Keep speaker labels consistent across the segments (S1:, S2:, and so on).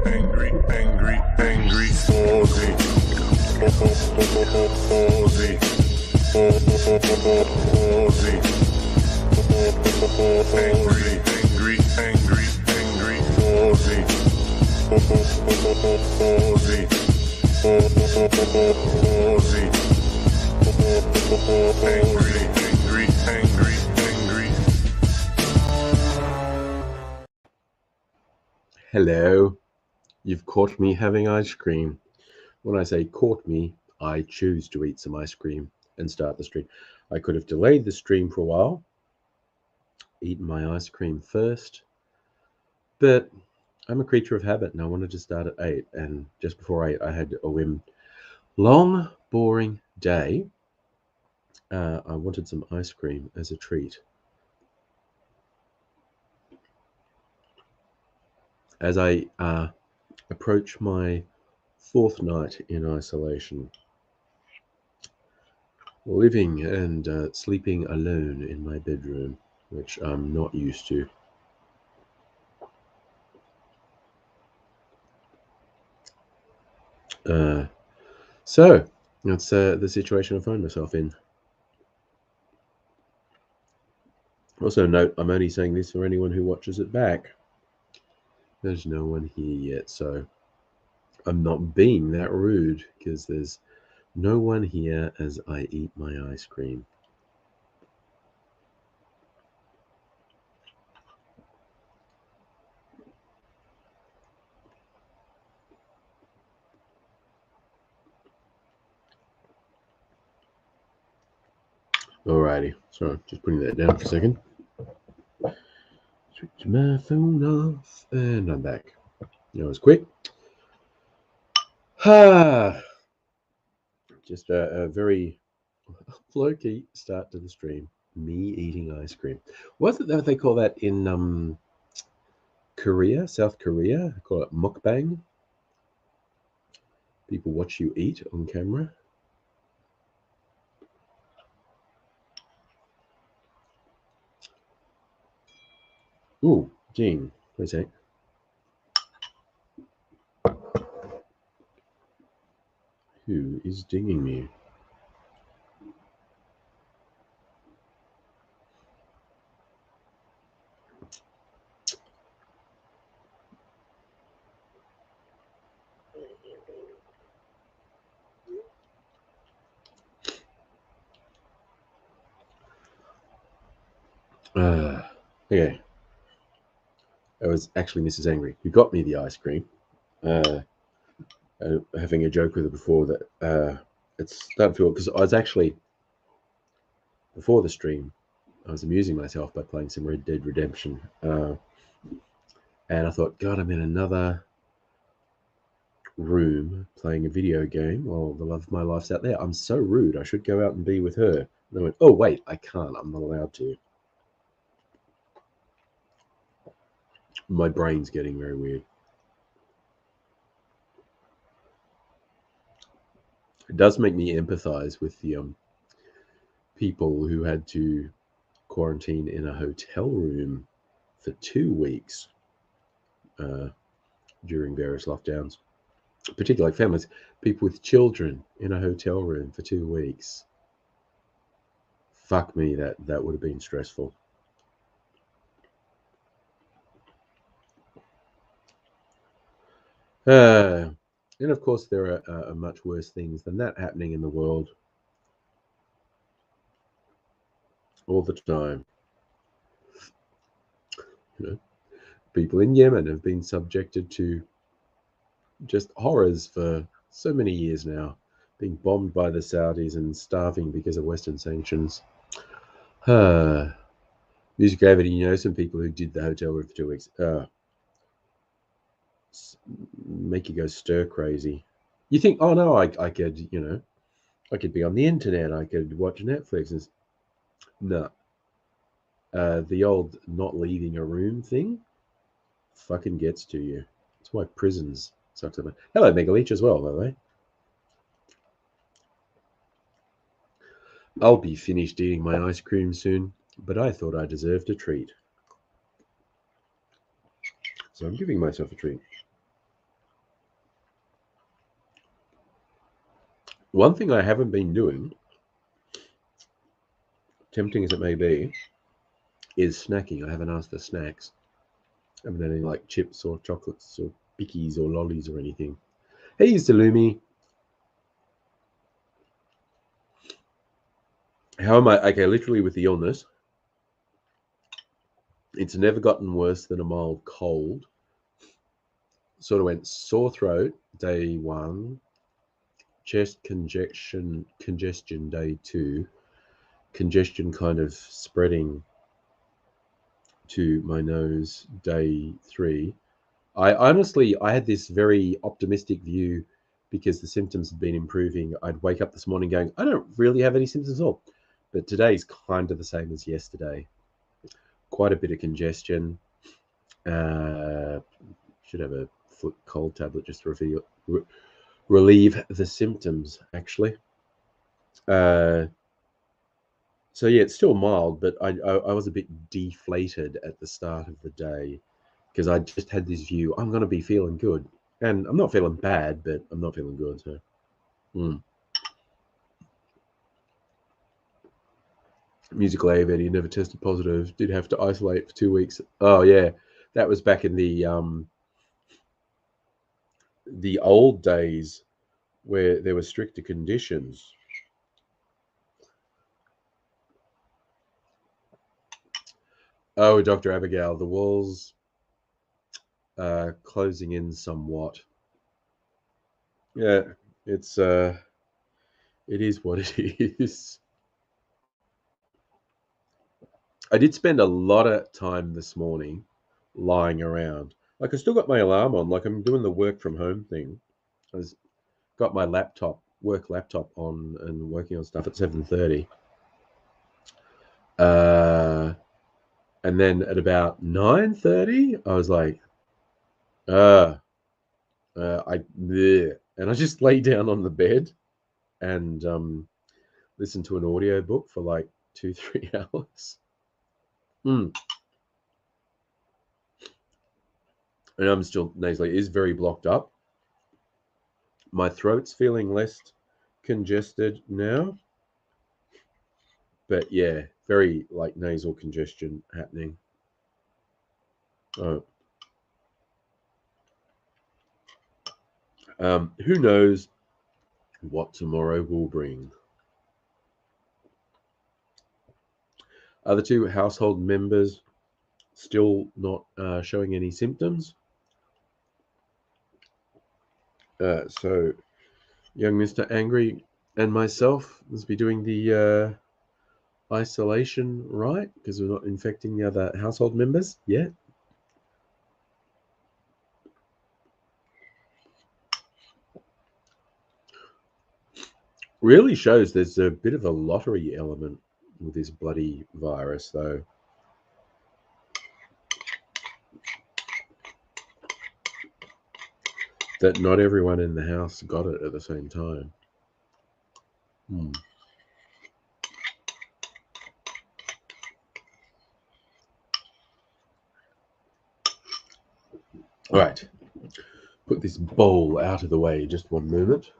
S1: angry Aussie. Aussie. Angry Aussie. Angry.
S2: Hello, you've caught me having ice cream. When I say caught me, I choose to eat some ice cream and start the stream. I could have delayed the stream for a while, eaten my ice cream first, but I'm a creature of habit and I wanted to start at 8. And just before 8, I had a whim. Long, boring day. I wanted some ice cream as a treat. As I approach my 4th night in isolation, living and sleeping alone in my bedroom, which I'm not used to. So that's the situation I find myself in. Also note, I'm only saying this for anyone who watches it back. There's no one here yet, so I'm not being that rude because there's no one here as I eat my ice cream. Alrighty, so just putting that down for a second. Switch my phone off, and I'm back. That was quick. Just a very low-key start to the stream. Me eating ice cream. Wasn't that what they call that in Korea, South Korea? They call it mukbang. People watch you eat on camera. Ooh, Gene, wait a sec. Who is dinging me? Okay. It was actually Mrs. Angry who got me the ice cream. Having a joke with her before that it's starting to feel, because I was actually, before the stream, I was amusing myself by playing some Red Dead Redemption. And I thought, God, I'm in another room playing a video game while the love of my life's out there. I'm so rude. I should go out and be with her. And I went, oh, wait, I can't. I'm not allowed to. My brain's getting very weird. It does make me empathize with the people who had to quarantine in a hotel room for 2 weeks during various lockdowns, particularly families, people with children in a hotel room for 2 weeks. Fuck me, that would have been stressful. And of course, there are much worse things than that happening in the world all the time. You know, people in Yemen have been subjected to just horrors for so many years now, being bombed by the Saudis and starving because of Western sanctions. Music gravity, you know, some people who did the hotel room for 2 weeks. Make you go stir crazy. You think, oh no, I could, you know, I could be on the internet, I could watch Netflix. And no. The old not leaving a room thing fucking gets to you. That's why prisons suck so much. Hello, Megaleech as well, by the way. I'll be finished eating my ice cream soon, but I thought I deserved a treat. So I'm giving myself a treat. One thing I haven't been doing, tempting as it may be, is snacking. I haven't asked for snacks. I haven't had any like chips or chocolates or bickies or lollies or anything. Hey, Salumi. How am I? Okay, literally with the illness, it's never gotten worse than a mild cold. Sort of went sore throat day 1, chest congestion day 2, congestion kind of spreading to my nose day 3. I had this very optimistic view because the symptoms had been improving. I'd wake up this morning going, I don't really have any symptoms at all. But today's kind of the same as yesterday. Quite a bit of congestion. Should have a foot cold tablet just to relieve the symptoms, actually. So yeah, it's still mild, but I was a bit deflated at the start of the day because I just had this view, I'm going to be feeling good. And I'm not feeling bad, but I'm not feeling good. So, Musical AV, he never tested positive, did have to isolate for 2 weeks. Oh, yeah. That was back in the old days where there were stricter conditions. Oh, Dr. Abigail, the walls closing in somewhat. Yeah, it's it is what it is. I did spend a lot of time this morning lying around. Like I still got my alarm on, like I'm doing the work from home thing. I got my work laptop on and working on stuff at 7:30. And then at about 9:30, I was like, and I just lay down on the bed and listened to an audio book for like 2-3 hours. And I'm still nasally. It is very blocked up. My throat's feeling less congested now. But yeah, very like nasal congestion happening. Who knows what tomorrow will bring? Other 2 household members still not showing any symptoms. So young Mr. Angry and myself must be doing the isolation right because we're not infecting the other household members yet. Really shows there's a bit of a lottery element with this bloody virus, though. That not everyone in the house got it at the same time. All right. Put this bowl out of the way just one moment.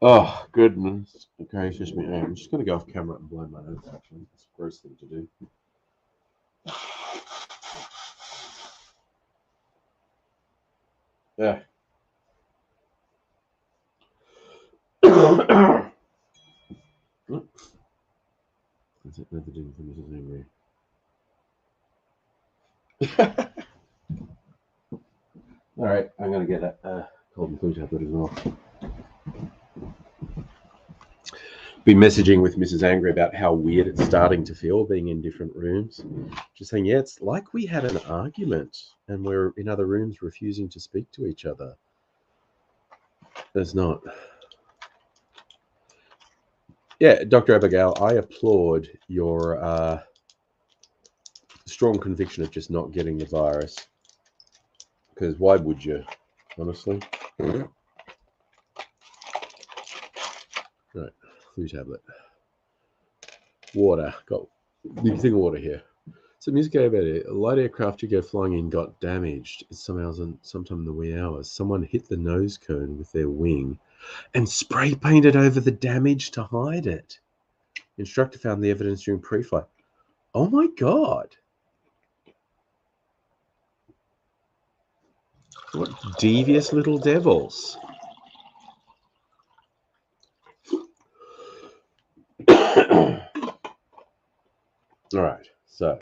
S2: Oh, goodness gracious me. I'm just going to go off camera and blow my nose, actually. It's a gross thing to do. Yeah. That's another thing for Mrs. Angry. All right, I'm going to get a cold and flu tablet as well. Been messaging with Mrs. Angry about how weird it's starting to feel being in different rooms. Just saying, yeah, it's like we had an argument and we're in other rooms refusing to speak to each other. There's not. Yeah, Dr. Abigail, I applaud your strong conviction of just not getting the virus. Because why would you, honestly? Right, flu tablet. Water. Got big thing of water here. So music about it. A light aircraft you go flying in got damaged sometime in the wee hours. Someone hit the nose cone with their wing and spray painted over the damage to hide it. Instructor found the evidence during pre-flight. Oh my God. What devious little devils. All right, so.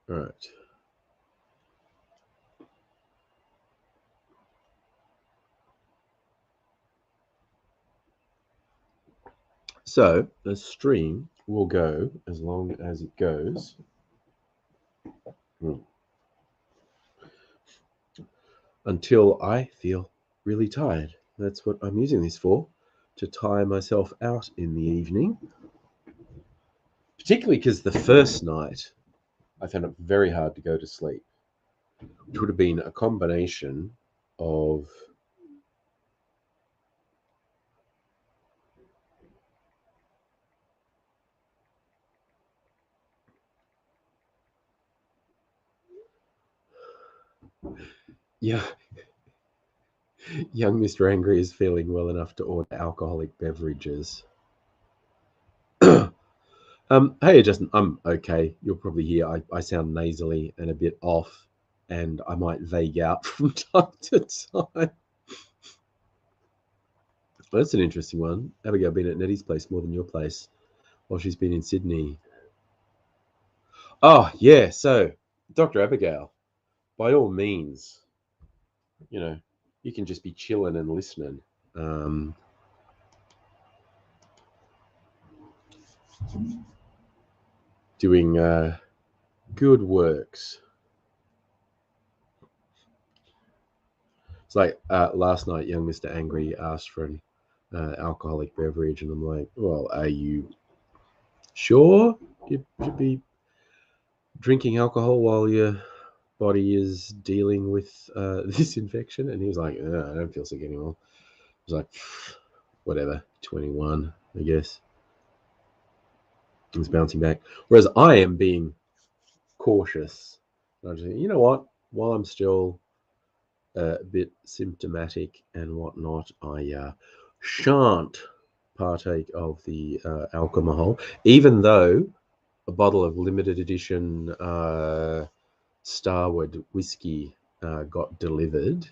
S2: All right. So the stream will go as long as it goes. Until I feel really tired. That's what I'm using this for, to tire myself out in the evening. Particularly because the first night I found it very hard to go to sleep, which would have been a combination of young Mr. Angry is feeling well enough to order alcoholic beverages. Hey, Justin, I'm okay. You'll probably hear I sound nasally and a bit off, and I might vague out from time to time. That's an interesting one. Abigail been at Nettie's place more than your place while she's been in Sydney. Oh, yeah. So, Dr. Abigail, by all means, you can just be chilling and listening. Doing good works. It's like last night, young Mr. Angry asked for an alcoholic beverage, and I'm like, well, are you sure you should be drinking alcohol while your body is dealing with this infection? And he was like, I don't feel sick anymore. I was like, whatever, 21, I guess. He's bouncing back. Whereas I am being cautious. I just think, you know what? While I'm still a bit symptomatic and whatnot, I shan't partake of the alcohol, even though a bottle of limited edition Starward whiskey got delivered,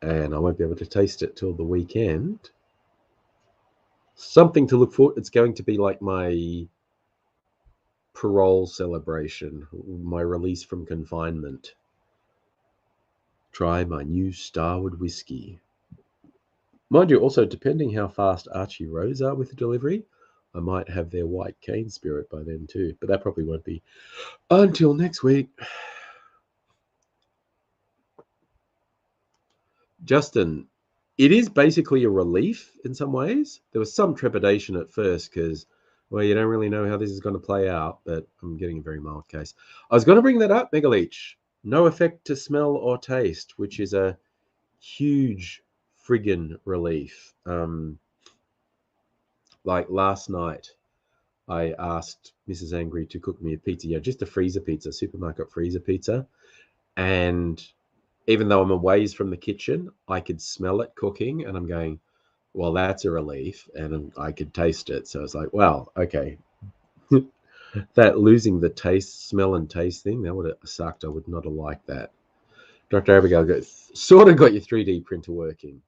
S2: and I won't be able to taste it till the weekend. Something to look for. It's going to be like my parole celebration, my release from confinement. Try my new Starward whiskey. Mind you, also, depending how fast Archie Rose are with the delivery, I might have their white cane spirit by then too, but that probably won't be until next week. Justin, it is basically a relief in some ways. There was some trepidation at first because, well, you don't really know how this is going to play out, but I'm getting a very mild case. I was going to bring that up, Megaleech. No effect to smell or taste, which is a huge friggin' relief. Like last night, I asked Mrs. Angry to cook me a pizza, just a freezer pizza, supermarket freezer pizza. And even though I'm a ways from the kitchen, I could smell it cooking, and I'm going, well, that's a relief, and I could taste it. So it's like, well, okay. That losing the taste, smell and taste thing, that would have sucked. I would not have liked that. Dr. Abigail sort of got your 3D printer working.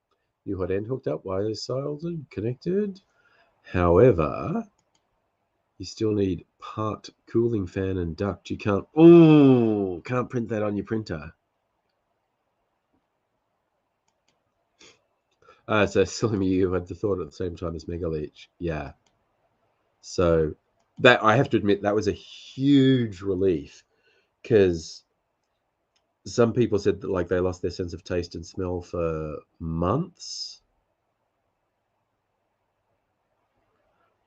S2: New hot end hooked up, wires soldered, connected. However, you still need part cooling fan and duct. You can't print that on your printer. So Silly, you had the thought at the same time as Megaleech. Yeah. So that, I have to admit, that was a huge relief, because some people said that like they lost their sense of taste and smell for months.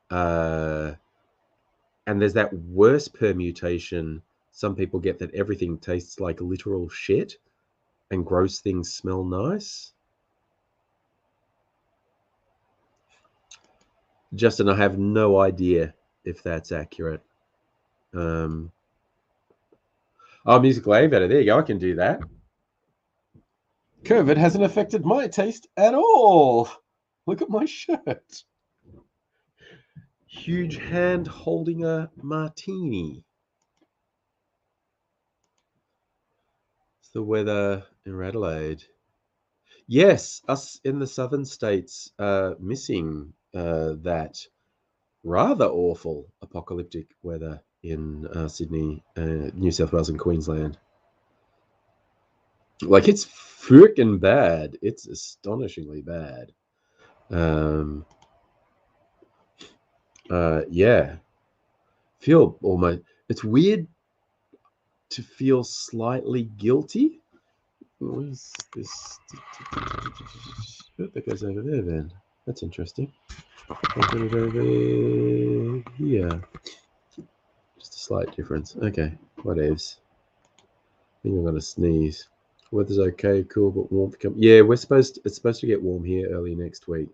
S2: And there's that worse permutation some people get, that everything tastes like literal shit. and gross things smell nice. Justin, I have no idea if that's accurate. Oh, musical elevator. There you go. I can do that. COVID hasn't affected my taste at all. Look at my shirt. Huge hand holding a martini. It's the weather in Adelaide. Yes, us in the southern states missing that rather awful apocalyptic weather in Sydney, New South Wales, and Queensland. Like, it's freaking bad. It's astonishingly bad. Yeah. Feel almost, it's weird to feel slightly guilty. Where's this? That goes over there then. That's interesting. Put it over here. Just a slight difference. Okay, whatevs. I think I'm gonna sneeze. Weather's okay, cool, but warmth come. Yeah, it's supposed to get warm here early next week.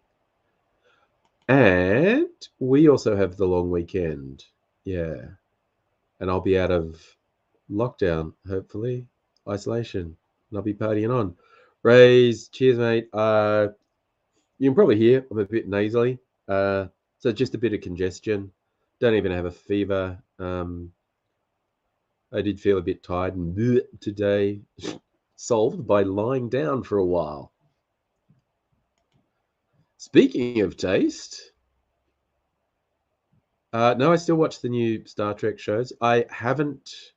S2: And we also have the long weekend. Yeah. And I'll be out of lockdown, hopefully. Isolation. And I'll be partying on. Raise, cheers, mate. You can probably hear I'm a bit nasally. So just a bit of congestion. Don't even have a fever. I did feel a bit tired and today. Solved by lying down for a while. Speaking of taste, no, I still watch the new Star Trek shows. I haven't.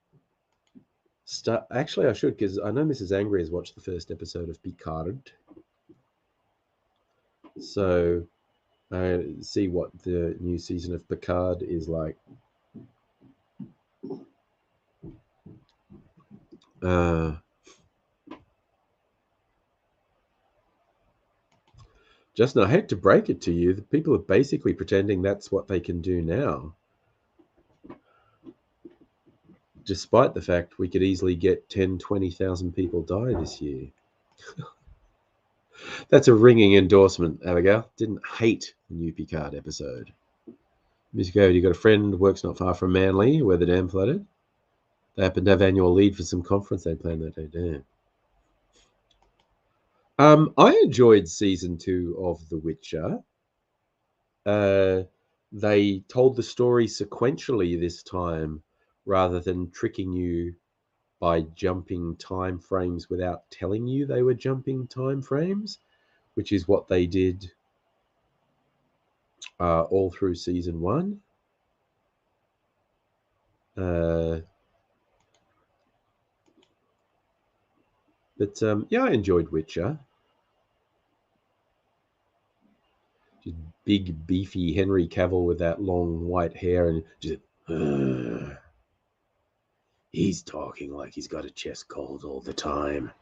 S2: Actually, I should, because I know Mrs. Angry has watched the first episode of Picard. So see what the new season of Picard is like. Justin, I hate to break it to you, the people are basically pretending that's what they can do now. Despite the fact we could easily get 10, 20,000 people die this year. That's a ringing endorsement, Abigail. Didn't hate the new Picard episode. Music over, you got a friend, works not far from Manly, where the dam flooded. They happened to have annual leave for some conference they planned that day. Damn. I enjoyed season 2 of The Witcher. They told the story sequentially this time, rather than tricking you by jumping time frames without telling you they were jumping time frames, which is what they did all through season 1. But yeah, I enjoyed Witcher. Just big, beefy Henry Cavill with that long white hair and just... he's talking like he's got a chest cold all the time.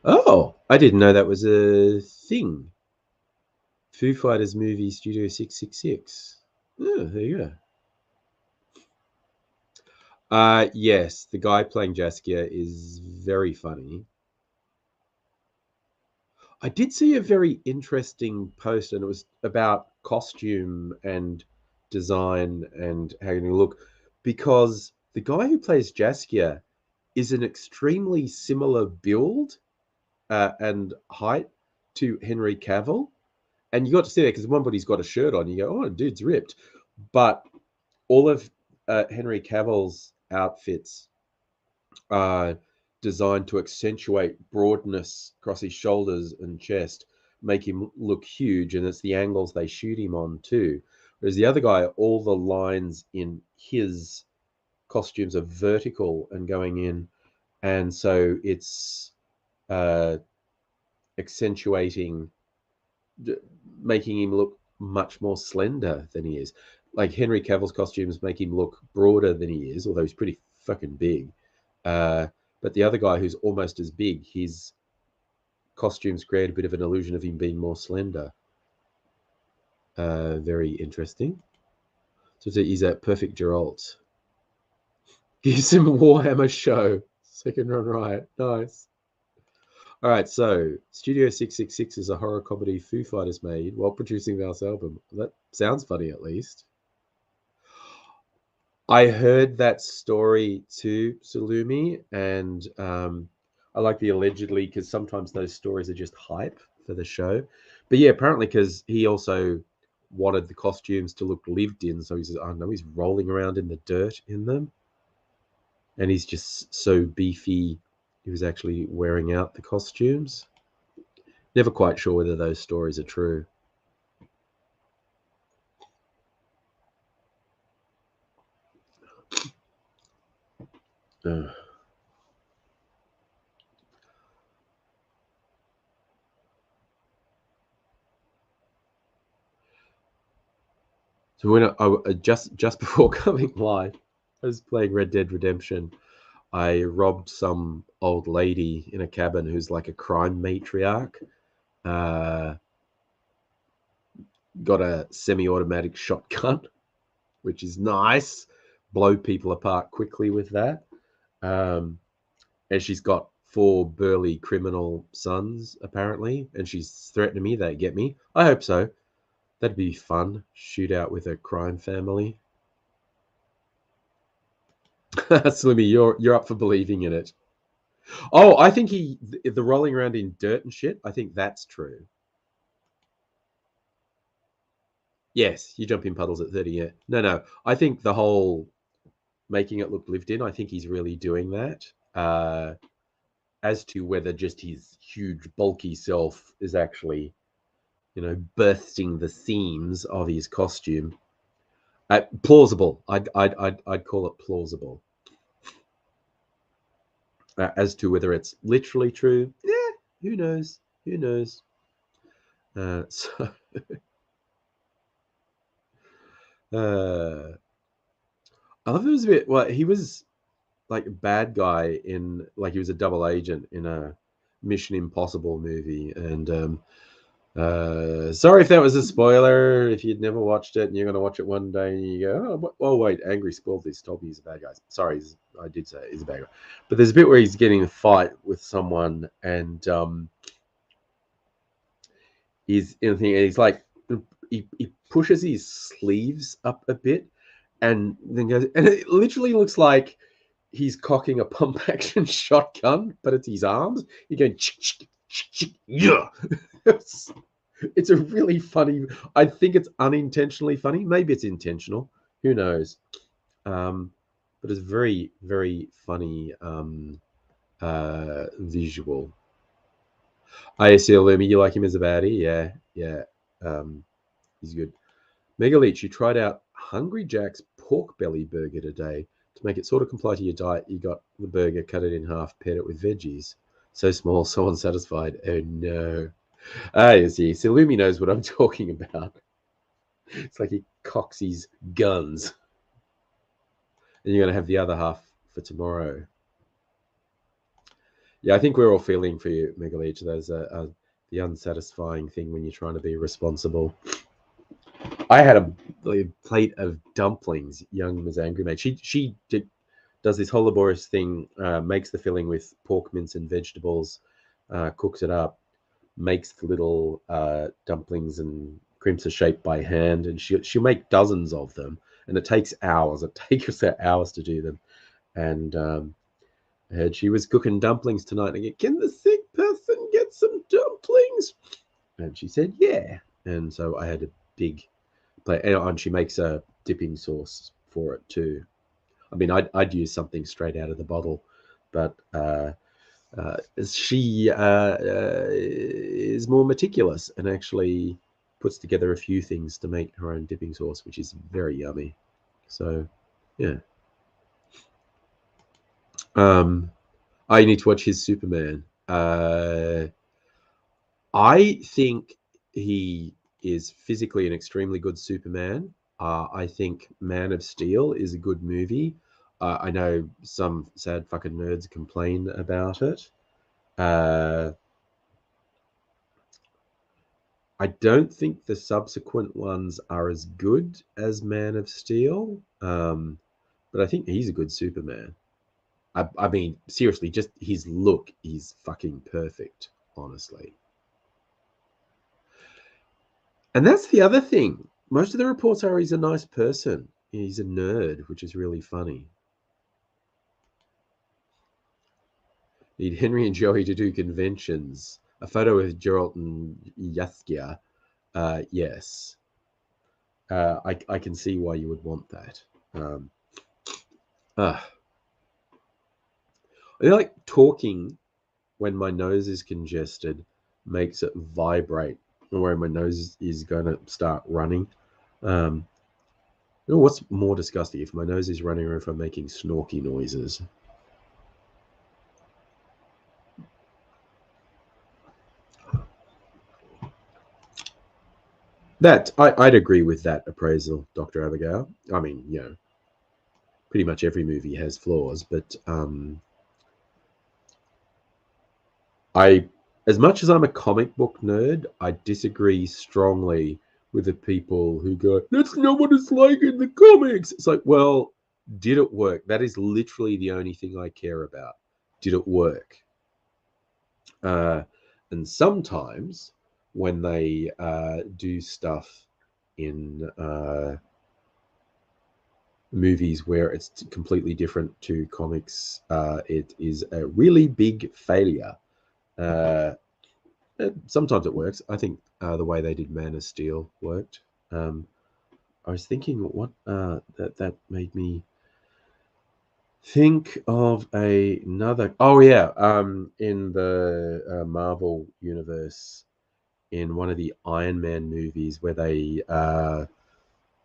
S2: Oh, I didn't know that was a thing. Foo Fighters movie Studio 666. Oh, there you go. Yes, the guy playing Jaskier is very funny. I did see a very interesting post, and it was about costume and design and how you look, because the guy who plays Jaskier is an extremely similar build and height to Henry Cavill. And you got to see that because one body's got a shirt on. You go, oh, dude's ripped. But all of Henry Cavill's outfits are designed to accentuate broadness across his shoulders and chest, make him look huge. And it's the angles they shoot him on too. Whereas the other guy, all the lines in his costumes are vertical and going in. And so it's accentuating, making him look much more slender than he is. Like Henry Cavill's costumes make him look broader than he is, although he's pretty fucking big. But the other guy, who's almost as big, his costumes create a bit of an illusion of him being more slender. Very interesting. So he's a perfect Geralt. Gives him Warhammer show. Second run right. Nice. All right, so Studio 666 is a horror comedy Foo Fighters made while producing the last album. That sounds funny, at least. I heard that story too, Salumi, and I like the allegedly because sometimes those stories are just hype for the show. But yeah, apparently because he also wanted the costumes to look lived in, so he's I don't know, he's rolling around in the dirt in them, and he's just so beefy. He was actually wearing out the costumes. Never quite sure whether those stories are true. Uh, so when just before coming live, I was playing Red Dead Redemption. I robbed some old lady in a cabin who's like a crime matriarch. Uh, got a semi-automatic shotgun, which is nice. Blow people apart quickly with that. Um, and she's got four burly criminal sons apparently, and she's threatening me. They get me. I hope so. That'd be fun. Shootout with a crime family. Slimmy, you're up for believing in it. Oh, I think the rolling around in dirt and shit. I think that's true. Yes, you jump in puddles at 30. Yeah, no. I think the whole making it look lived in. I think he's really doing that. As to whether just his huge bulky self is actually, bursting the seams of his costume. Plausible. I'd call it plausible. As to whether it's literally true, yeah, who knows? Who knows? So, uh, I love it was a bit. Well, he was like a bad guy in like he was a double agent in a Mission Impossible movie, and sorry if that was a spoiler. If you'd never watched it and you're gonna watch it one day and you go, oh wait, Angry spoiled this. Told me he's a bad guy. Sorry, I did say he's a bad guy. But there's a bit where he's getting a fight with someone, and he's like he pushes his sleeves up a bit, and then goes, and it literally looks like he's cocking a pump action shotgun, but it's his arms. You're going, yeah. It's a really funny. I think it's unintentionally funny. Maybe it's intentional. Who knows? But it's very, very funny visual. ISL Lumi, you like him as a baddie? Yeah. Um, he's good. Megaleech, you tried out Hungry Jack's pork belly burger today. To make it sort of comply to your diet, you got the burger, cut it in half, paired it with veggies. So small, so unsatisfied. Oh no. Ah, yes, yes. Illumi knows what I'm talking about. It's like he cocks his guns. And you're going to have the other half for tomorrow. Yeah, I think we're all feeling for you, Megaleech. There's the unsatisfying thing when you're trying to be responsible. I had a plate of dumplings. Young Ms. Angry Mate. Does this whole laborious thing. Makes the filling with pork mince and vegetables, cooks it up, makes the little dumplings and crimps shape by hand, and she'll make dozens of them, and it takes hours. It takes her hours to do them, and I heard she was cooking dumplings tonight. And I go, can the sick person get some dumplings? And she said, yeah. And so I had a big plate, and she makes a dipping sauce for it too. I mean, I'd use something straight out of the bottle, but she is more meticulous and actually puts together a few things to make her own dipping sauce, which is very yummy. So, yeah. I need to watch his Superman. I think he is physically an extremely good Superman. I think Man of Steel is a good movie. I know some sad fucking nerds complain about it. Uh, I don't think the subsequent ones are as good as Man of Steel. but I think he's a good Superman. I mean, seriously, just his look is fucking perfect, honestly. And that's the other thing. Most of the reports are he's a nice person. He's a nerd, which is really funny. Need Henry and Joey to do conventions. A photo with Geralt and Yathia. Yes. I can see why you would want that. I like talking when my nose is congested, makes it vibrate, where my nose is going to start running. You know what's more disgusting, if my nose is running or if I'm making snorky noises? That I'd agree with that appraisal, Dr. Abigail. I mean, pretty much every movie has flaws, but I, as much as I'm a comic book nerd, I disagree strongly with the people who go, "That's not what it's like in the comics." It's like, well, did it work? That is literally the only thing I care about. Did it work? And sometimes when they do stuff in movies where it's completely different to comics, it is a really big failure. Uh, Sometimes it works. I think the way they did Man of Steel worked. I was thinking what that made me think of another. Oh yeah, in the Marvel universe, in one of the Iron Man movies, where they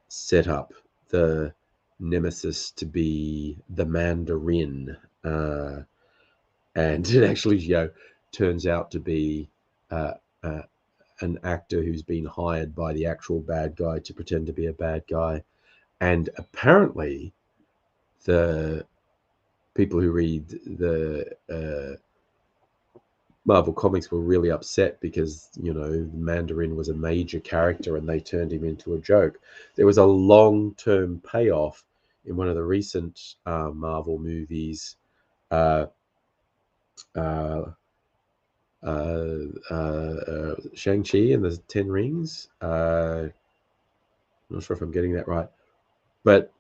S2: set up the Nemesis to be the Mandarin, and it actually turns out to be uh, uh, an actor who's been hired by the actual bad guy to pretend to be a bad guy. And apparently, the people who read the Marvel Comics were really upset because, Mandarin was a major character and they turned him into a joke. There was a long term payoff in one of the recent Marvel movies. Uh, uh, Shang-Chi and the Ten Rings. I'm not sure if I'm getting that right. But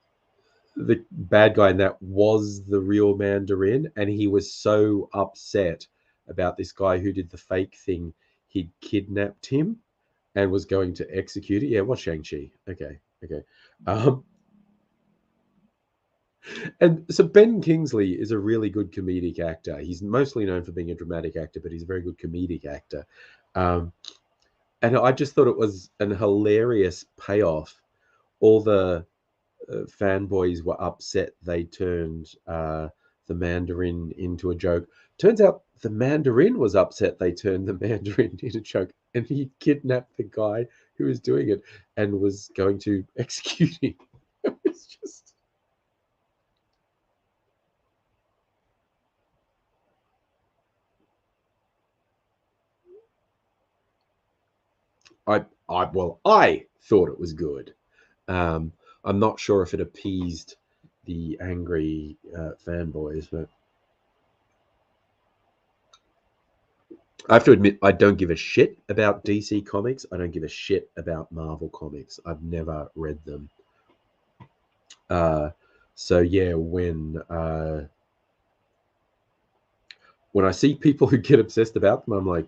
S2: the bad guy in that was the real Mandarin, and he was so upset about this guy who did the fake thing. He'd kidnapped him and was going to execute it. Yeah, it was Shang-Chi. Okay. And so Ben Kingsley is a really good comedic actor. He's mostly known for being a dramatic actor, but he's a very good comedic actor. And I just thought it was an hilarious payoff. All the fanboys were upset they turned the Mandarin into a joke. Turns out the Mandarin was upset they turned the Mandarin into a joke, and he kidnapped the guy who was doing it and was going to execute him. It was just. I thought it was good. Um, I'm not sure if it appeased the angry fanboys, but I have to admit, I don't give a shit about DC Comics. I don't give a shit about Marvel Comics. I've never read them. Uh, so yeah, when I see people who get obsessed about them, I'm like,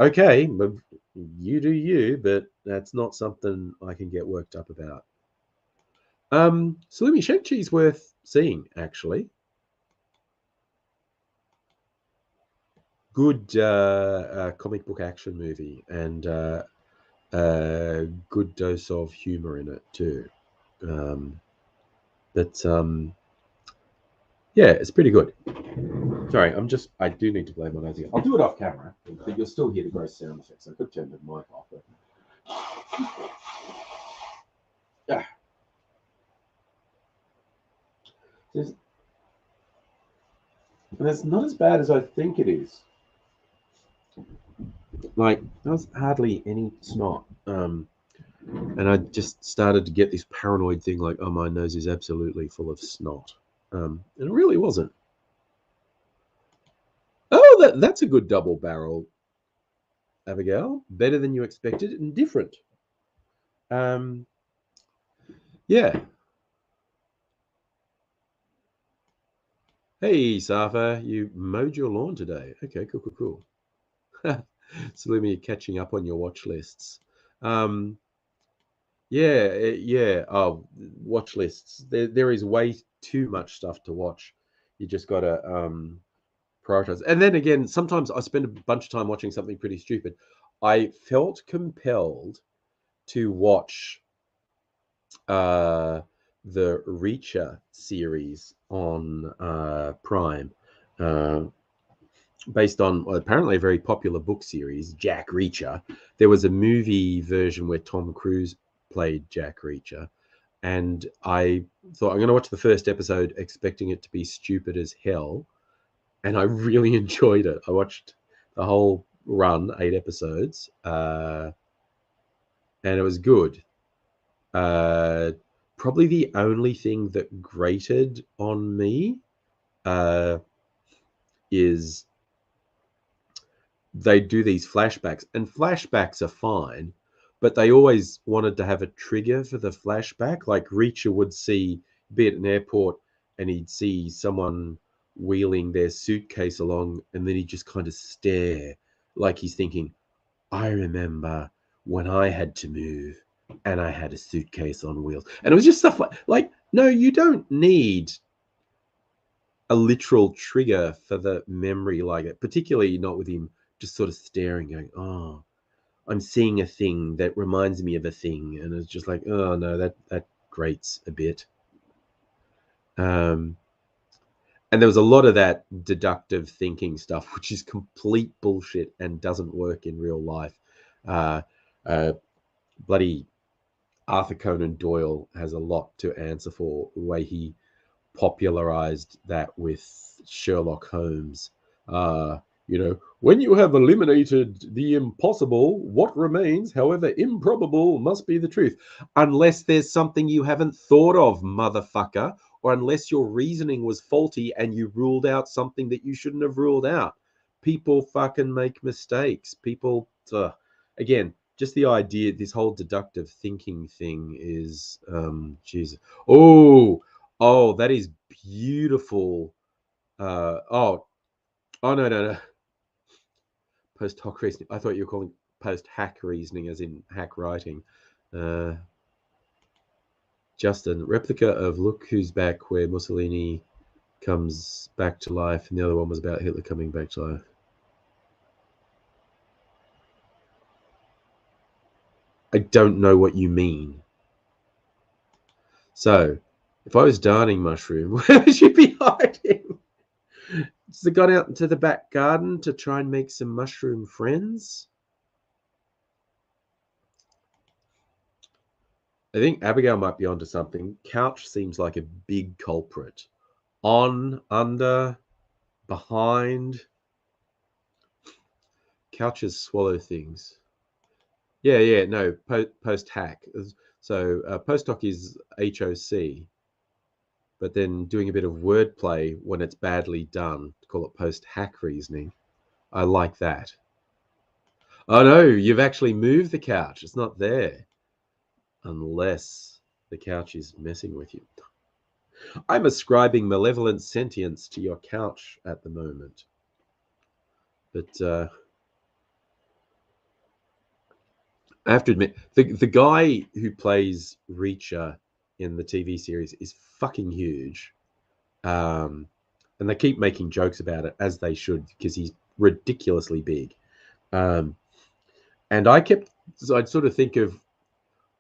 S2: okay, you do you, but that's not something I can get worked up about. Salumi, Shang-Chi's worth seeing, actually. Good comic book action movie, and a good dose of humor in it too. But yeah, it's pretty good. Sorry, I do need to play my nose again. I'll do it off camera, but you'll still hear the gross sound effects. I could turn the mic off, but yeah. It's not as bad as I think it is. Like, there's hardly any snot. And I just started to get this paranoid thing like, oh, my nose is absolutely full of snot. And it really wasn't. Oh, that's a good double barrel, Abigail. Better than you expected and different. Yeah. Hey, Safa, you mowed your lawn today. Okay, cool. So let me catching up on your watch lists. Um, yeah. Oh, watch lists. There is way too much stuff to watch. You just gotta prioritize. And then again, sometimes I spend a bunch of time watching something pretty stupid. I felt compelled to watch uh, the Reacher series on Prime, uh, based on apparently a very popular book series, Jack Reacher. There was a movie version where Tom Cruise played Jack Reacher. And I thought I'm going to watch the first episode expecting it to be stupid as hell. And I really enjoyed it. I watched the whole run, 8 episodes, and it was good. Uh, Probably the only thing that grated on me uh, is they do these flashbacks, and flashbacks are fine, but they always wanted to have a trigger for the flashback. Like Reacher would be at an airport, and he'd see someone wheeling their suitcase along, and then he'd just kind of stare, like he's thinking, I remember when I had to move and I had a suitcase on wheels. And it was just stuff like no, you don't need a literal trigger for the memory like it, particularly not with him just sort of staring, going, oh, I'm seeing a thing that reminds me of a thing. And it's just like, oh no, that grates a bit. Um, and there was a lot of that deductive thinking stuff, which is complete bullshit and doesn't work in real life. Uh, uh, Bloody Arthur Conan Doyle has a lot to answer for the way he popularized that with Sherlock Holmes. When you have eliminated the impossible, what remains, however improbable, must be the truth. Unless there's something you haven't thought of, motherfucker, or unless your reasoning was faulty and you ruled out something that you shouldn't have ruled out. People fucking make mistakes. Again, just the idea, this whole deductive thinking thing is, Jesus. Oh, that is beautiful. No. Post hoc reasoning. I thought you were calling post hack reasoning, as in hack writing. Uh, Justin, replica of Look Who's Back, where Mussolini comes back to life, and the other one was about Hitler coming back to life. I don't know what you mean. So, if I was darning mushroom, where would you be hiding? Has it gone out into the back garden to try and make some mushroom friends? I think Abigail might be onto something. Couch seems like a big culprit. On, under, behind. Couches swallow things. Yeah. No, post hack. So post hoc is HOC, but then doing a bit of wordplay when it's badly done, call it post hack reasoning. I like that. Oh no, you've actually moved the couch. It's not there. Unless the couch is messing with you. I'm ascribing malevolent sentience to your couch at the moment. But I have to admit, the guy who plays Reacher in the TV series is fucking huge. Um, and they keep making jokes about it, as they should, because he's ridiculously big. Um, and I'd sort of think of,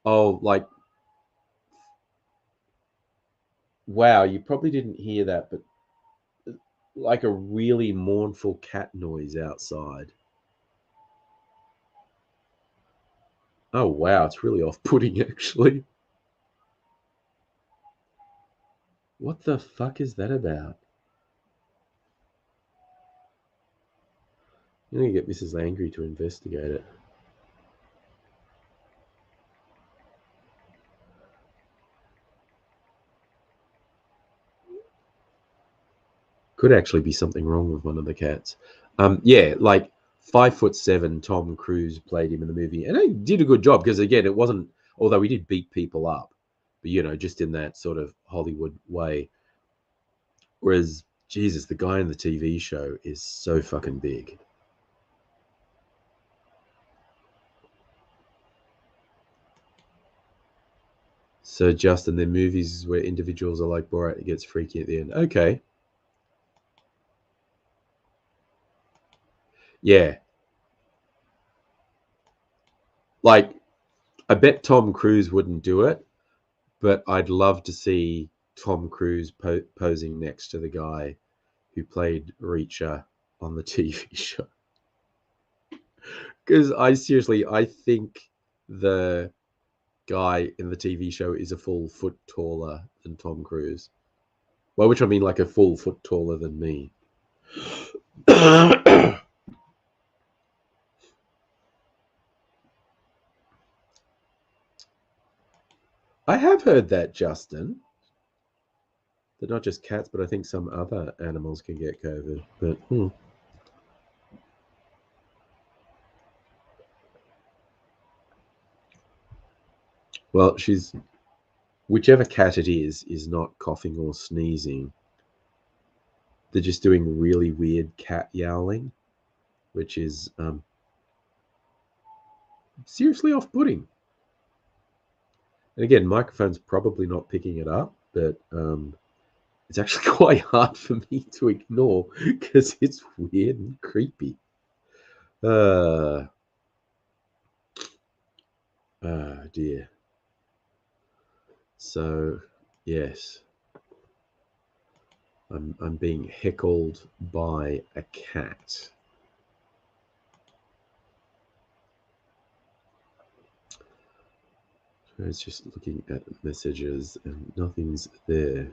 S2: oh, like, wow, you probably didn't hear that, but like a really mournful cat noise outside. Oh, wow, it's really off putting, actually. What the fuck is that about? I'm gonna get Mrs. Angry to investigate it. Could actually be something wrong with one of the cats. Yeah, like 5'7" Tom Cruise played him in the movie, and he did a good job because again, it wasn't. Although he did beat people up, but just in that sort of Hollywood way. Whereas, Jesus, the guy in the TV show is so fucking big. So, Justin, they're movies where individuals are like Borat, it gets freaky at the end. Okay. Yeah. Like, I bet Tom Cruise wouldn't do it, but I'd love to see Tom Cruise posing next to the guy who played Reacher on the TV show. Because I think the guy in the TV show is a full foot taller than Tom Cruise. Well, which I mean like a full foot taller than me. I have heard that, Justin. That not just cats, but I think some other animals can get COVID. But well, whichever cat it is not coughing or sneezing. They're just doing really weird cat yowling, which is seriously off-putting. And again, microphone's probably not picking it up, but it's actually quite hard for me to ignore because it's weird and creepy. Dear. So, yes. I'm being heckled by a cat. So it's just looking at messages and nothing's there.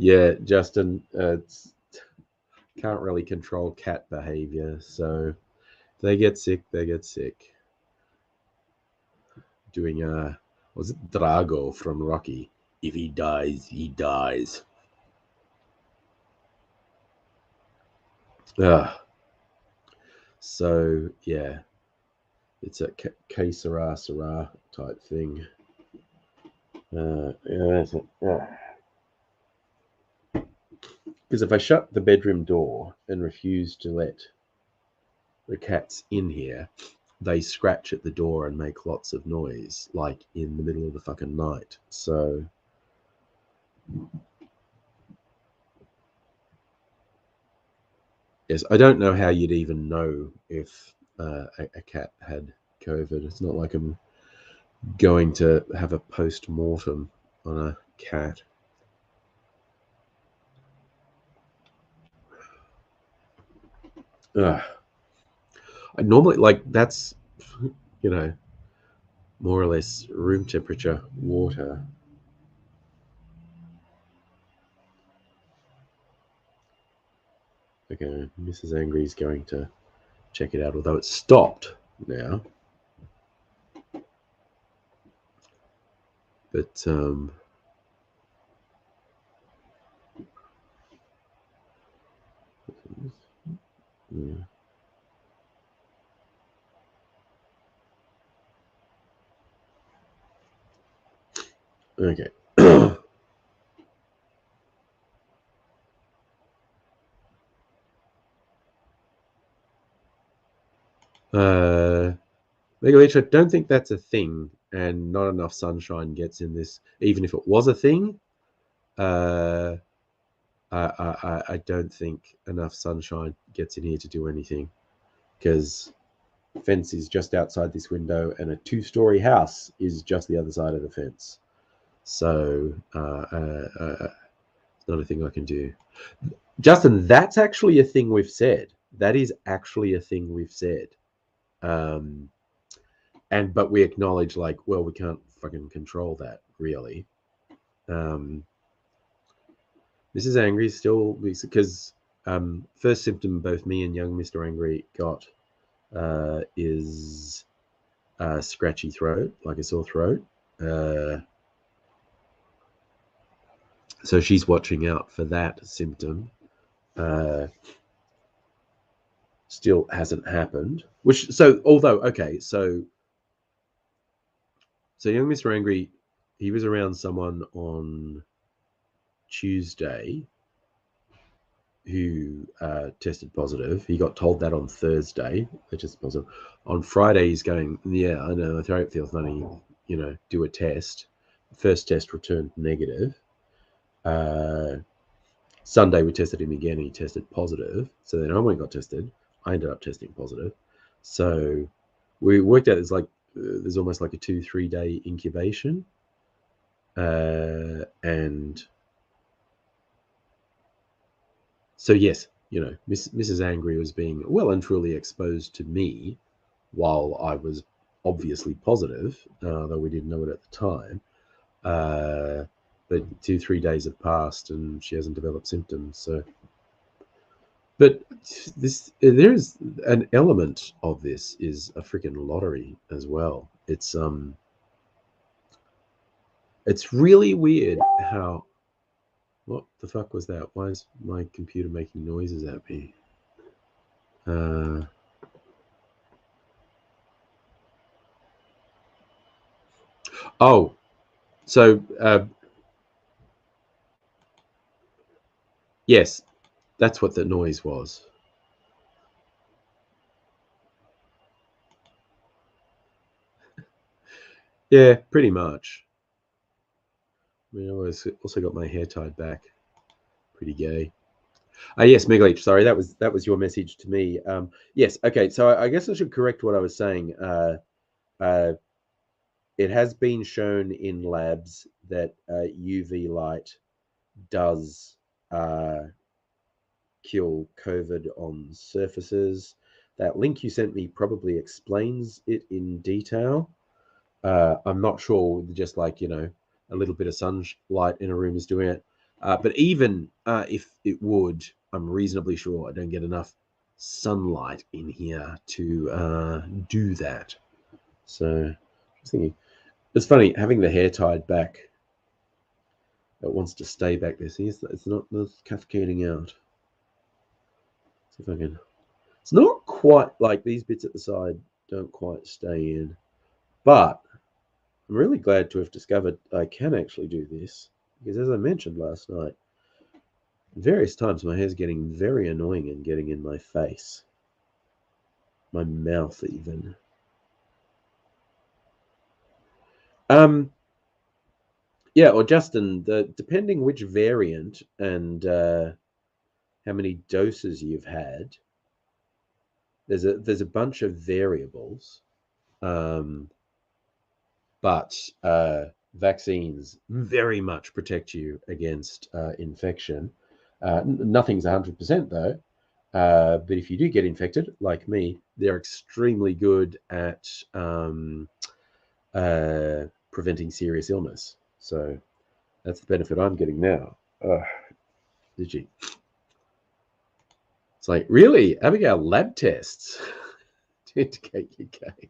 S2: Yeah, Justin, can't really control cat behavior, so if they get sick, they get sick. Doing was it Drago from Rocky? If he dies, he dies. So yeah, it's a que sera type thing. Because if I shut the bedroom door and refuse to let the cats in here, they scratch at the door and make lots of noise, like in the middle of the fucking night. So, yes, I don't know how you'd even know if a cat had COVID. It's not like I'm going to have a post-mortem on a cat. I normally, like, that's, more or less room temperature water. Okay, Mrs. Angry is going to check it out, although it's stopped now. But yeah. Okay. Megaleech, I don't think that's a thing, and not enough sunshine gets in this. Even if it was a thing, I don't think enough sunshine gets in here to do anything, because fence is just outside this window, and a 2-story house is just the other side of the fence. So it's not a thing I can do. Justin, that's actually a thing we've said. That is actually a thing we've said. But we acknowledge, like, well, we can't fucking control that, really. Mrs. Angry still, because first symptom both me and young Mr. Angry got is scratchy throat, like a sore throat. So she's watching out for that symptom. Still hasn't happened. Although young Mr. Angry, he was around someone on Tuesday who tested positive. He got told that on Thursday, they tested positive. On Friday, he's going, yeah, I know, my throat feels funny, do a test. First test returned negative. Sunday, we tested him again, and he tested positive. So then I went and got tested. I ended up testing positive. So we worked out there's almost like a 2-3 day incubation. And so, yes, Mrs. Angry was being well and truly exposed to me while I was obviously positive, though we didn't know it at the time. But 2-3 days have passed and she hasn't developed symptoms. So, but there's an element of this is a freaking lottery as well. It's really weird how. What the fuck was that? Why is my computer making noises at me? Oh, so yes, that's what the noise was. Yeah, pretty much. I mean, I also got my hair tied back. Pretty gay. Yes, Megaleech, sorry, that was your message to me. Yes, okay, so I guess I should correct what I was saying. It has been shown in labs that UV light does kill COVID on surfaces. That link you sent me probably explains it in detail. I'm not sure, just like, a little bit of sunlight in a room is doing it. But even if it would, I'm reasonably sure I don't get enough sunlight in here to do that. So I was thinking, it's funny having the hair tied back. It wants to stay back there. See, it's not cascading out. See if I can. It's not quite like these bits at the side don't quite stay in, but I'm really glad to have discovered I can actually do this, because as I mentioned last night, various times my hair's getting very annoying and getting in my face, my mouth even. Yeah, or Justin, depending which variant and how many doses you've had, there's a bunch of variables, but vaccines very much protect you against infection. Nothing's 100% though, but if you do get infected, like me, they're extremely good at preventing serious illness. So that's the benefit I'm getting now. Did you? It's like, really? Abigail, lab tests to indicate you're gay.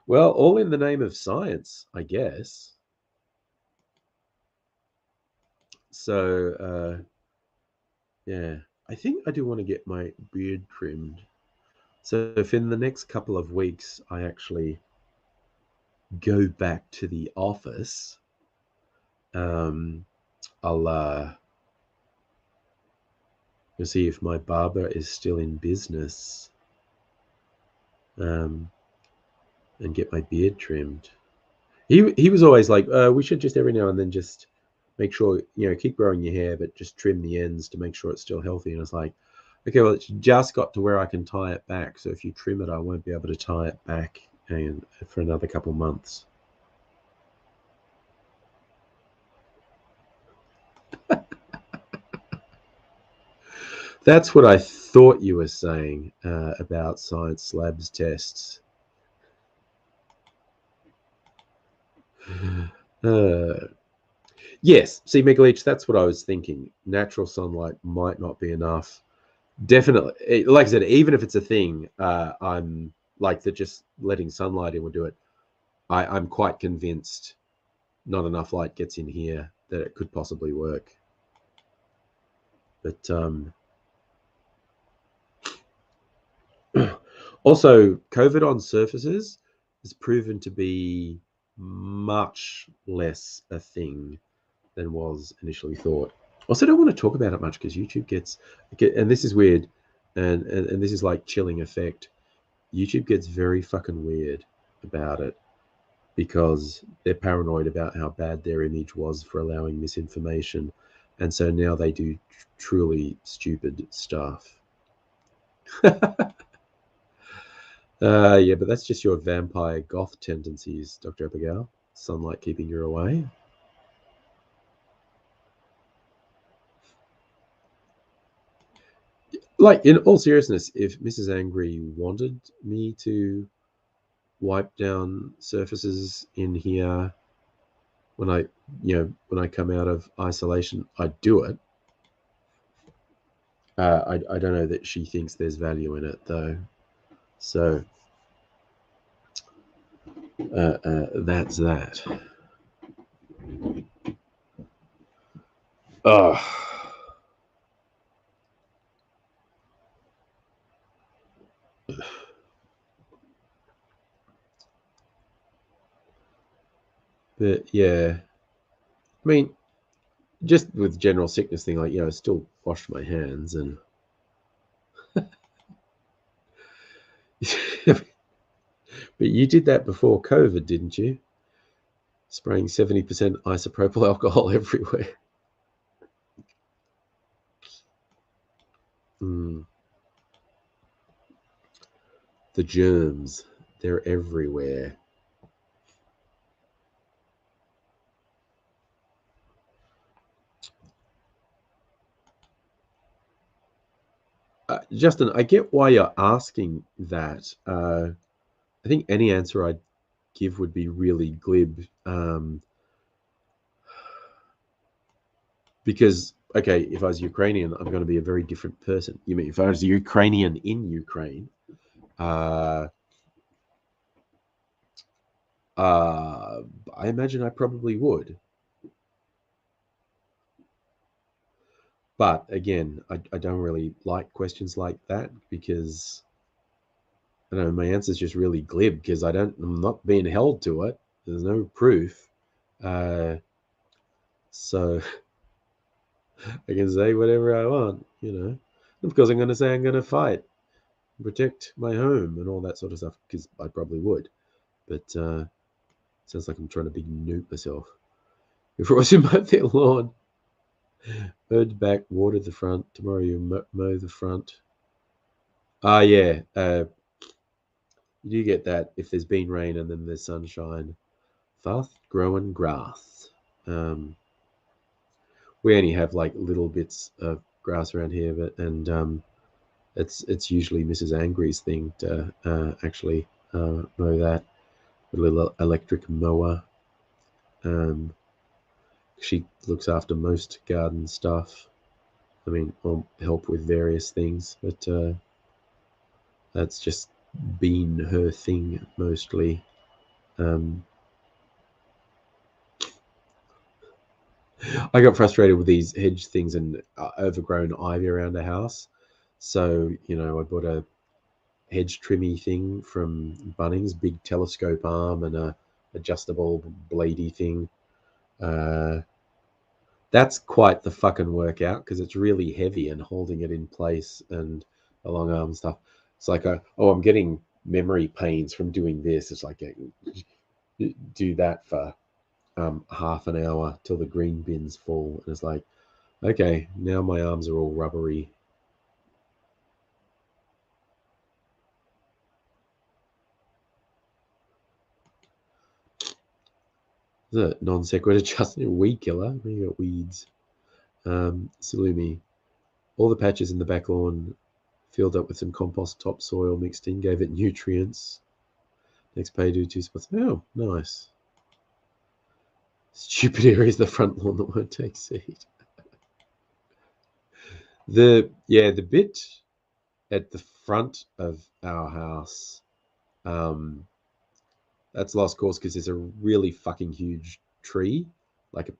S2: Well, all in the name of science, I guess. So, yeah, I think I do want to get my beard trimmed. So if in the next couple of weeks I actually go back to the office, I'll see if my barber is still in business, and get my beard trimmed. He was always like, we should just every now and then just make sure, keep growing your hair, but just trim the ends to make sure it's still healthy. And I was like, okay, well, it's just got to where I can tie it back. So if you trim it, I won't be able to tie it back for another couple months. That's what I thought you were saying about science labs tests. Yes, see, Megaleech, that's what I was thinking. Natural sunlight might not be enough. Definitely, like I said, even if it's a thing, I'm like that. Just letting sunlight in will do it. I'm quite convinced not enough light gets in here that it could possibly work. But also, COVID on surfaces has proven to be much less a thing than was initially thought. Also, don't want to talk about it much because YouTube gets, and this is weird, and this is like chilling effect. YouTube gets very fucking weird about it because they're paranoid about how bad their image was for allowing misinformation, and so now they do truly stupid stuff. Yeah, but that's just your vampire goth tendencies, Dr. Abigail. Sunlight keeping you away. Like, in all seriousness, if Mrs. Angry wanted me to wipe down surfaces in here when I come out of isolation, I'd do it. I don't know that she thinks there's value in it though. So that's that. Oh. But yeah, I mean, just with general sickness thing, like, I still washed my hands and but you did that before COVID, didn't you? Spraying 70% isopropyl alcohol everywhere. Mm. The germs, they're everywhere. Justin, I get why you're asking that. I think any answer I'd give would be really glib. Because, okay, if I was Ukrainian, I'm going to be a very different person. You mean if I was a Ukrainian in Ukraine, uh, I imagine I probably would. But again, I don't really like questions like that because I don't know, my answer is just really glib because I'm not being held to it. There's no proof. Uh, so I can say whatever I want, Of course, I'm going to say I'm going to fight, protect my home, and all that sort of stuff because I probably would. But sounds like I'm trying to big nuke myself. Before I was mow their lawn, bird back, water the front. Tomorrow you mow the front. Yeah. You do get that if there's been rain and then there's sunshine. Fast growing grass. We only have like little bits of grass around here, and it's usually Mrs. Angry's thing to actually mow that. A little electric mower. She looks after most garden stuff. I mean, I'll help with various things, but that's just been her thing mostly. I got frustrated with these hedge things and overgrown ivy around the house. So, I bought a hedge trimmy thing from Bunnings, big telescope arm and a adjustable bladey thing. That's quite the fucking workout because it's really heavy and holding it in place and the long arm stuff. It's like, I'm getting memory pains from doing this. It's like, do that for half an hour till the green bin's full. And it's like, okay, now my arms are all rubbery. The non sequitur, just a weed killer. You got weeds. Salumi. All the patches in the back lawn filled up with some compost topsoil mixed in, gave it nutrients. Next pay do 2 spots. Oh, nice. Stupid area is the front lawn that won't take seed. The bit at the front of our house, that's lost course because there's a really fucking huge tree, like a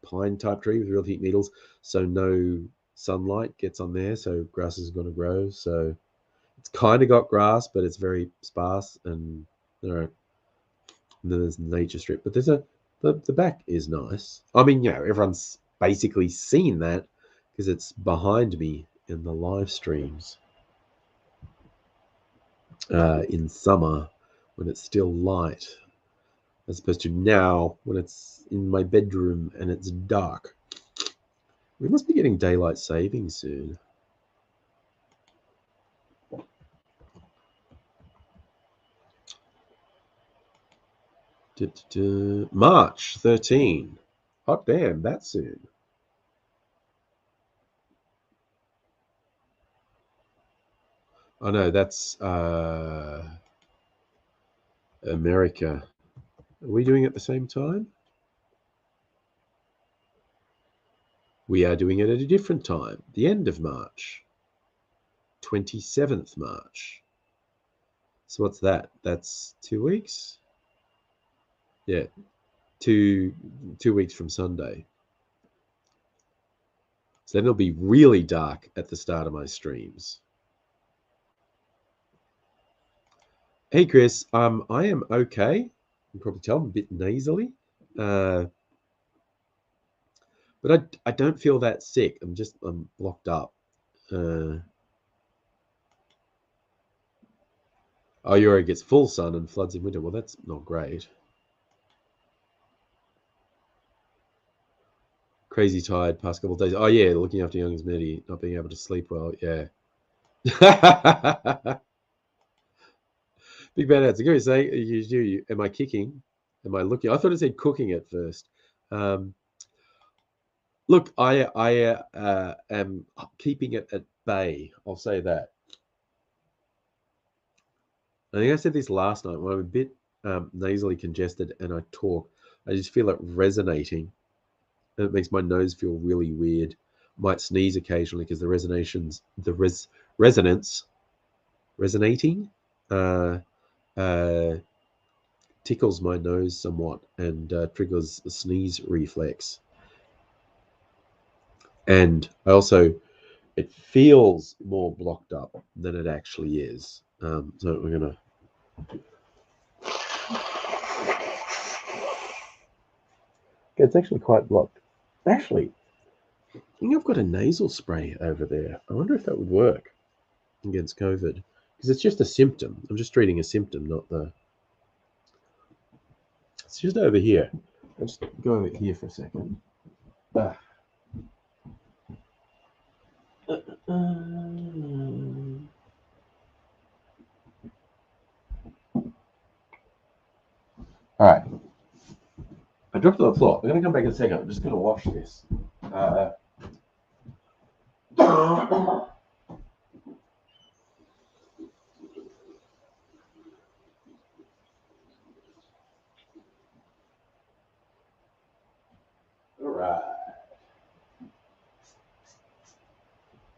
S2: pine type tree with real thick needles, so no sunlight gets on there, so grass is going to grow. So it's kind of got grass, but it's very sparse, and then there's nature strip. But there's the back is nice. I mean, everyone's basically seen that because it's behind me in the live streams in summer when it's still light, as opposed to now when it's in my bedroom and it's dark. We must be getting daylight saving soon. March 13. Hot damn, that soon. Oh no, that's America. Are we doing it at the same time? We are doing it at a different time, the end of March. 27th March. So what's that? That's 2 weeks? Yeah. 2 weeks from Sunday. So then it'll be really dark at the start of my streams. Hey Chris, I am okay. You can probably tell I'm a bit nasally. But I don't feel that sick. I'm locked up. Euro gets full sun and floods in winter. Well, that's not great. Crazy tired past couple of days. Oh yeah, looking after young as Meddy, not being able to sleep well. Yeah. Big bad ads. I gotta say, am I kicking? Am I looking? I thought it said cooking at first. Look, I am keeping it at bay. I'll say that. I think I said this last night when I'm a bit nasally congested and I talk. I just feel it resonating. And it makes my nose feel really weird. Might sneeze occasionally because the resonance, resonating, tickles my nose somewhat and triggers a sneeze reflex. And I also, it feels more blocked up than it actually is. So we're gonna. It's actually quite blocked. Actually, I think I've got a nasal spray over there. I wonder if that would work against COVID, because it's just a symptom. I'm just treating a symptom, not the. It's just over here. I'll just go over here for a second. All right. I dropped it on the floor. I'm going to come back in a second. I'm just going to wash this. All right.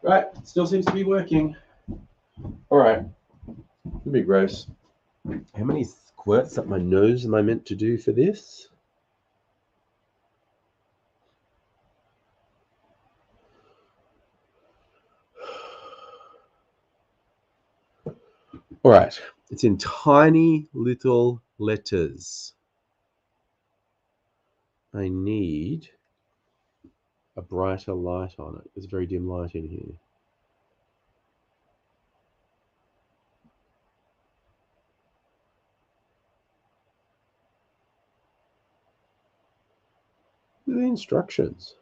S2: Right. Still seems to be working. All right. It'll be gross. How many squirts up my nose am I meant to do for this? All right. It's in tiny little letters. I need a brighter light on it. There's very dim light in here. The instructions.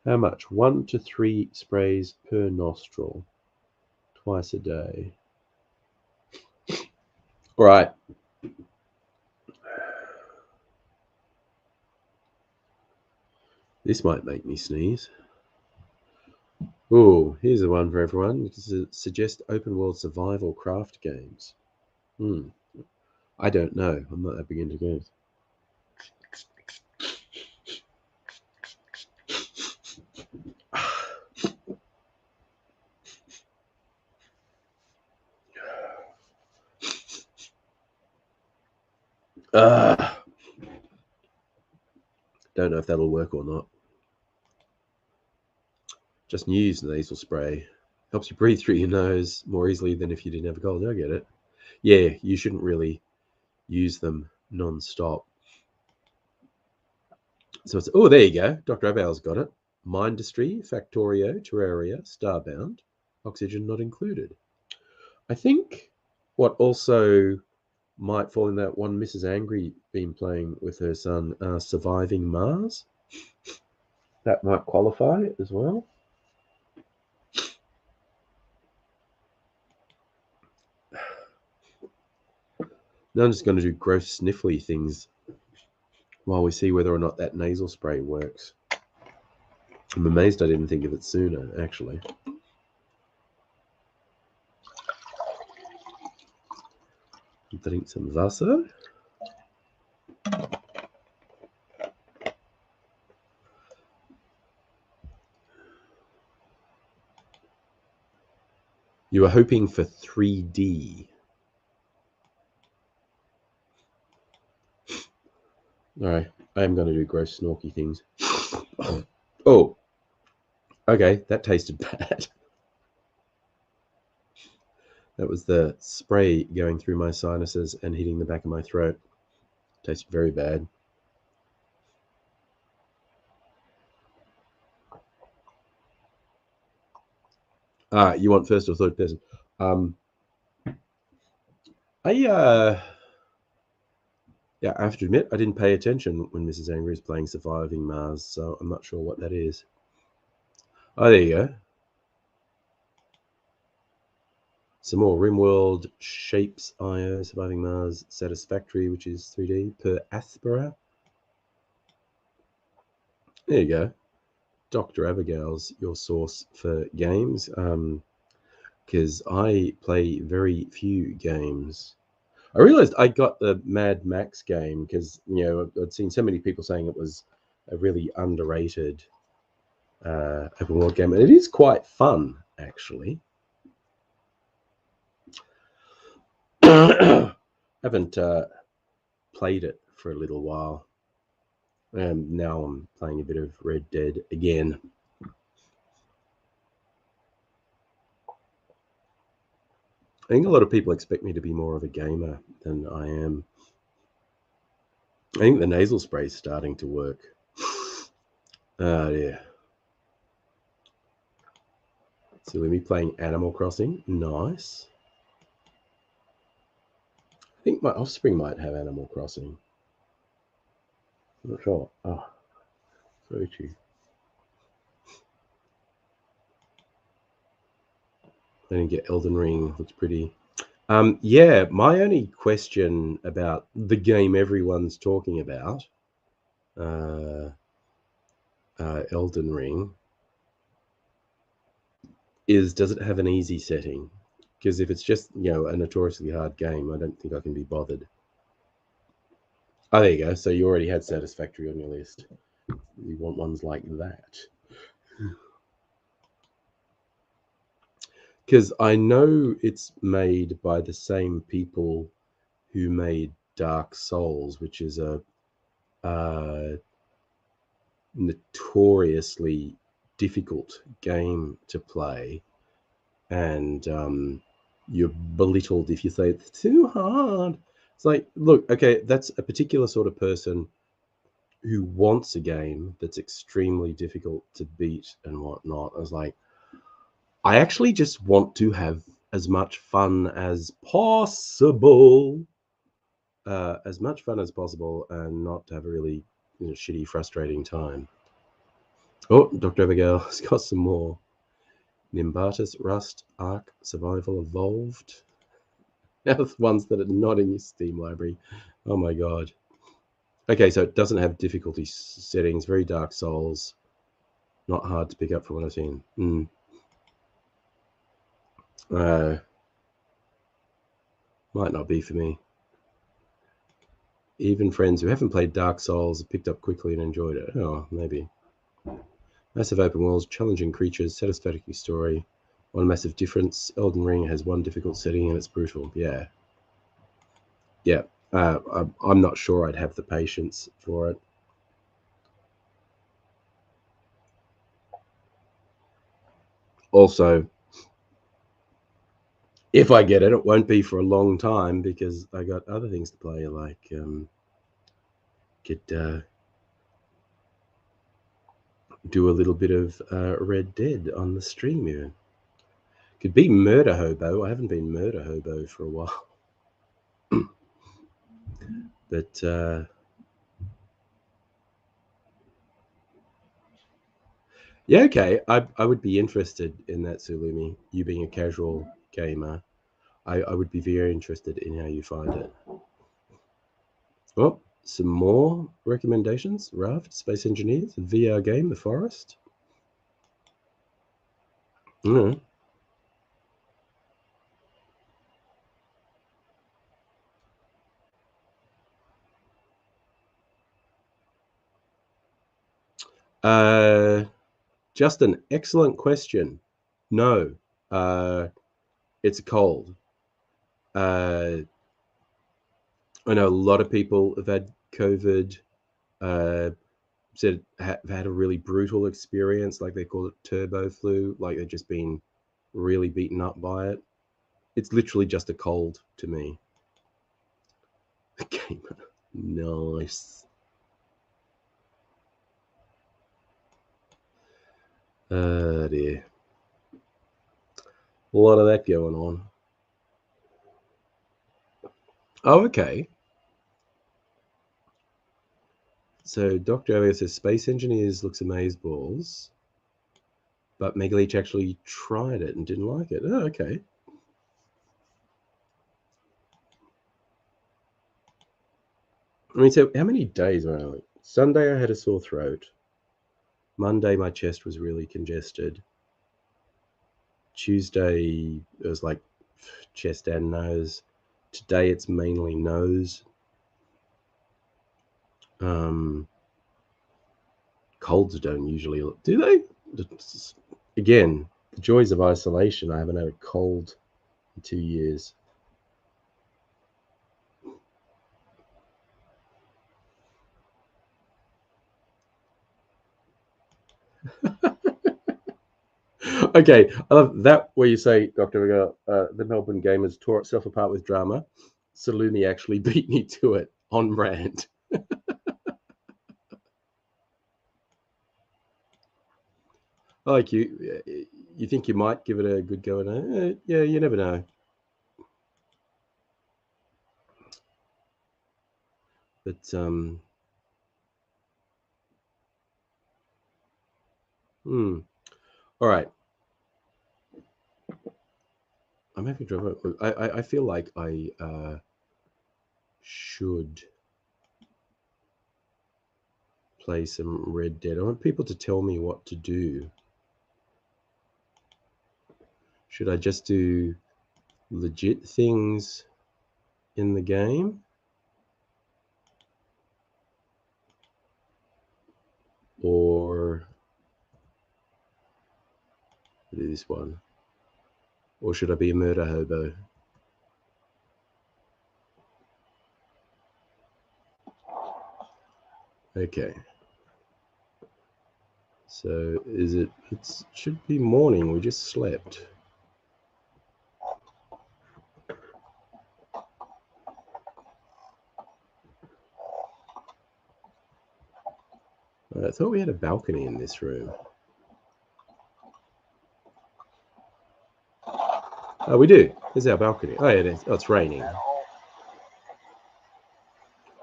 S2: How much? 1 to 3 sprays per nostril, twice a day. All right. This might make me sneeze. Oh, here's the one for everyone. Suggest open world survival craft games. I don't know. I'm not that big into games. Don't know if that'll work or not. Just use nasal spray. Helps you breathe through your nose more easily than if you didn't have a cold. I get it. Yeah, you shouldn't really use them non-stop. So it's, oh, there you go. Dr. Abal's got it. Mindustry, Factorio, Terraria, Starbound, Oxygen not included. I think what also might fall in that one Mrs. Angry been playing with her son, Surviving Mars. That might qualify as well. Now I'm just going to do gross sniffly things while we see whether or not that nasal spray works. I'm amazed I didn't think of it sooner, actually. Drink some Wasser. You were hoping for 3D. All right, I am going to do gross snorky things. Oh, okay, that tasted bad. That was the spray going through my sinuses and hitting the back of my throat. Tasted very bad. You want first or third person? Yeah, I have to admit, I didn't pay attention when Mrs. Angry is playing Surviving Mars, so I'm not sure what that is. Oh, there you go. Some more RimWorld, Shapes IO, Surviving Mars, Satisfactory, which is 3D, Per Aspera. There you go. Dr. Abigail's your source for games, because I play very few games. I realized I got the Mad Max game because, you know, I'd seen so many people saying it was a really underrated open world game, and it is quite fun, actually. Haven't played it for a little while, and now I'm playing a bit of Red Dead again. I think a lot of people expect me to be more of a gamer than I am. I think the nasal spray is starting to work. Yeah. So let me playing Animal Crossing. Nice. I think my offspring might have Animal Crossing. I'm not sure. Oh, so cheap. I didn't get Elden Ring. Looks pretty. Yeah, my only question about the game everyone's talking about, Elden Ring, is does it have an easy setting? Because if it's just, you know, a notoriously hard game, I don't think I can be bothered. Oh, there you go. So you already had Satisfactory on your list. You want ones like that. Because I know it's made by the same people who made Dark Souls, which is a notoriously difficult game to play, and you're belittled if you say it's too hard. It's like, look, okay, that's a particular sort of person who wants a game that's extremely difficult to beat and whatnot. I was like, I actually just want to have as much fun as possible. As much fun as possible and not to have a really, you know, shitty, frustrating time. Oh, Dr. Abigail has got some more. Nimbatus, Rust, Ark, Survival Evolved. That's ones that are not in your Steam library. Oh my god. Okay, so it doesn't have difficulty settings. Very Dark Souls. Not hard to pick up from what I've seen. Might not be for me. Even friends who haven't played Dark Souls picked up quickly and enjoyed it. Oh, maybe. Massive open worlds, challenging creatures, satisfactory story. One massive difference: Elden Ring has one difficult setting and it's brutal. Yeah. Yeah. I'm not sure I'd have the patience for it. Also, if I get it, it won't be for a long time because I got other things to play, like do a little bit of Red Dead on the stream even. Could be Murder Hobo. I haven't been Murder Hobo for a while. But yeah, okay. I would be interested in that, Sulumi. You being a casual gamer, I would be very interested in how you find it. Oh, some more recommendations. Raft, Space Engineers, VR game, The Forest. Mm. Just an excellent question. No, it's cold. I know a lot of people have had COVID. Said have had a really brutal experience, like they call it turbo flu, like they've just been really beaten up by it. It's literally just a cold to me. Gamer, nice. Dear, a lot of that going on. Oh, okay. So Dr. Elliot says Space Engineers looks amazeballs, but Megaleech actually tried it and didn't like it. Oh, okay. I mean, so how many days were I like? Sunday I had a sore throat. Monday my chest was really congested. Tuesday it was like chest and nose. Today it's mainly nose. Colds don't usually, do they? Again, the joys of isolation. I haven't had a cold in 2 years. Okay, I love that where you say, Dr. Riga, the Melbourne Gamers tore itself apart with drama. Salumi actually beat me to it on brand. Like you think you might give it a good go, and yeah, you never know. But all right. I'm having trouble. I feel like I should play some Red Dead. I want people to tell me what to do. Should I just do legit things in the game? Or do this one? Or should I be a murder hobo? Okay. So is it? It should be morning. We just slept. I thought we had a balcony in this room. Oh, we do. Here's our balcony. Oh, yeah, it is. Oh, it's raining.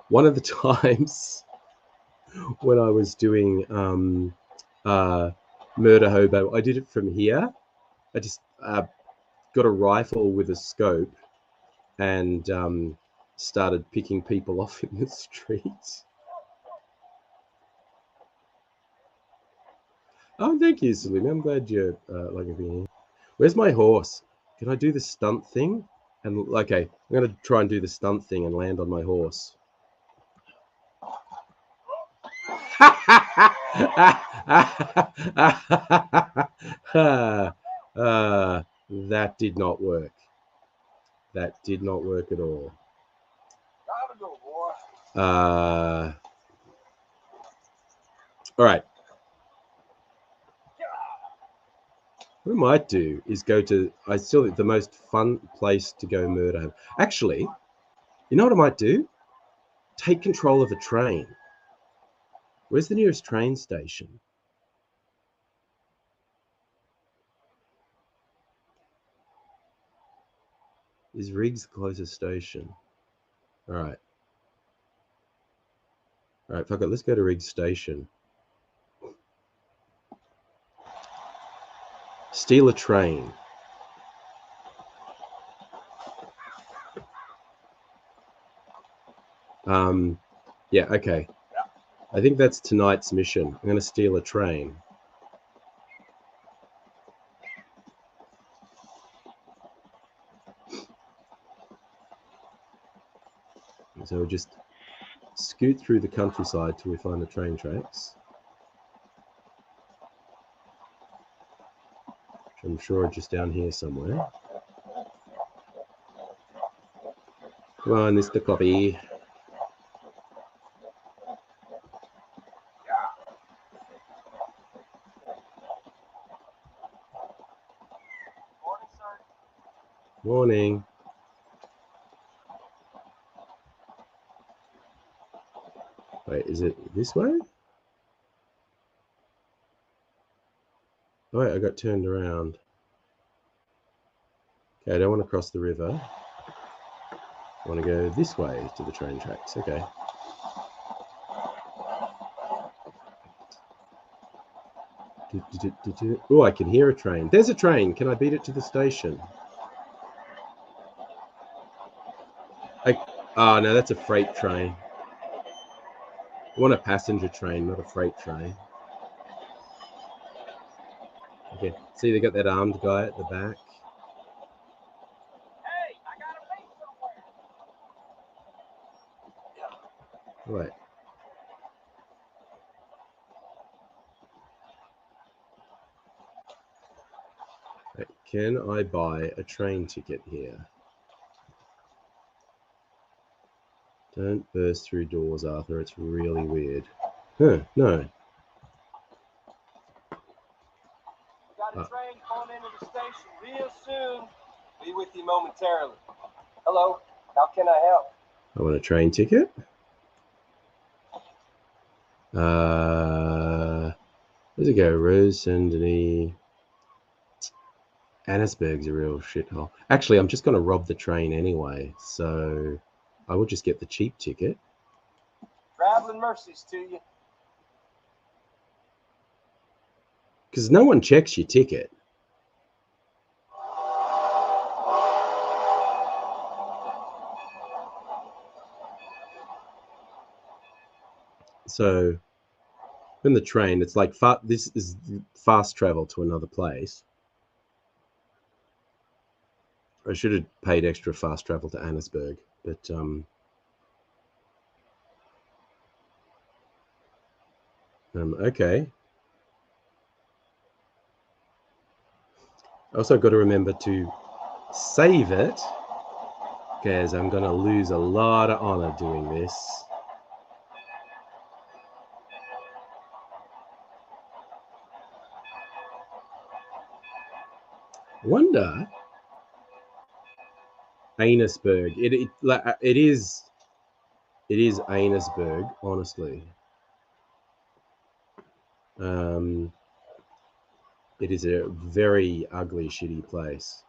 S2: One of the times when I was doing Murder Hobo, I did it from here. I just got a rifle with a scope and started picking people off in the streets. Oh, thank you, Salim. I'm glad you're liking being here. Where's my horse? Can I do the stunt thing? And okay, I'm gonna try and do the stunt thing and land on my horse. That did not work. That did not work at all. All right. What I might do is go to, I still think the most fun place to go murder. Actually, you know what I might do? Take control of a train. Where's the nearest train station? Is Riggs the closest station? All right. All right, fuck it. Let's go to Riggs Station. Steal a train. Yeah, okay. I think that's tonight's mission. I'm going to steal a train. So we'll just scoot through the countryside till we find the train tracks. Which I'm sure are just down here somewhere. Come on, Mr. Copy. Morning. Wait, is it this way? Oh, wait, I got turned around. Okay, I don't want to cross the river. I want to go this way to the train tracks. Okay. Oh, I can hear a train. There's a train. Can I beat it to the station? Oh, no, that's a freight train. I want a passenger train, not a freight train. Okay, see, they got that armed guy at the back.
S1: Hey, I got a mate somewhere.
S2: Right. Right. Can I buy a train ticket here? Don't burst through doors, Arthur. It's really weird. Huh, no.
S1: Got a train pulling into the station real soon. Be with you momentarily. Hello, how can I help?
S2: I want a train ticket. Where's it go? Rose, Saint-Denis. Annesburg's a real shithole. Actually, I'm just going to rob the train anyway, so I will just get the cheap ticket.
S1: Traveling mercies to you.
S2: Because no one checks your ticket. So, in the train, it's like this is fast travel to another place. I should have paid extra fast travel to Annesburg, but okay. I also got to remember to save it, because I'm going to lose a lot of honor doing this. Wonder, Annesburg. It is Annesburg, honestly. It is a very ugly, shitty place.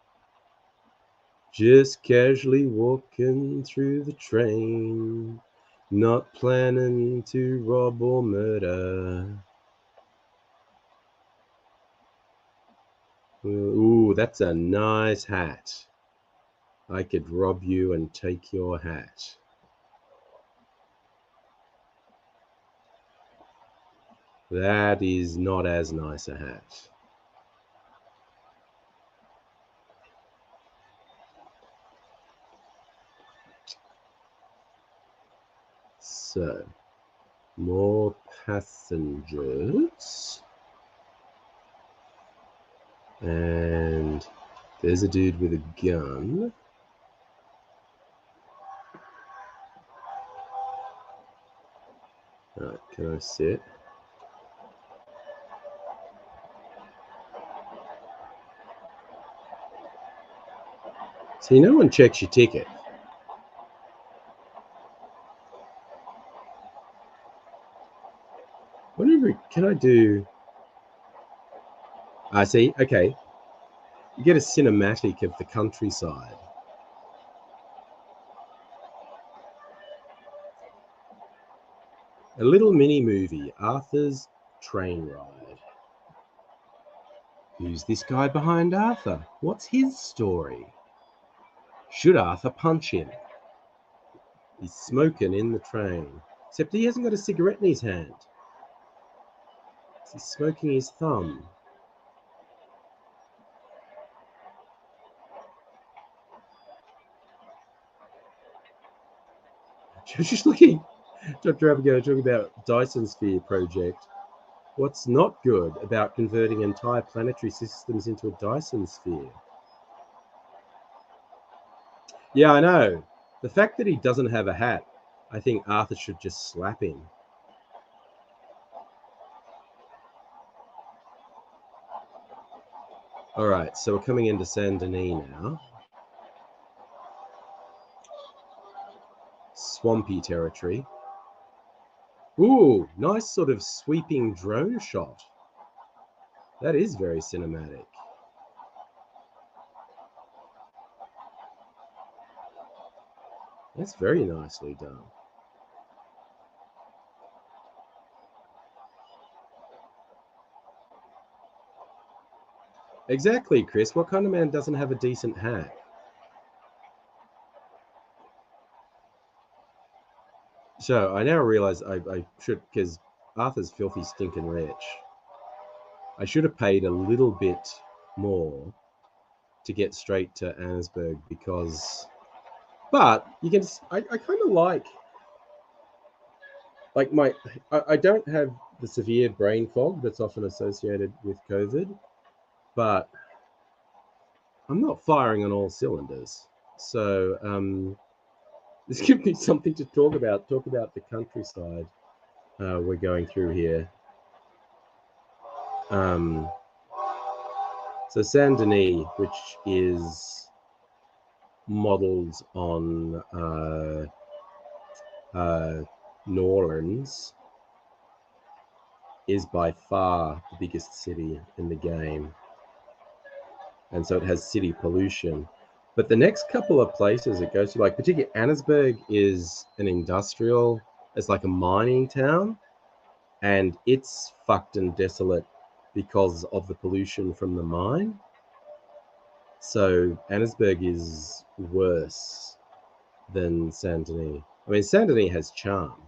S2: Just casually walking through the train, not planning to rob or murder. Ooh, that's a nice hat. I could rob you and take your hat. That is not as nice a hat. So, More passengers. And there's a dude with a gun. Alright, can I sit? See, no one checks your ticket. Whatever, can I do? I see, okay. You get a cinematic of the countryside. A little mini movie, Arthur's Train Ride. Who's this guy behind Arthur? What's his story? Should Arthur punch him? He's smoking in the train. Except he hasn't got a cigarette in his hand. He's smoking his thumb. Just looking, Dr. Abigail talking about Dyson Sphere project. What's not good about converting entire planetary systems into a Dyson sphere? Yeah, I know. The fact that he doesn't have a hat, I think Arthur should just slap him. All right, so we're coming into Saint Denis now. Swampy territory. Ooh, nice sort of sweeping drone shot. That is very cinematic. That's very nicely done. Exactly, Chris. What kind of man doesn't have a decent hat? So I now realize I should, because Arthur's filthy stinking rich. I should have paid a little bit more to get straight to Annesburg because, but you can, I kind of like I don't have the severe brain fog that's often associated with COVID, but I'm not firing on all cylinders. So this gives me something to talk about the countryside we're going through here. So Saint Denis, which is modeled on New Orleans, is by far the biggest city in the game. And so it has city pollution. But the next couple of places it goes to, like particularly Annesburg is an industrial, it's like a mining town, and it's fucked and desolate because of the pollution from the mine. So Annesburg is worse than Saint Denis. I mean, Saint Denis has charm.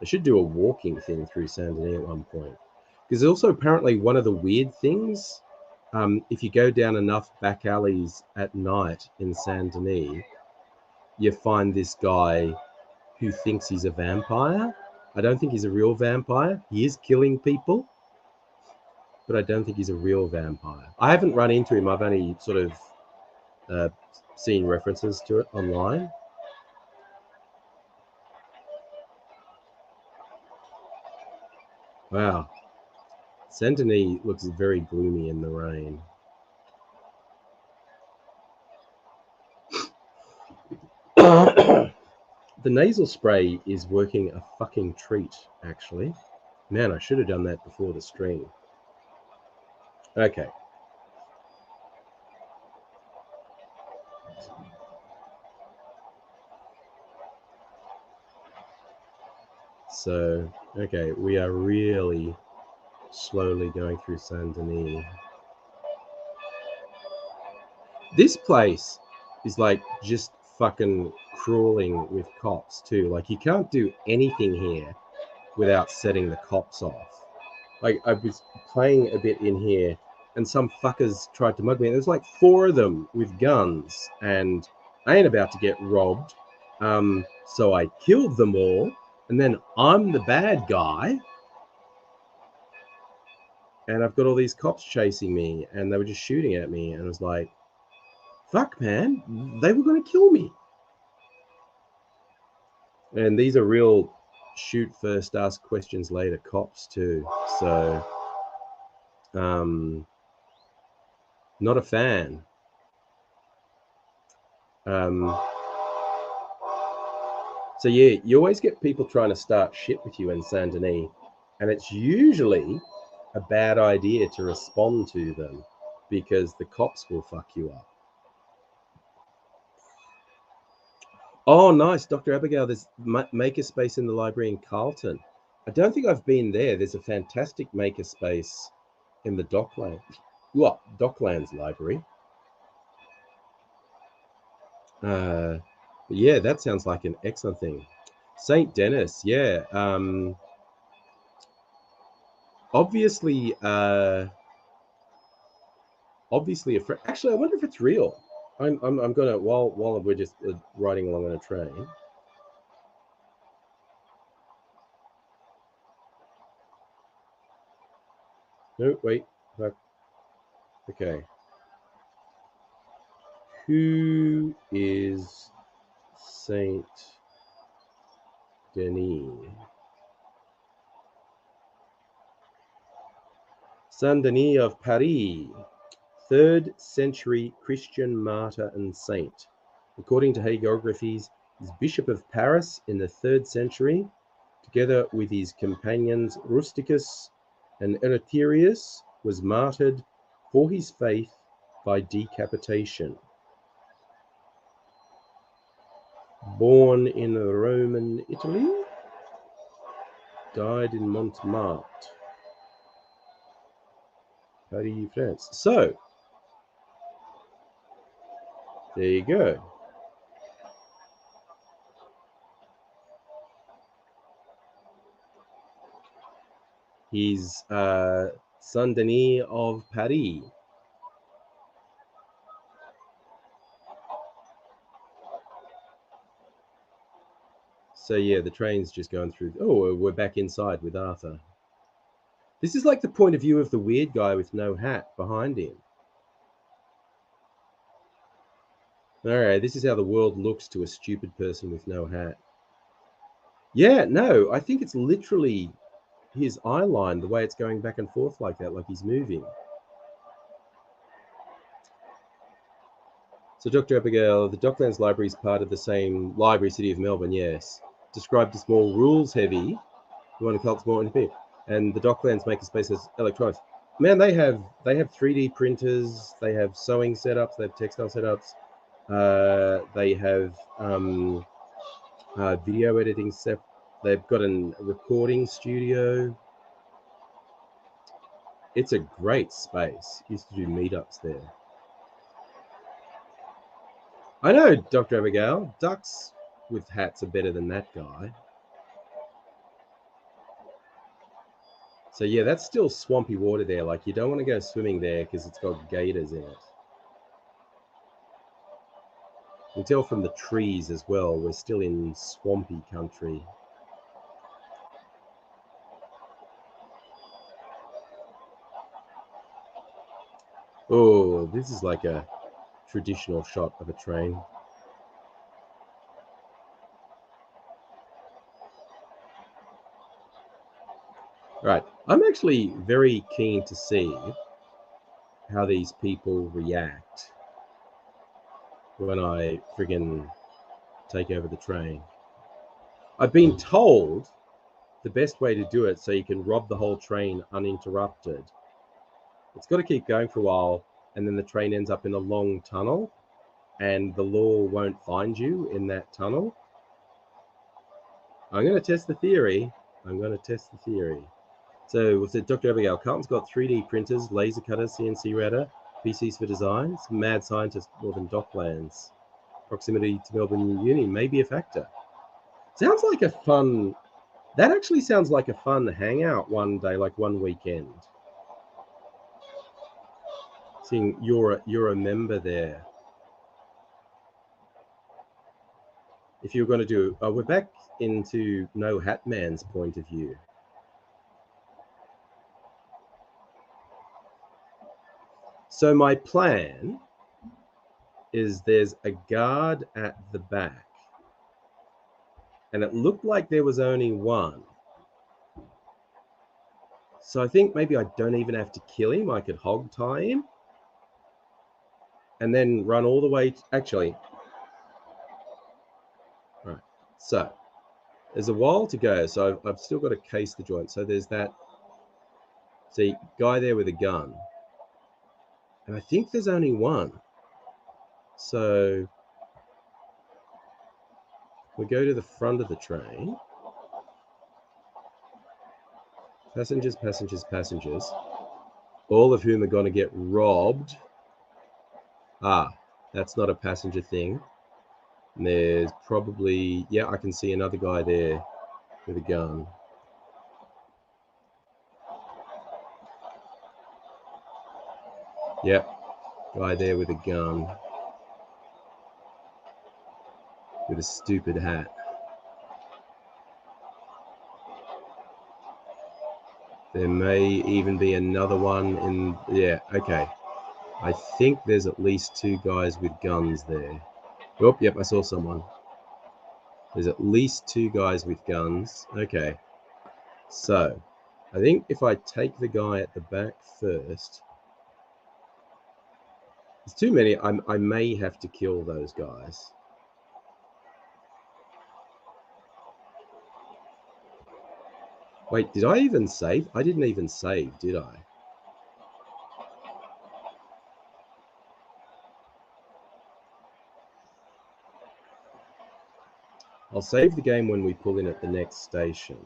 S2: I should do a walking thing through Saint Denis at one point. Because also apparently one of the weird things, if you go down enough back alleys at night in Saint Denis, you find this guy who thinks he's a vampire. I don't think he's a real vampire. He is killing people, but I don't think he's a real vampire. I haven't run into him. I've only sort of seen references to it online. Wow. Saint Denis looks very gloomy in the rain. The nasal spray is working a fucking treat, actually. Man, I should have done that before the stream. Okay. So, okay, we are really slowly going through Saint Denis. This place is like just fucking crawling with cops too. Like you can't do anything here without setting the cops off. Like I was playing a bit in here and some fuckers tried to mug me. There's like 4 of them with guns and I ain't about to get robbed. So I killed them all And then I'm the bad guy. And I've got all these cops chasing me, and they were just shooting at me. And I was like, fuck, man, they were going to kill me. And these are real shoot first, ask questions later cops too. So, not a fan. So yeah, you always get people trying to start shit with you in Saint Denis, and it's usually a bad idea to respond to them because the cops will fuck you up. Oh, nice, Dr. Abigail. There's makerspace in the library in Carlton. I don't think I've been there. There's a fantastic makerspace in the Docklands Library. But yeah, that sounds like an excellent thing. St. Denis, yeah. Obviously, actually, I wonder if it's real. I'm gonna while we're just riding along on a train. No, wait. Okay. Who is Saint Denis? Saint Denis of Paris, 3rd century Christian martyr and saint. According to hagiographies, he's Bishop of Paris in the 3rd century, together with his companions Rusticus and Eleutherius, was martyred for his faith by decapitation. Born in Roman Italy, died in Montmartre, Paris, France. So, there you go. He's Saint Denis of Paris. So yeah, the train's just going through. Oh, we're back inside with Arthur. This is like the point of view of the weird guy with no hat behind him. All right, this is how the world looks to a stupid person with no hat. Yeah, no, I think it's literally his eye line, the way it's going back and forth like that, like he's moving. So, Dr. Abigail, the Docklands Library is part of the same library, City of Melbourne, yes. Described as more rules heavy. You want to call it more NP. And the Docklands makerspace has electronics. Man, they have 3D printers, they have sewing setups, they have textile setups, they have video editing set. They've got a recording studio. It's a great space. Used to do meetups there. I know, Dr. Abigail. Ducks with hats are better than that guy. So yeah, that's still swampy water there. Like you don't want to go swimming there because it's got gators in it. You can tell from the trees as well, we're still in swampy country. Oh, this is like a traditional shot of a train. Right, I'm actually very keen to see how these people react when I friggin' take over the train. I've been told the best way to do it so you can rob the whole train uninterrupted. It's got to keep going for a while, and then the train ends up in a long tunnel, and the law won't find you in that tunnel. I'm going to test the theory. So was it Dr. Abigail? Carlton's got 3D printers, laser cutters, CNC router, PCs for designs. Mad scientist more than Docklands. Proximity to Melbourne Uni may be a factor. Sounds like a fun. That actually sounds like a fun hangout one day, like one weekend. Seeing you're a member there. If you're going to do, we're back into No Hat Man's point of view. So my plan is there's a guard at the back, and it looked like there was only one. So I think maybe I don't even have to kill him. I could hog tie him and then run all the way. Actually, all right. So there's a while to go. So I've still got to case the joint. So there's that, see, guy there with a gun. And I think there's only one. So we go to the front of the train. Passengers, passengers, passengers, all of whom are going to get robbed. Ah, that's not a passenger thing. And there's probably, yeah, I can see another guy there with a gun. Yep, guy there with a gun. With a stupid hat. There may even be another one in, yeah, okay. I think there's at least two guys with guns there. Oh, yep, I saw someone. There's at least two guys with guns. Okay. So, I think if I take the guy at the back first, there's too many. I may have to kill those guys. Wait, did I even save? I didn't even save, did I? I'll save the game when we pull in at the next station.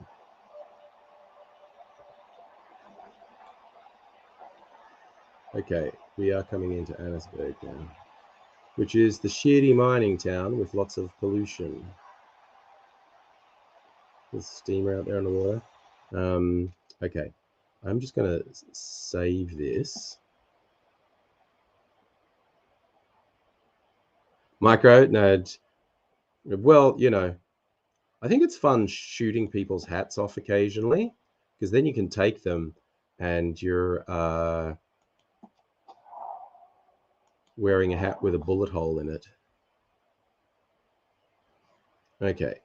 S2: Okay, we are coming into Annesburg now, which is the shitty mining town with lots of pollution. There's steamer out there on the water. Okay, I'm just going to save this. Micro, no. Well, you know, I think it's fun shooting people's hats off occasionally, because then you can take them and you're wearing a hat with a bullet hole in it. Okay.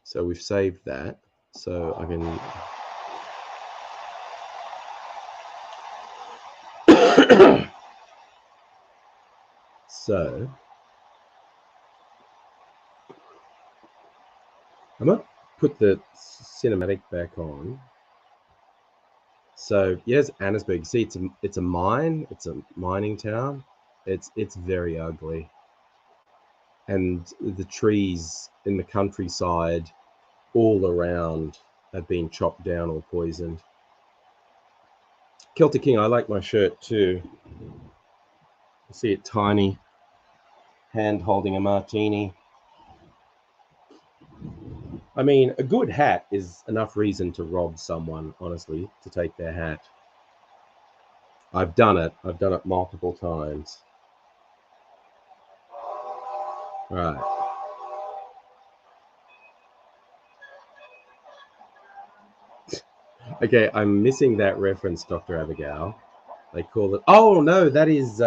S2: So we've saved that. So I can... So I'm going to put the cinematic back on. So yes, Annesburg. See, it's a mine. It's a mining town. It's very ugly, and the trees in the countryside all around have been chopped down or poisoned. Celtic King, I like my shirt too. You see it tiny, hand holding a martini. I mean, a good hat is enough reason to rob someone, honestly, to take their hat. I've done it. I've done it multiple times. Right. Okay, I'm missing that reference, Dr. Abigail. They call it... Oh, no, that is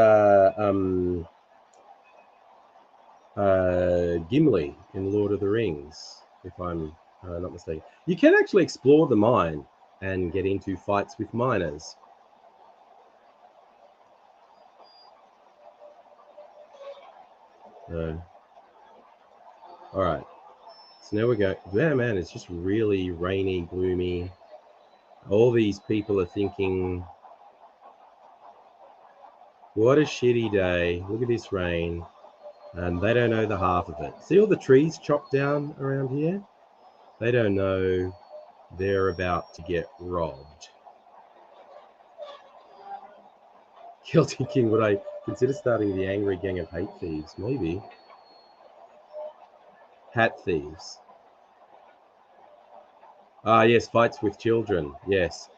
S2: Gimli in Lord of the Rings, if I'm not mistaken. You can actually explore the mine and get into fights with miners. All right. So now we go. Yeah, man, it's just really rainy, gloomy. All these people are thinking, what a shitty day. Look at this rain. And they don't know the half of it. See all the trees chopped down around here? They don't know they're about to get robbed. Celtic King, would I consider starting the Angry Gang of Hate Thieves? Maybe. Hat thieves. Ah, yes, fights with children. Yes.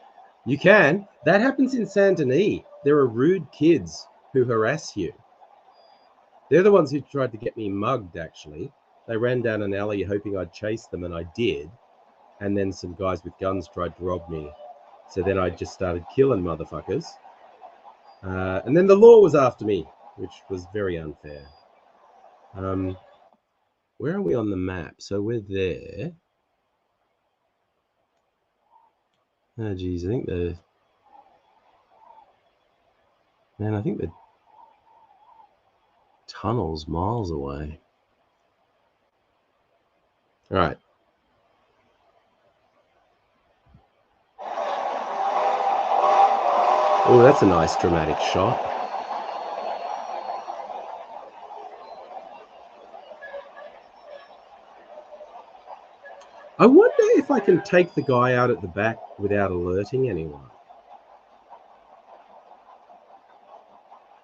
S2: You can. That happens in Saint Denis. There are rude kids who harass you. They're the ones who tried to get me mugged, actually. They ran down an alley hoping I'd chase them, and I did. And then some guys with guns tried to rob me. So then I just started killing motherfuckers. And then the law was after me, which was very unfair. Where are we on the map? So we're there. Oh, geez, I think the tunnel's miles away. All right. Oh, that's a nice dramatic shot. I wonder if I can take the guy out at the back without alerting anyone.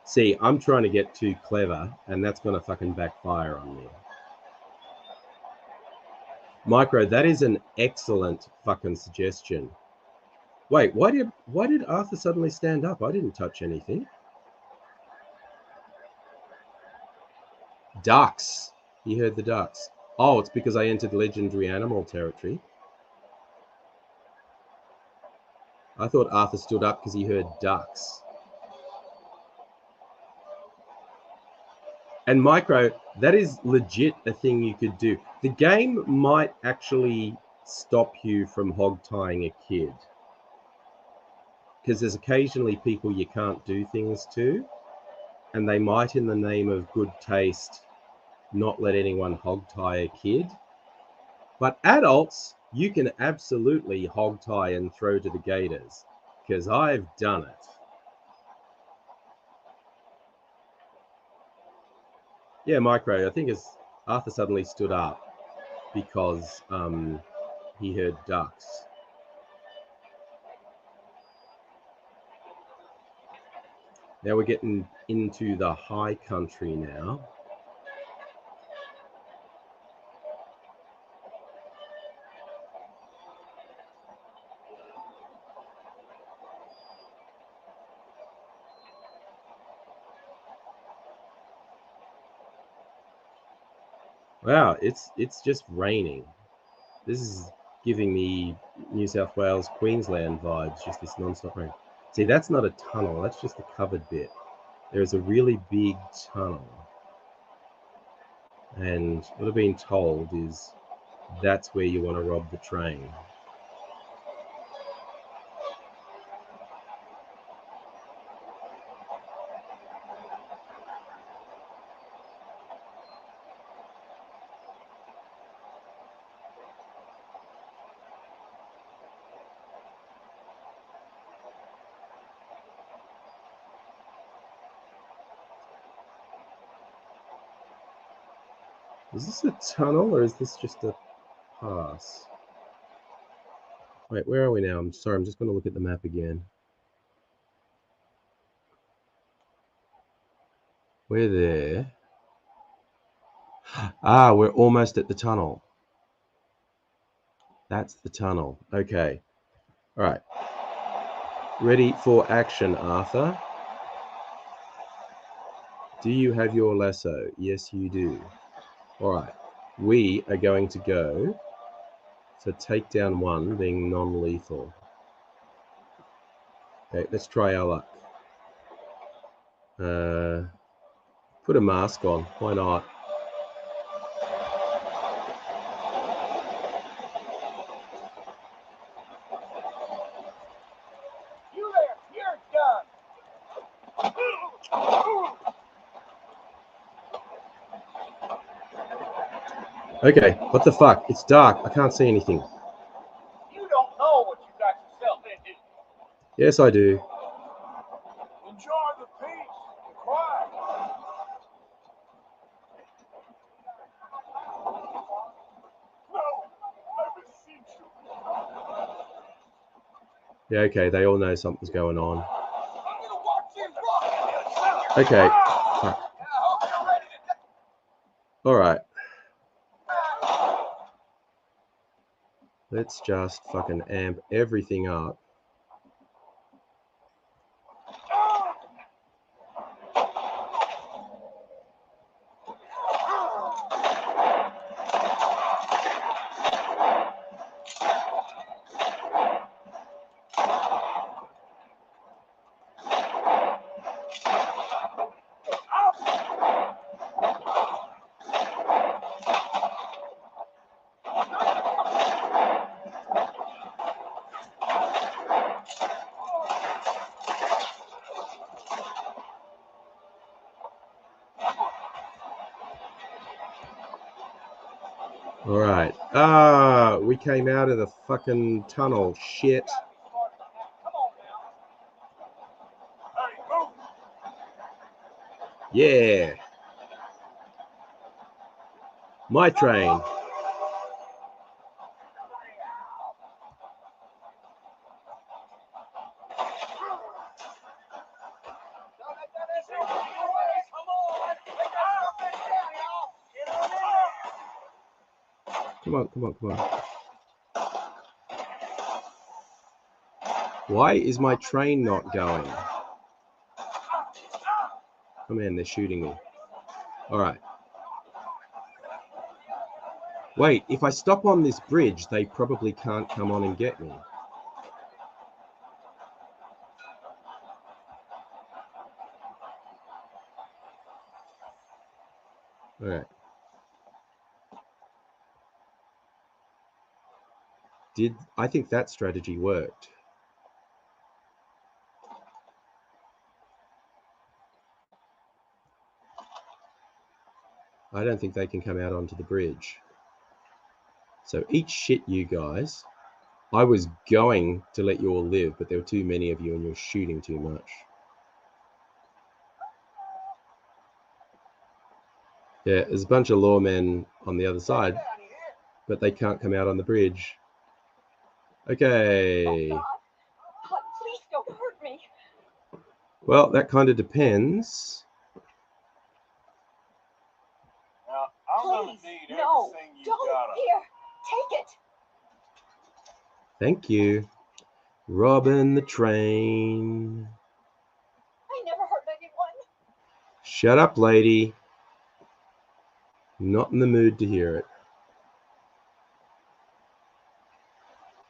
S2: See, I'm trying to get too clever, and that's going to fucking backfire on me. Micro, that is an excellent fucking suggestion. Wait, why did Arthur suddenly stand up? I didn't touch anything. Ducks. He heard the ducks. Oh, it's because I entered legendary animal territory. I thought Arthur stood up because he heard ducks. And Micro, that is legit a thing you could do. The game might actually stop you from hog tying a kid, because there's occasionally people you can't do things to, and they might, in the name of good taste, not let anyone hog tie a kid. But adults, you can absolutely hog tie and throw to the gators, because I've done it. Yeah, Micro, I think as Arthur suddenly stood up because he heard ducks. Now we're getting into the high country now. Wow, it's just raining. This is giving me New South Wales, Queensland vibes, just this non-stop rain. See, that's not a tunnel, that's just a covered bit. There is a really big tunnel. And what I've been told is that's where you want to rob the train. Is this a tunnel or is this just a pass? Wait, where are we now? I'm sorry, I'm just going to look at the map again. We're there. Ah, we're almost at the tunnel. That's the tunnel. Okay. All right. Ready for action, Arthur. Do you have your lasso? Yes, you do. All right. We are going to go for takedown 1 being non-lethal. Okay, let's try our luck. Put a mask on. Why not?
S1: You there, you're done.
S2: Okay, what the fuck? It's dark. I can't see anything.
S1: You don't know what you got yourself into.
S2: Yes, I do.
S1: Enjoy the peace and quiet. No, I beseech you.
S2: Yeah, okay, they all know something's going on.
S1: I'm gonna watch you rock.
S2: Okay. All right. Let's just fucking amp everything up. All right. We came out of the fucking tunnel. Shit. Yeah. My train. Come on, come on, come on. Why is my train not going? Oh man, they're shooting me. All right. Wait, if I stop on this bridge, they probably can't come on and get me. All right. I think that strategy worked. I don't think they can come out onto the bridge. So eat shit, you guys. I was going to let you all live, but there were too many of you and you're shooting too much. Yeah, there's a bunch of lawmen on the other side, but they can't come out on the bridge. Okay.
S3: Oh, God, please don't hurt me.
S2: Well, that kind of depends.
S1: Now, I'm gonna
S3: Please,
S1: need
S3: no,
S1: everything you
S3: don't.
S1: got.
S3: Here, take it.
S2: Thank you. Robbing the train.
S3: I never hurt anyone.
S2: Shut up, lady. Not in the mood to hear it.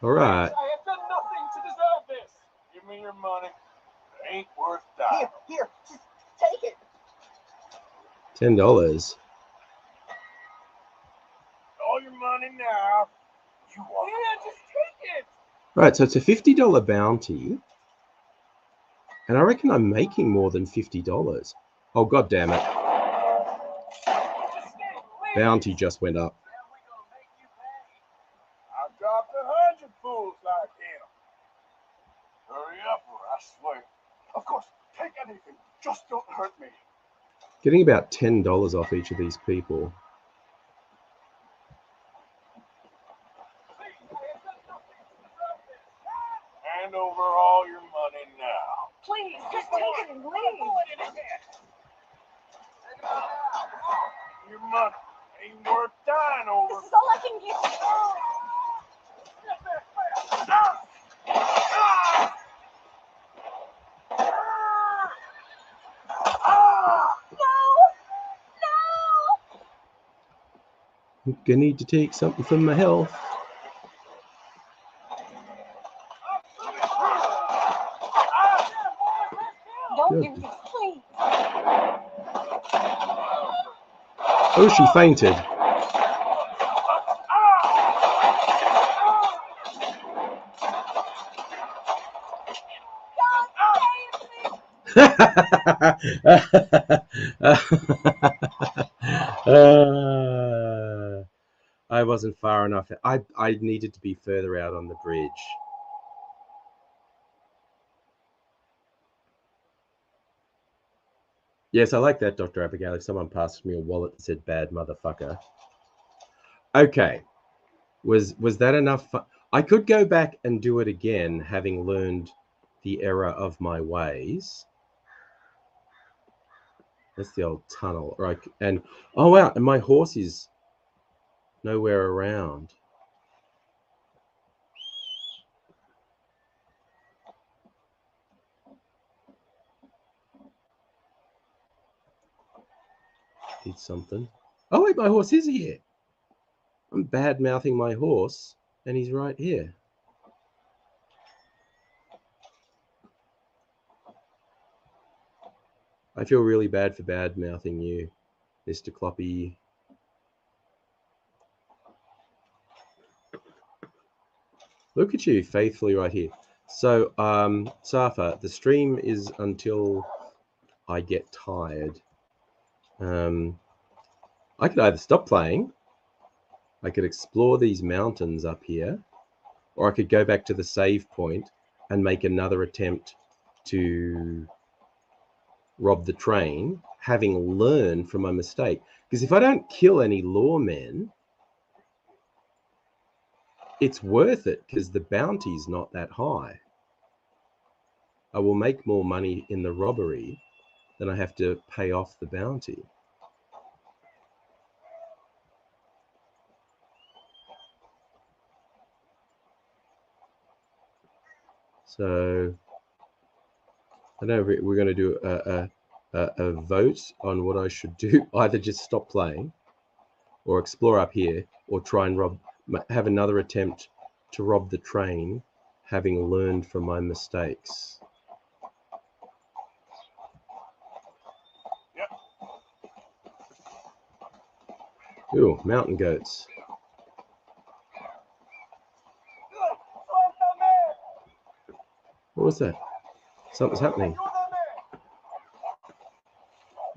S2: All right.
S1: I have done nothing to deserve this. Give me your money. It ain't worth dying.
S3: Here, just take it.
S2: $10.
S1: All your money now. You want it? Yeah, just take it.
S2: Right, so it's a $50 bounty. And I reckon I'm making more than $50. Oh, God damn it. Bounty just went up.
S1: I've dropped 100 fools like him. Hurry up or I swear. Of course, take anything. Just don't hurt me.
S2: Getting about $10 off each of these people.
S1: Hand over all your money now.
S3: Please, just take it and leave.
S1: Your money ain't worth dying over.
S3: This is all I can get.
S2: I'm gonna need to take something from my health.
S3: Don't do this, please.
S2: Oh, she fainted. I wasn't far enough. I needed to be further out on the bridge. Yes, I like that, Dr. Abigail. If someone passed me a wallet that said bad motherfucker. Okay. Was that enough fun? I could go back and do it again, having learned the error of my ways. That's the old tunnel. Right. And oh wow, and my horse is nowhere around. Did something. Oh wait, my horse is here. I'm bad mouthing my horse, and he's right here. I feel really bad for bad mouthing you, Mr. Cloppy. Look at you, faithfully right here. So, Safa, the stream is until I get tired. I could either stop playing, I could explore these mountains up here, or I could go back to the save point and make another attempt to rob the train, having learned from my mistake. Because if I don't kill any lawmen, it's worth it because the bounty's not that high. I will make more money in the robbery than I have to pay off the bounty. So I know we're going to do a vote on what I should do. Either just stop playing or explore up here, or try and have another attempt to rob the train, having learned from my mistakes.
S1: Yep.
S2: Ooh, mountain goats. What was that? Something's happening.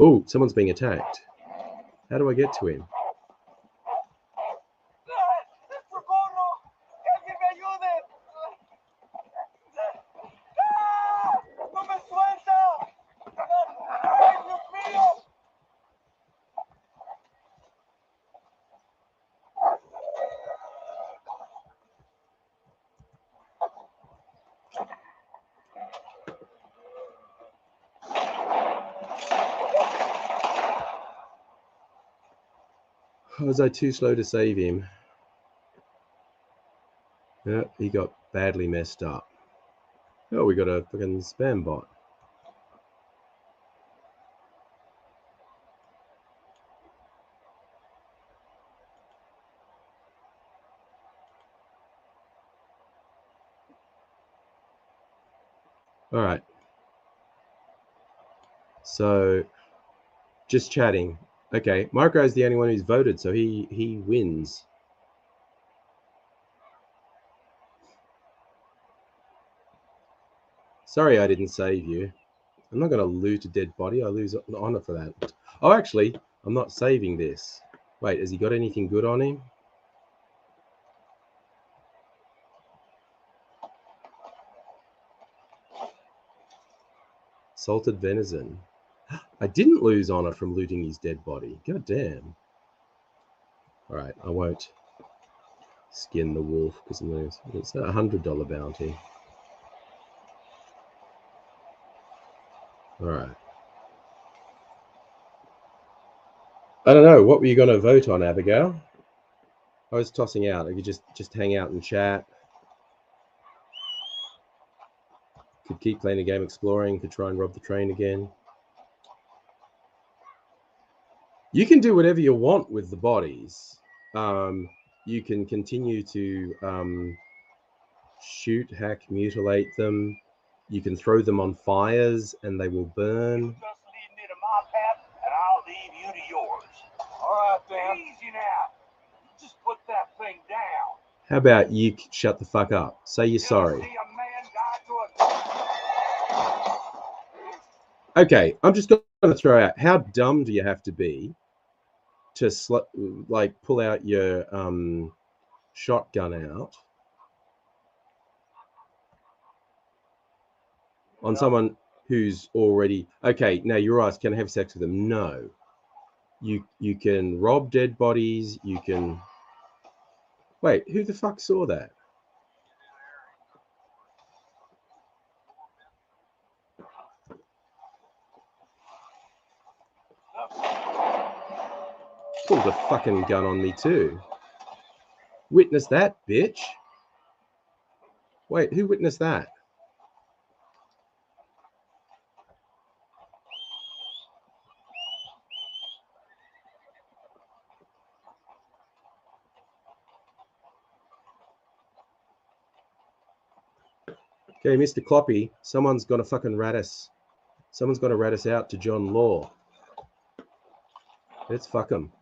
S2: Oh, someone's being attacked. How do I get to him? Was I too slow to save him? Yeah, he got badly messed up. Oh, we got a fucking spam bot. All right. So, just chatting. Okay, Marco is the only one who's voted, so he wins. Sorry I didn't save you. I'm not going to loot a dead body. I lose honor for that. Oh, actually, I'm not saving this. Wait, has he got anything good on him? Salted venison. I didn't lose honor from looting his dead body. God damn. All right, I won't skin the wolf because it's a $100 bounty. All right. I don't know. What were you going to vote on, Abigail? I was tossing out. I could just hang out and chat. Could keep playing the game, exploring. Could try and rob the train again. You can do whatever you want with the bodies. You can continue to shoot, hack, mutilate them. You can throw them on fires and they will burn.
S1: You just lead me to my path, and I'll leave you to yours. All right, Dan. Easy now. Just put that thing down.
S2: How about you shut the fuck up? Say you're sorry.
S1: See a man die to a...
S2: Okay, I'm just going to throw out, how dumb do you have to be to like pull out your shotgun out on someone who's already... Okay, now you're right, can I have sex with them? No. You can rob dead bodies, you can... Wait, who the fuck saw that? Pulled a fucking gun on me too. Witness that, bitch. Wait, who witnessed that? Okay, Mr. Cloppy, someone's gonna fucking rat us. Someone's gonna rat us out to John Law. Let's fuck him.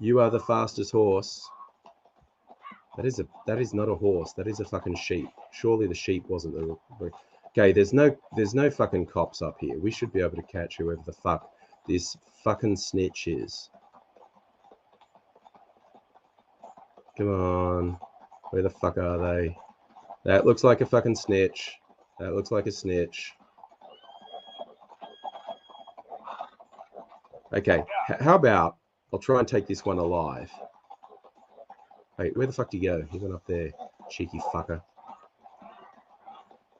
S2: You are the fastest horse. That is not a horse. That is a fucking sheep. Surely the sheep wasn't the... Okay, there's no fucking cops up here. We should be able to catch whoever the fuck this fucking snitch is. Come on. Where the fuck are they? That looks like a fucking snitch. That looks like a snitch. Okay, how about I'll try and take this one alive. Wait, where the fuck did he go? He went up there, cheeky fucker.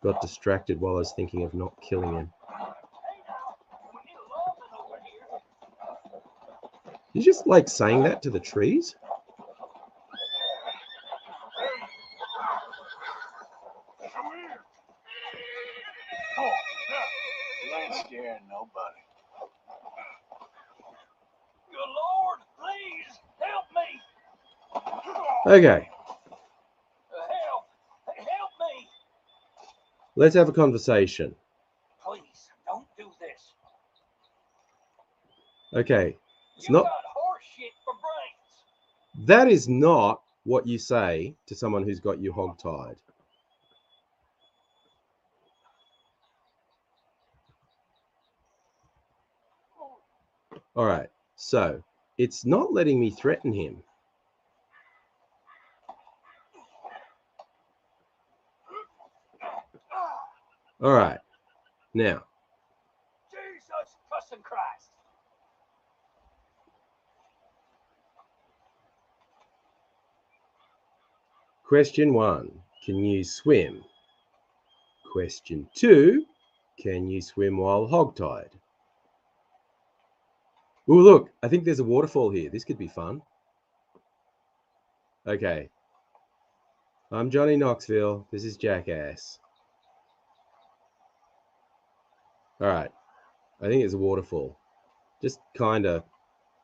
S2: Got distracted while I was thinking of not killing him. You just like saying that to the trees?
S4: Oh, you ain't scaring nobody. Good Lord, please help me.
S2: Okay,
S4: Help me.
S2: let's have a conversation.
S4: Please, don't do this.
S2: Okay, it's
S4: You
S2: not.
S4: got horse shit for brains.
S2: That is not what you say to someone who's got you hogtied. All right, so it's not letting me threaten him. All right, now,
S4: Jesus fucking Christ.
S2: question 1, can you swim? Question 2, can you swim while hogtied? Oh, look, I think there's a waterfall here. This could be fun. Okay. I'm Johnny Knoxville. This is Jackass. All right. I think it's a waterfall. Just kind of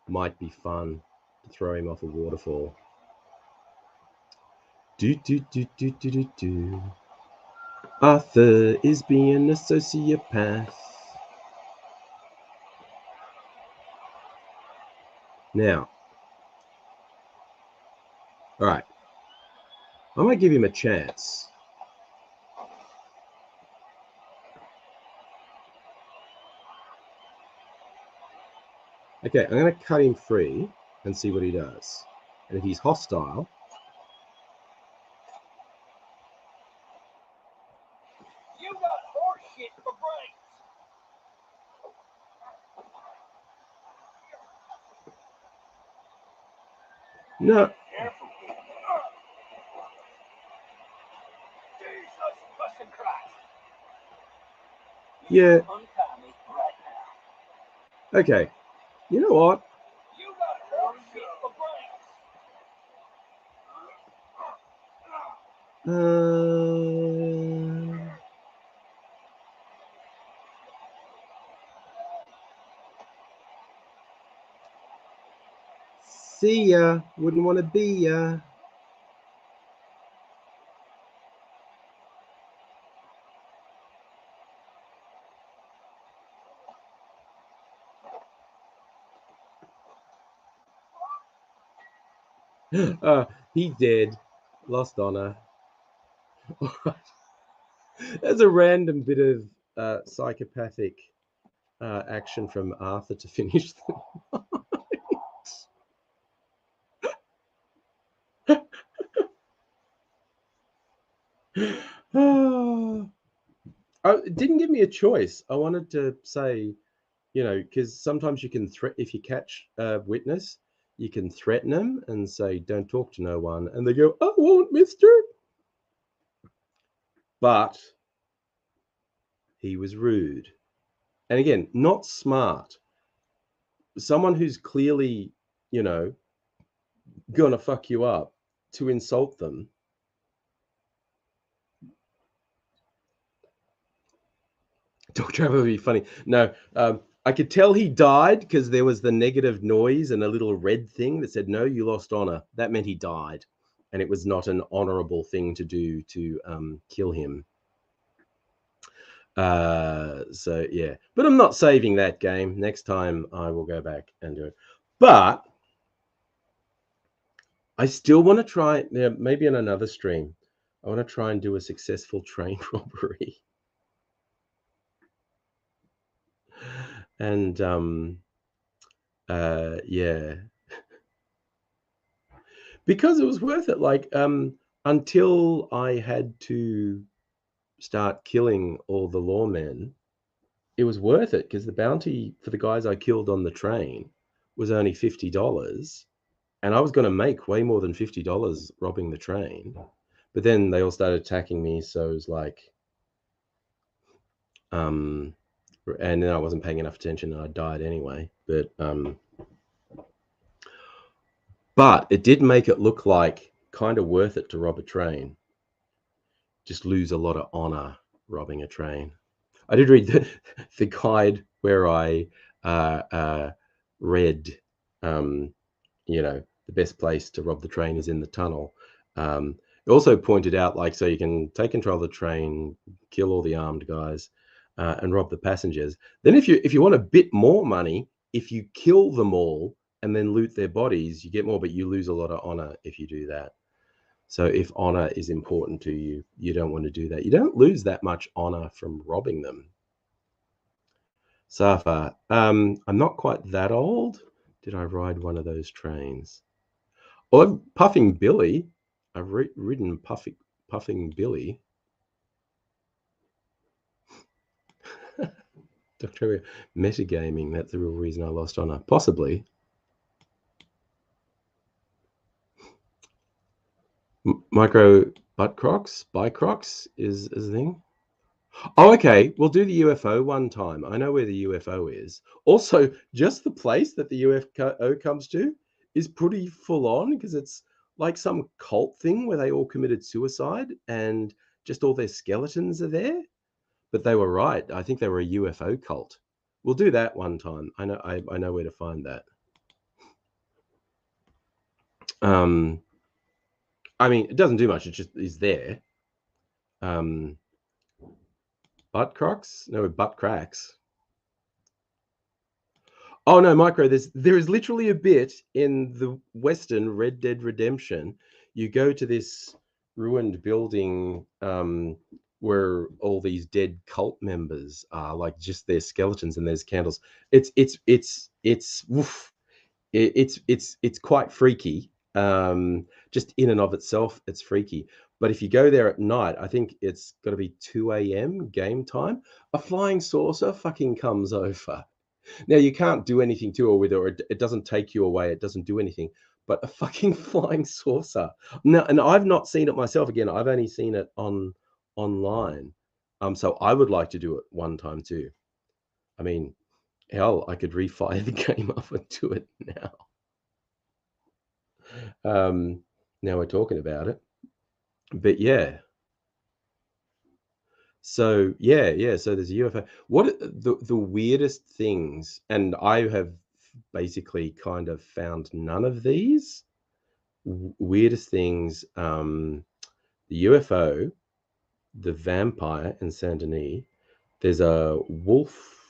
S2: might be fun to throw him off a waterfall. Do, do, do, do, do, do, do. Arthur is being a sociopath. Now, all right. I might give him a chance. Okay, I'm going to cut him free and see what he does. And if he's hostile,
S4: You got horse shit for brains.
S2: no.
S4: Careful. Jesus fucking Christ.
S2: Yeah.
S4: Untie me right now.
S2: Okay. You know what?
S4: You got horse shit for brains.
S2: See ya. Wouldn't want to be ya. He's dead. Lost honor. That's a random bit of psychopathic action from Arthur to finish the night. It didn't give me a choice. I wanted to say, you know, because sometimes you can if you catch a witness, you can threaten them and say, don't talk to no one. And they go, I won't, mister. But he was rude. And again, not smart. Someone who's clearly, you know, gonna fuck you up, to insult them. Dog Trevor would be funny. No, I could tell he died because there was the negative noise and a little red thing that said, no, you lost honor. That meant he died. And it was not an honorable thing to do to kill him. So, yeah. But I'm not saving that game. Next time I will go back and do it. But I still want to try, maybe on another stream, I want to try and do a successful train robbery. And yeah, Because it was worth it. Like, until I had to start killing all the lawmen, it was worth it because the bounty for the guys I killed on the train was only $50. And I was going to make way more than $50 robbing the train. But then they all started attacking me. So it was like, and then I wasn't paying enough attention and I died anyway. But it did make it look like kind of worth it to rob a train. Just lose a lot of honor robbing a train. I did read the guide where I read, you know, the best place to rob the train is in the tunnel. It also pointed out, like, so you can take control of the train, kill all the armed guys, and rob the passengers. Then if you want a bit more money, if you kill them all and then loot their bodies, you get more, but you lose a lot of honor if you do that. So if honor is important to you, you don't want to do that. You don't lose that much honor from robbing them. Safa, I'm not quite that old. Did I ride one of those trains? Well, Puffing Billy. I've ridden Puffing Billy. Dr. Metagaming, that's the real reason I lost honor. Possibly. Micro butt crocs, bicrocs is a thing. Oh, okay. We'll do the UFO one time. I know where the UFO is. Also, just the place that the UFO comes to is pretty full on because it's like some cult thing where they all committed suicide and just all their skeletons are there. But they were right. I think they were a UFO cult. We'll do that one time. I know where to find that. I mean, it doesn't do much. It just is there. Butt crocs? No, butt cracks. Oh no, Micro, there is literally a bit in the Western Red Dead Redemption. You go to this ruined building where all these dead cult members are, like just their skeletons, and there's candles. It's quite freaky. Just in and of itself, it's freaky. But if you go there at night, I think it's got to be 2 a.m. game time. A flying saucer fucking comes over. Now, you can't do anything to or with it, or it doesn't take you away. It doesn't do anything. But a fucking flying saucer. No, and I've not seen it myself. Again, I've only seen it online. So I would like to do it one time too. I mean, hell, I could refire the game up and do it now. Now we're talking about it. But yeah. So yeah. So there's a UFO. What the weirdest things, and I have basically kind of found none of these weirdest things. The UFO, the vampire in Saint Denis. There's a wolfman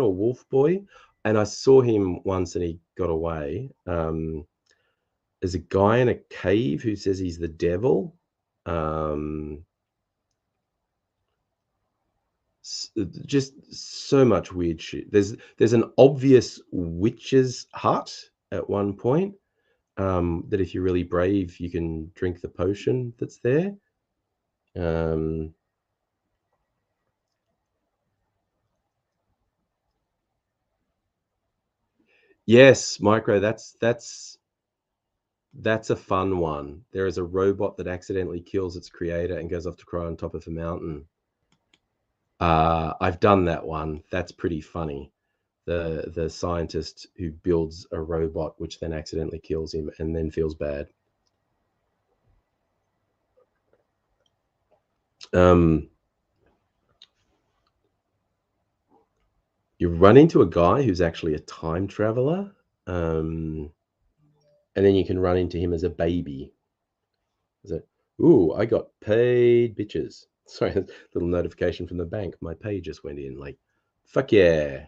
S2: or wolf boy, and I saw him once and he got away. There's a guy in a cave who says he's the devil. Just so much weird shit. There's an obvious witch's hut at one point that if you're really brave, you can drink the potion that's there. Yes, Micro, that's a fun one. There is a robot that accidentally kills its creator and goes off to cry on top of a mountain. I've done that one. That's pretty funny. The scientist who builds a robot which then accidentally kills him and then feels bad. You run into a guy who's actually a time traveler, and then you can run into him as a baby. Ooh, I got paid, bitches. Sorry, little notification from the bank. My pay just went in. Like, fuck yeah.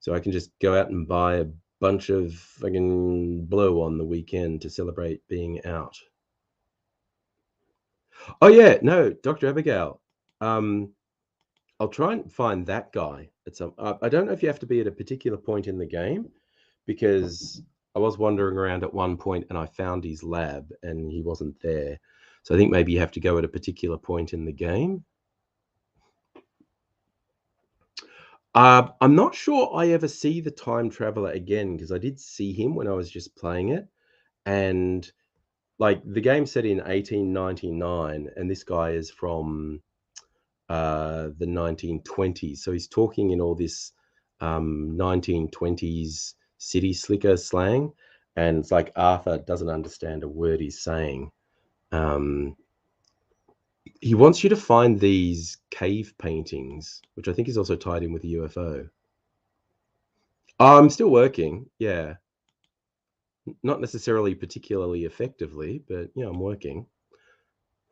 S2: So I can just go out and buy a bunch of fucking blow on the weekend to celebrate being out. Oh yeah, no, Dr. Abigail. I'll try and find that guy at some. I don't know if you have to be at a particular point in the game, because I was wandering around at one point and I found his lab and he wasn't there. So I think maybe you have to go at a particular point in the game. I'm not sure I ever see the time traveler again, because I did see him when I was just playing it. And like the game set in 1899 and this guy is from the 1920s. So he's talking in all this 1920s city slicker slang. And it's like Arthur doesn't understand a word he's saying. He wants you to find these cave paintings, which I think is also tied in with the UFO. I'm still working, yeah. Not necessarily particularly effectively, but I'm working.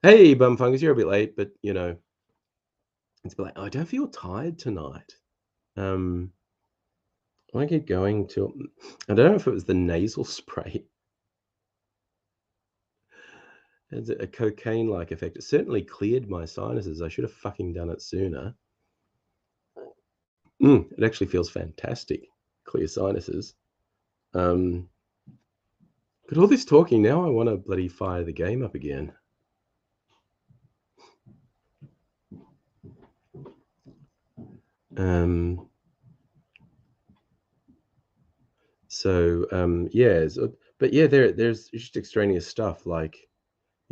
S2: Hey, Bumfungus, you're a bit late, but it's like, I don't feel tired tonight. I keep going till I don't know if it was the nasal spray. It's a cocaine-like effect. It certainly cleared my sinuses. I should have fucking done it sooner. It actually feels fantastic. Clear sinuses. But all this talking now, I want to bloody fire the game up again. But yeah, there's just extraneous stuff like,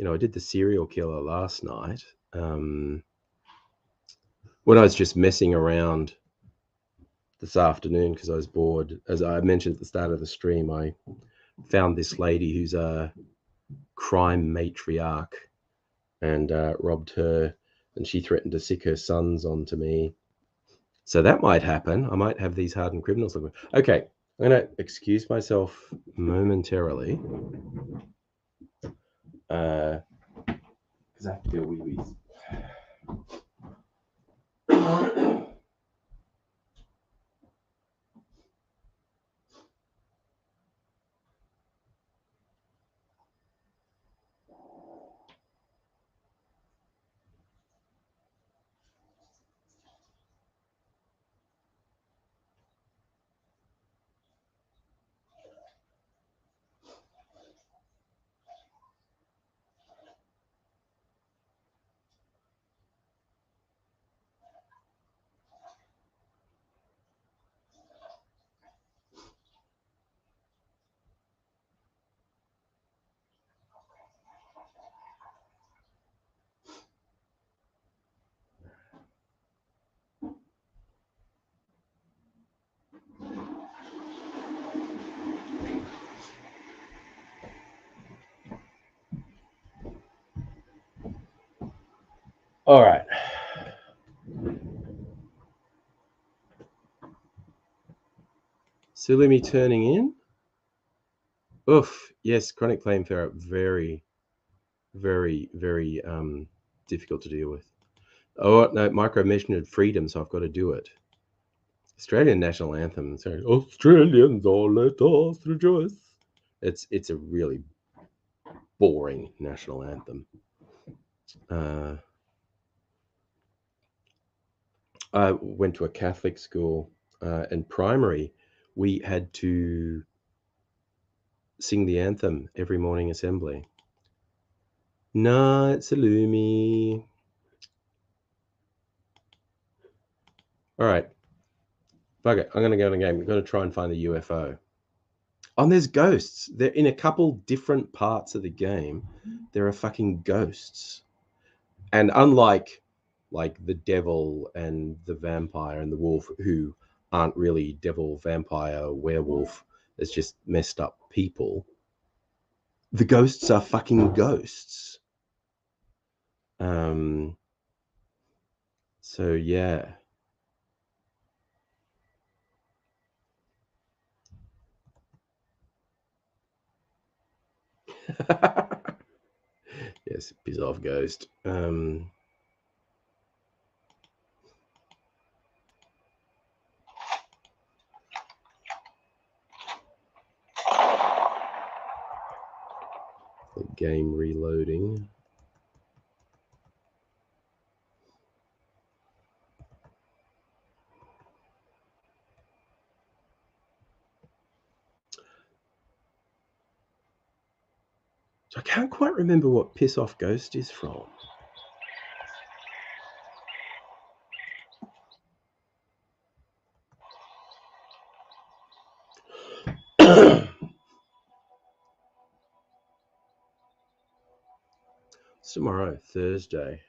S2: I did the serial killer last night. When I was just messing around this afternoon because I was bored, as I mentioned at the start of the stream, I found this lady who's a crime matriarch and robbed her, and she threatened to sick her sons onto me. So that might happen. I might have these hardened criminals. Okay, I'm going to excuse myself momentarily because I have to do a wee-wees. All right. Sulimi turning in. Oof. Yes, chronic flame flare, very, very, very difficult to deal with. Oh no, micro measured freedom, so I've got to do it. Australian national anthem. Sorry, Australians, all let us rejoice. It's a really boring national anthem. I went to a Catholic school, and primary, we had to sing the anthem every morning assembly. Night Salumi. All right. Okay, I'm going to go in the game. We've got to try and find the UFO. Oh, and there's ghosts. They're in a couple different parts of the game. There are fucking ghosts. And unlike like the devil and the vampire and the wolf, who aren't really devil, vampire, werewolf, it's just messed up people, the ghosts are fucking ghosts. So yeah. Yes, piss off, ghost. The game reloading. So I can't quite remember what Piss Off Ghost is from. It's tomorrow, Thursday.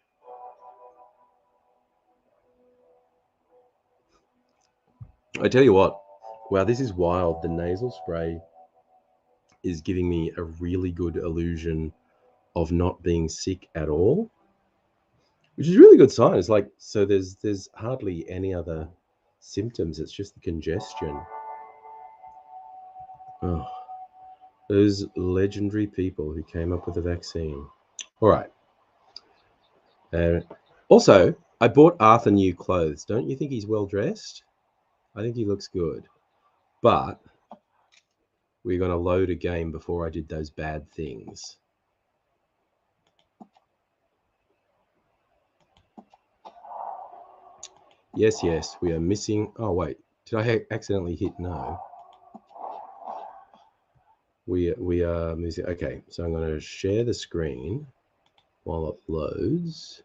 S2: I tell you what, wow, this is wild. The nasal spray is giving me a really good illusion of not being sick at all, which is a really good sign. It's like, so there's hardly any other symptoms. It's just the congestion. Oh, those legendary people who came up with the vaccine. All right. Also, I bought Arthur new clothes. Don't you think he's well dressed? I think he looks good. But we're going to load a game before I did those bad things. Yes, yes, we are missing. Oh, wait. Did I accidentally hit no? We are missing. Okay, so I'm going to share the screen while it loads.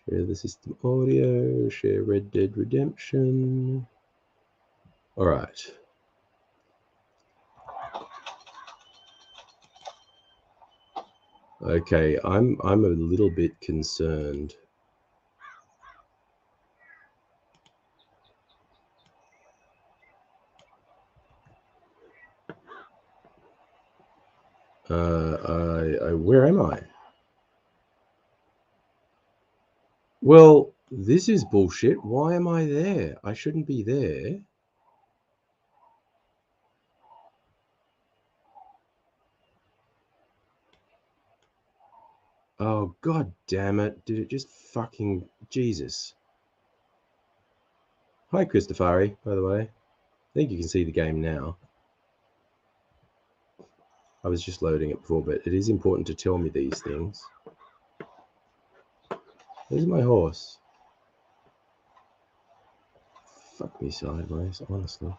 S2: Share the system audio, share Red Dead Redemption. All right. Okay, I'm a little bit concerned. Where am I? Well, this is bullshit. Why am I there? I shouldn't be there. Oh, god damn it. Did it just fucking... Jesus. Hi, Christofari, by the way. I think you can see the game now. I was just loading it before, but it is important to tell me these things. Where's my horse? Fuck me sideways, honestly.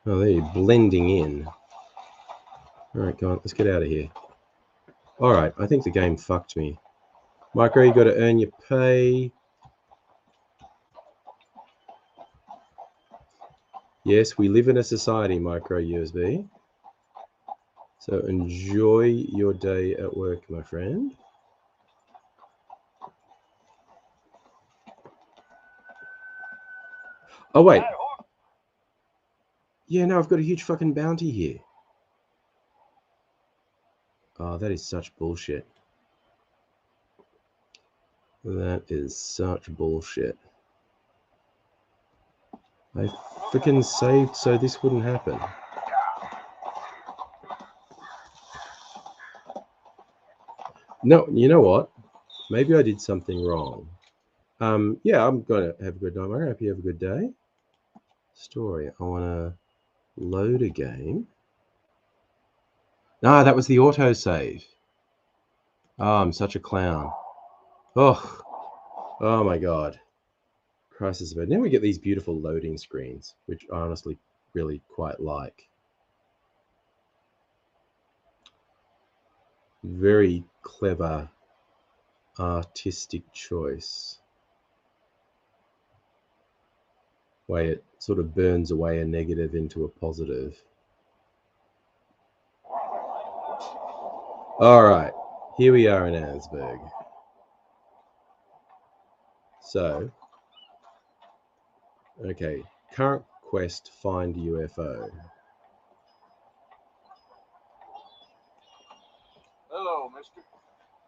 S2: Oh, there you're blending in. Alright, go on, let's get out of here. Alright, I think the game fucked me. Micro, you got to earn your pay. Yes, we live in a society, Micro USB. So enjoy your day at work, my friend. Oh, wait. Yeah, no, I've got a huge fucking bounty here. Oh, that is such bullshit. That is such bullshit. I freaking saved so this wouldn't happen. No, you know what? Maybe I did something wrong. Yeah, I'm going to have a good night. I hope you have a good day. Story. I want to load a game. Ah, that was the autosave. Oh, I'm such a clown. Oh my God. Crisis of it. Now we get these beautiful loading screens, which I honestly really quite like. Very clever artistic choice. Way it sort of burns away a negative into a positive. All right, here we are in Augsburg. So, okay, current quest, find UFO.
S4: Hello, mister.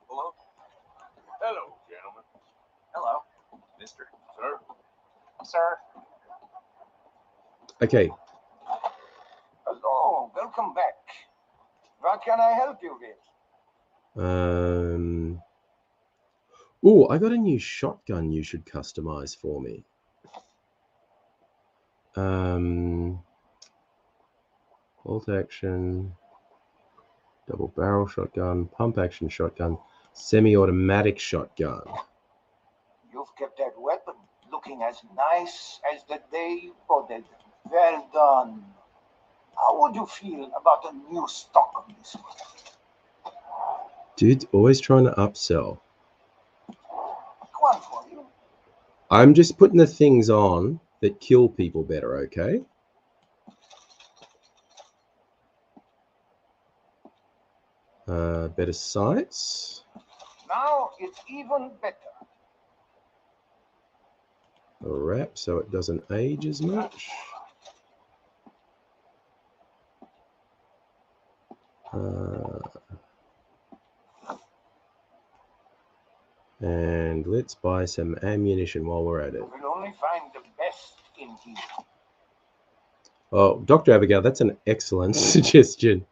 S4: Hello? Hello, gentlemen. Hello, mister. Sir. Sir.
S2: Okay.
S1: Hello, welcome back. What can I help you with?
S2: Oh, I got a new shotgun you should customize for me. Bolt action, double barrel shotgun, pump action shotgun, semi-automatic shotgun.
S5: kept that weapon looking as nice as the day you bought it. Well done. How would you feel about a new stock of this one?
S2: Dude's always trying to upsell.
S5: One for you.
S2: I'm just putting the things on that kill people better, okay? Better sights.
S5: Now it's even better.
S2: A wrap so it doesn't age as much. And let's buy some ammunition while we're at it.
S5: We'll only find the best in here.
S2: Oh, Dr. Abigail, that's an excellent suggestion.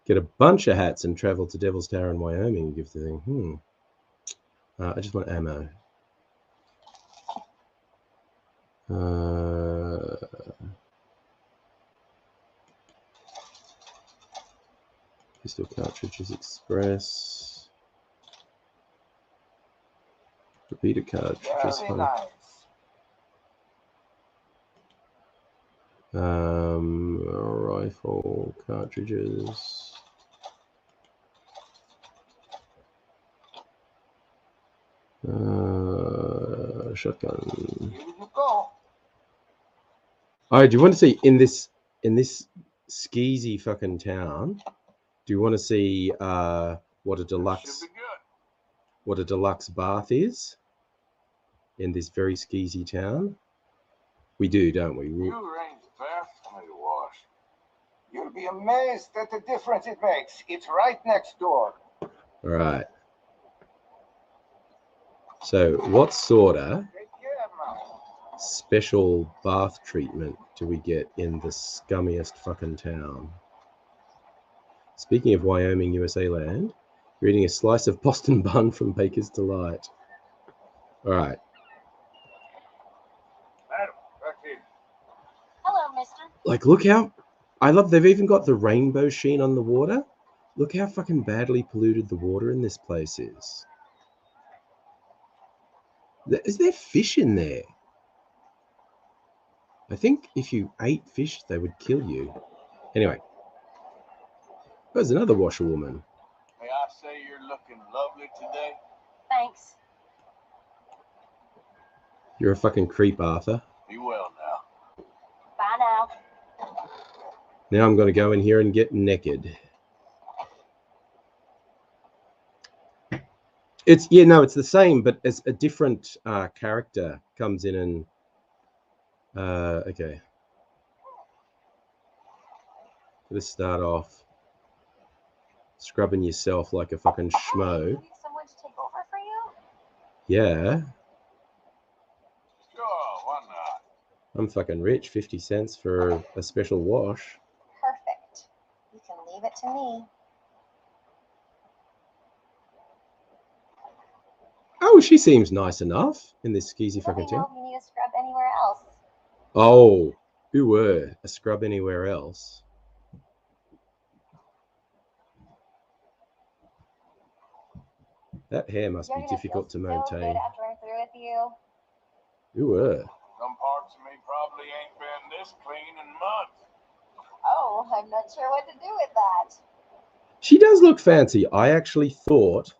S2: Get a bunch of hats and travel to Devil's Tower in Wyoming and give the thing. I just want ammo. Pistol cartridges express. Repeater cartridges.
S5: Very nice.
S2: Rifle cartridges. Shotgun.
S5: Here you go.
S2: All right, do you want to see in this skeezy fucking town? Do you want to see what a deluxe bath is in this very skeezy town? We do, don't we?
S4: You arrange the bath for me to wash.
S5: You'll be amazed at the difference it makes. It's right next door.
S2: All right. So, what sort of
S5: Take care, now.
S2: special bath treatment do we get in the scummiest fucking town? Speaking of Wyoming, USA land, you're eating a slice of Boston bun from Baker's Delight. All right.
S4: Madam, back here.
S3: Hello, mister.
S2: Like, look how... I love they've even got the rainbow sheen on the water. Look how fucking badly polluted the water in this place is. Is there fish in there? I think if you ate fish, they would kill you. Anyway. There's another washerwoman.
S4: May I say you're looking lovely today?
S3: Thanks.
S2: You're a fucking creep, Arthur.
S4: Be well now.
S3: Bye now.
S2: Now I'm going to go in here and get naked. It's it's the same, but as a different character comes in and okay. Let's start off scrubbing yourself like a fucking schmo.
S3: You need someone to take over for you?
S2: Yeah,
S4: Sure, why not?
S2: I'm fucking rich. 50 cents for a special wash.
S3: Perfect. You can leave it to me.
S2: Oh, she seems nice enough in this skeezy
S3: Let
S2: fucking
S3: me know
S2: town.
S3: if you need a scrub anywhere else.
S2: Oh, who were a scrub anywhere else? That hair must
S3: You're
S2: be
S3: gonna
S2: difficult to
S3: feel so good
S2: maintain.
S3: after I'm through with you.
S2: Who were?
S4: Some parts of me probably ain't been this clean in months.
S3: Oh, I'm not sure what to do with that.
S2: She does look fancy. I actually thought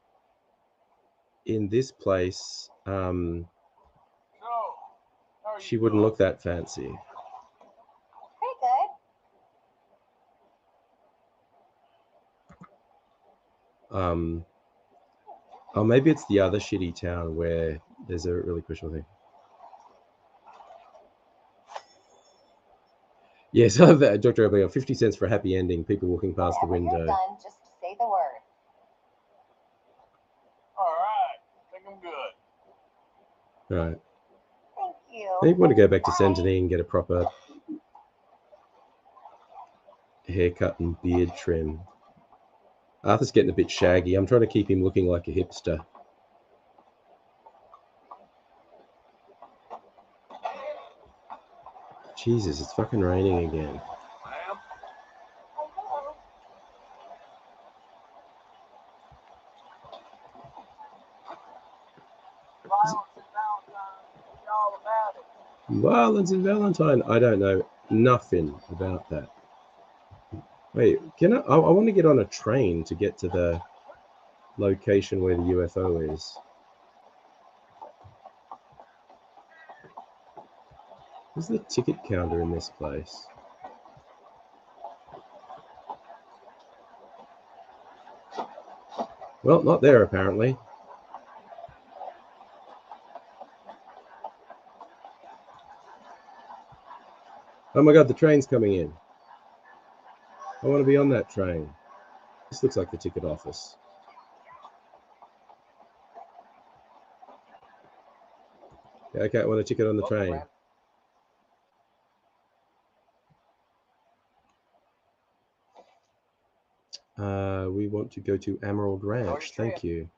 S2: in this place
S4: So, how are
S2: she
S4: you
S2: wouldn't
S4: doing?
S2: look that fancy.
S3: Pretty good.
S2: Oh, maybe it's the other shitty town where there's a really questionable thing. Yes, I love that. Dr. Abigail, 50 cents for a happy ending. People walking past the
S3: Whenever
S2: window.
S3: you're done, just say the word.
S4: All right, I think I'm good.
S2: All right.
S3: Thank you.
S2: I think we want to go back to
S3: Bye.
S2: Santorini and get a proper haircut and beard trim. Arthur's getting a bit shaggy. I'm trying to keep him looking like a hipster. Jesus, it's fucking raining again.
S4: Ma'am,
S3: Oh, hello.
S2: Violence in Valentine. I don't know nothing about that. Wait, can I want to get on a train to get to the location where the UFO is. Where's the ticket counter in this place? Well, not there apparently. Oh my god, the train's coming in. I want to be on that train. This looks like the ticket office. Okay, I want a ticket on the train. We want to go to Emerald Ranch. Thank you. A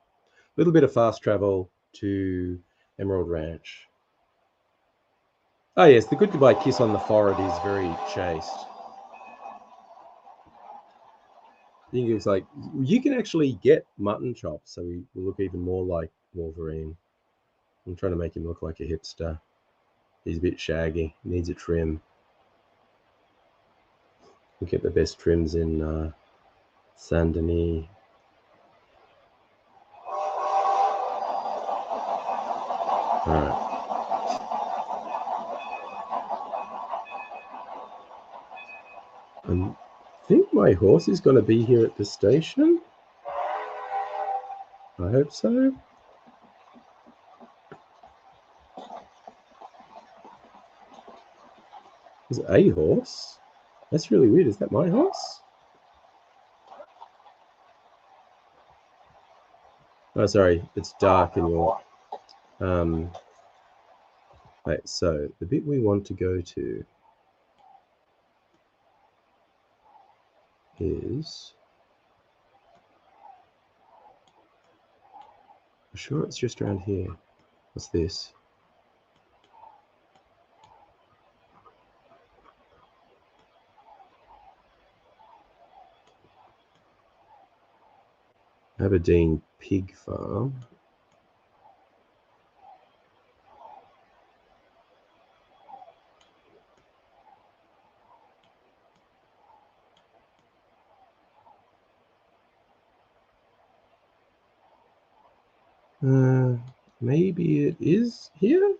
S2: little bit of fast travel to Emerald Ranch. Oh yes, the goodbye kiss on the forehead is very chaste. I think it's like you can actually get mutton chops, so we will look even more like Wolverine. I'm trying to make him look like a hipster. He's a bit shaggy, needs a trim. We get the best trims in Saint Denis. All right. I think my horse is going to be here at the station. I hope so. Is it a horse? That's really weird. Is that my horse? Oh, sorry. It's dark in your... Right, so the bit we want to go to is... I'm sure it's just around here. What's this? Aberdeen Pig Farm. Maybe it is here?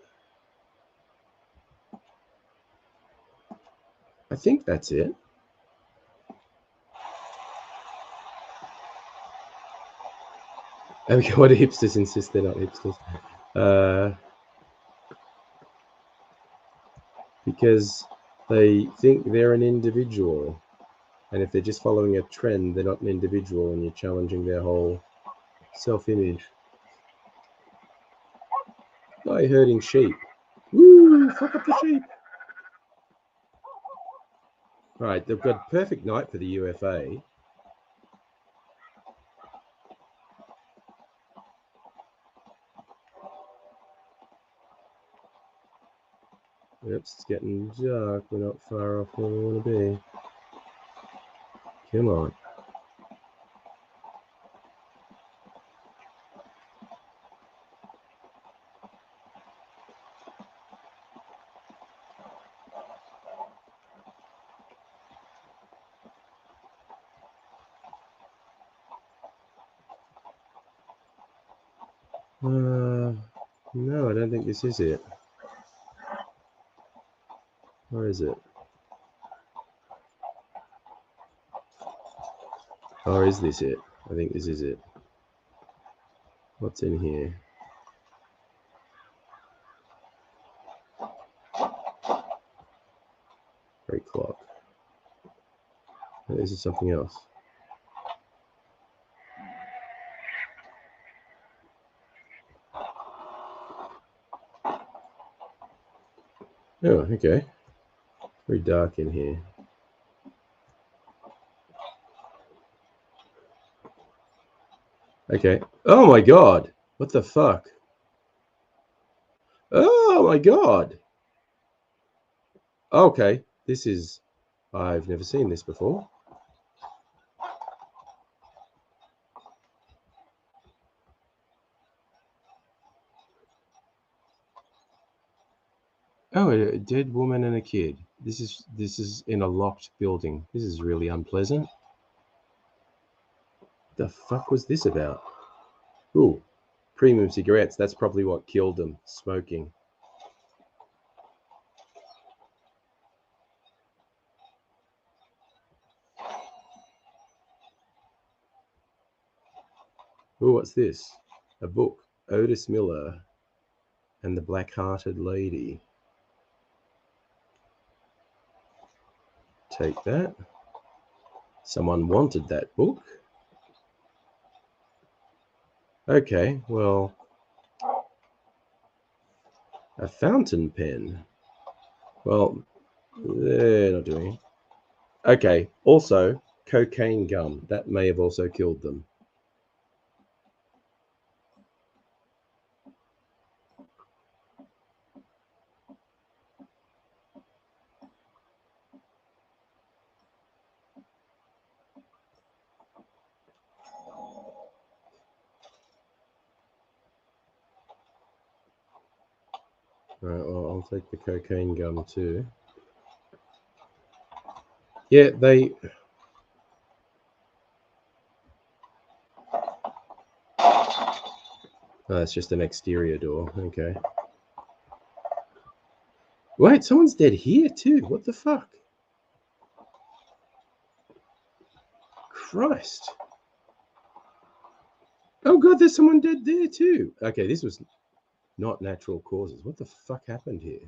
S2: I think that's it. Okay, why do hipsters insist they're not hipsters? Because they think they're an individual. And if they're just following a trend, they're not an individual, and you're challenging their whole self-image. Guy herding sheep. Woo! Fuck up the sheep! Right, they've got perfect night for the UFA. Oops, it's getting dark. We're not far off where we want to be. Come on. No, I don't think this is it. Where is it? Or is this it? I think this is it. What's in here? Great clock. This is something else. Oh, okay. Very dark in here. Okay. Oh my god! What the fuck? Oh my god! Okay, this is... I've never seen this before. Oh, a dead woman and a kid. This is in a locked building. This is really unpleasant. The fuck was this about? Ooh, premium cigarettes. That's probably what killed them. Smoking. Ooh, what's this? A book. Otis Miller and the Black-Hearted Lady. Take that. Someone wanted that book. Okay, well, a fountain pen. Well, they're not doing it. Okay, also, cocaine gum. That may have also killed them. Alright, well, I'll take the cocaine gum too. Yeah, they... Oh, it's just an exterior door. Okay. Wait, someone's dead here too. What the fuck? Christ. Oh god, there's someone dead there too. Okay, this was not natural causes. What the fuck happened here?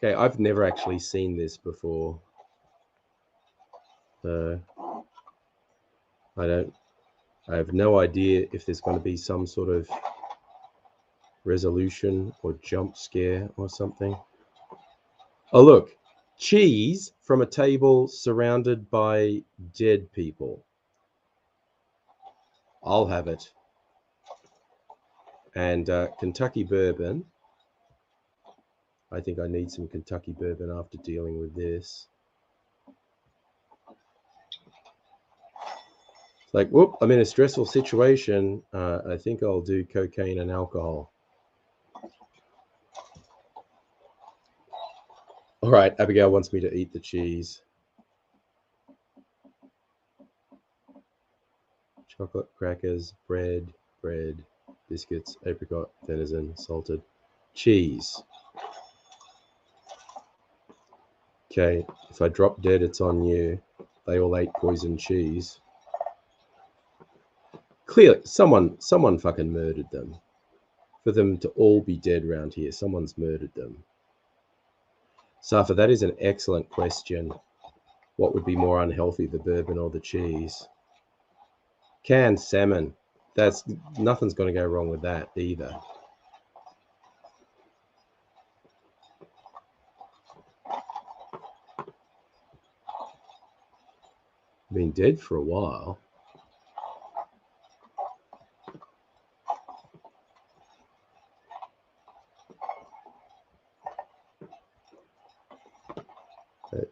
S2: Okay, I've never actually seen this before. I have no idea if there's going to be some sort of resolution or jump scare or something. Oh, look. Cheese from a table surrounded by dead people. I'll have it. And Kentucky bourbon. I think I need some Kentucky bourbon after dealing with this. It's like, whoop, I'm in a stressful situation. I think I'll do cocaine and alcohol. All right, Abigail wants me to eat the cheese. Chocolate, crackers, bread, biscuits, apricot, venison, salted, cheese. Okay, if I drop dead, it's on you. They all ate poisoned cheese. Clearly, someone fucking murdered them. For them to all be dead around here, someone's murdered them. Safa, that is an excellent question. What would be more unhealthy, the bourbon or the cheese? Canned salmon. That's nothing's going to go wrong with that either. Been dead for a while.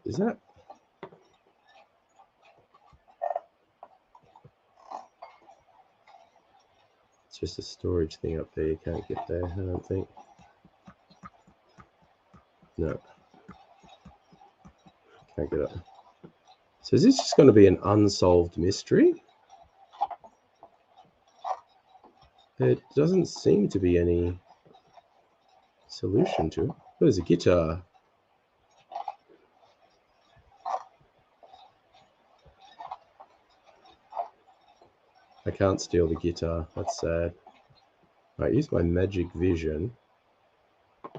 S2: Is that? It's just a storage thing up there. You can't get there, I don't think. No. Can't get up. So is this just going to be an unsolved mystery? There doesn't seem to be any solution to it. Oh, there's a guitar. I can't steal the guitar. That's sad. Right, use my magic vision.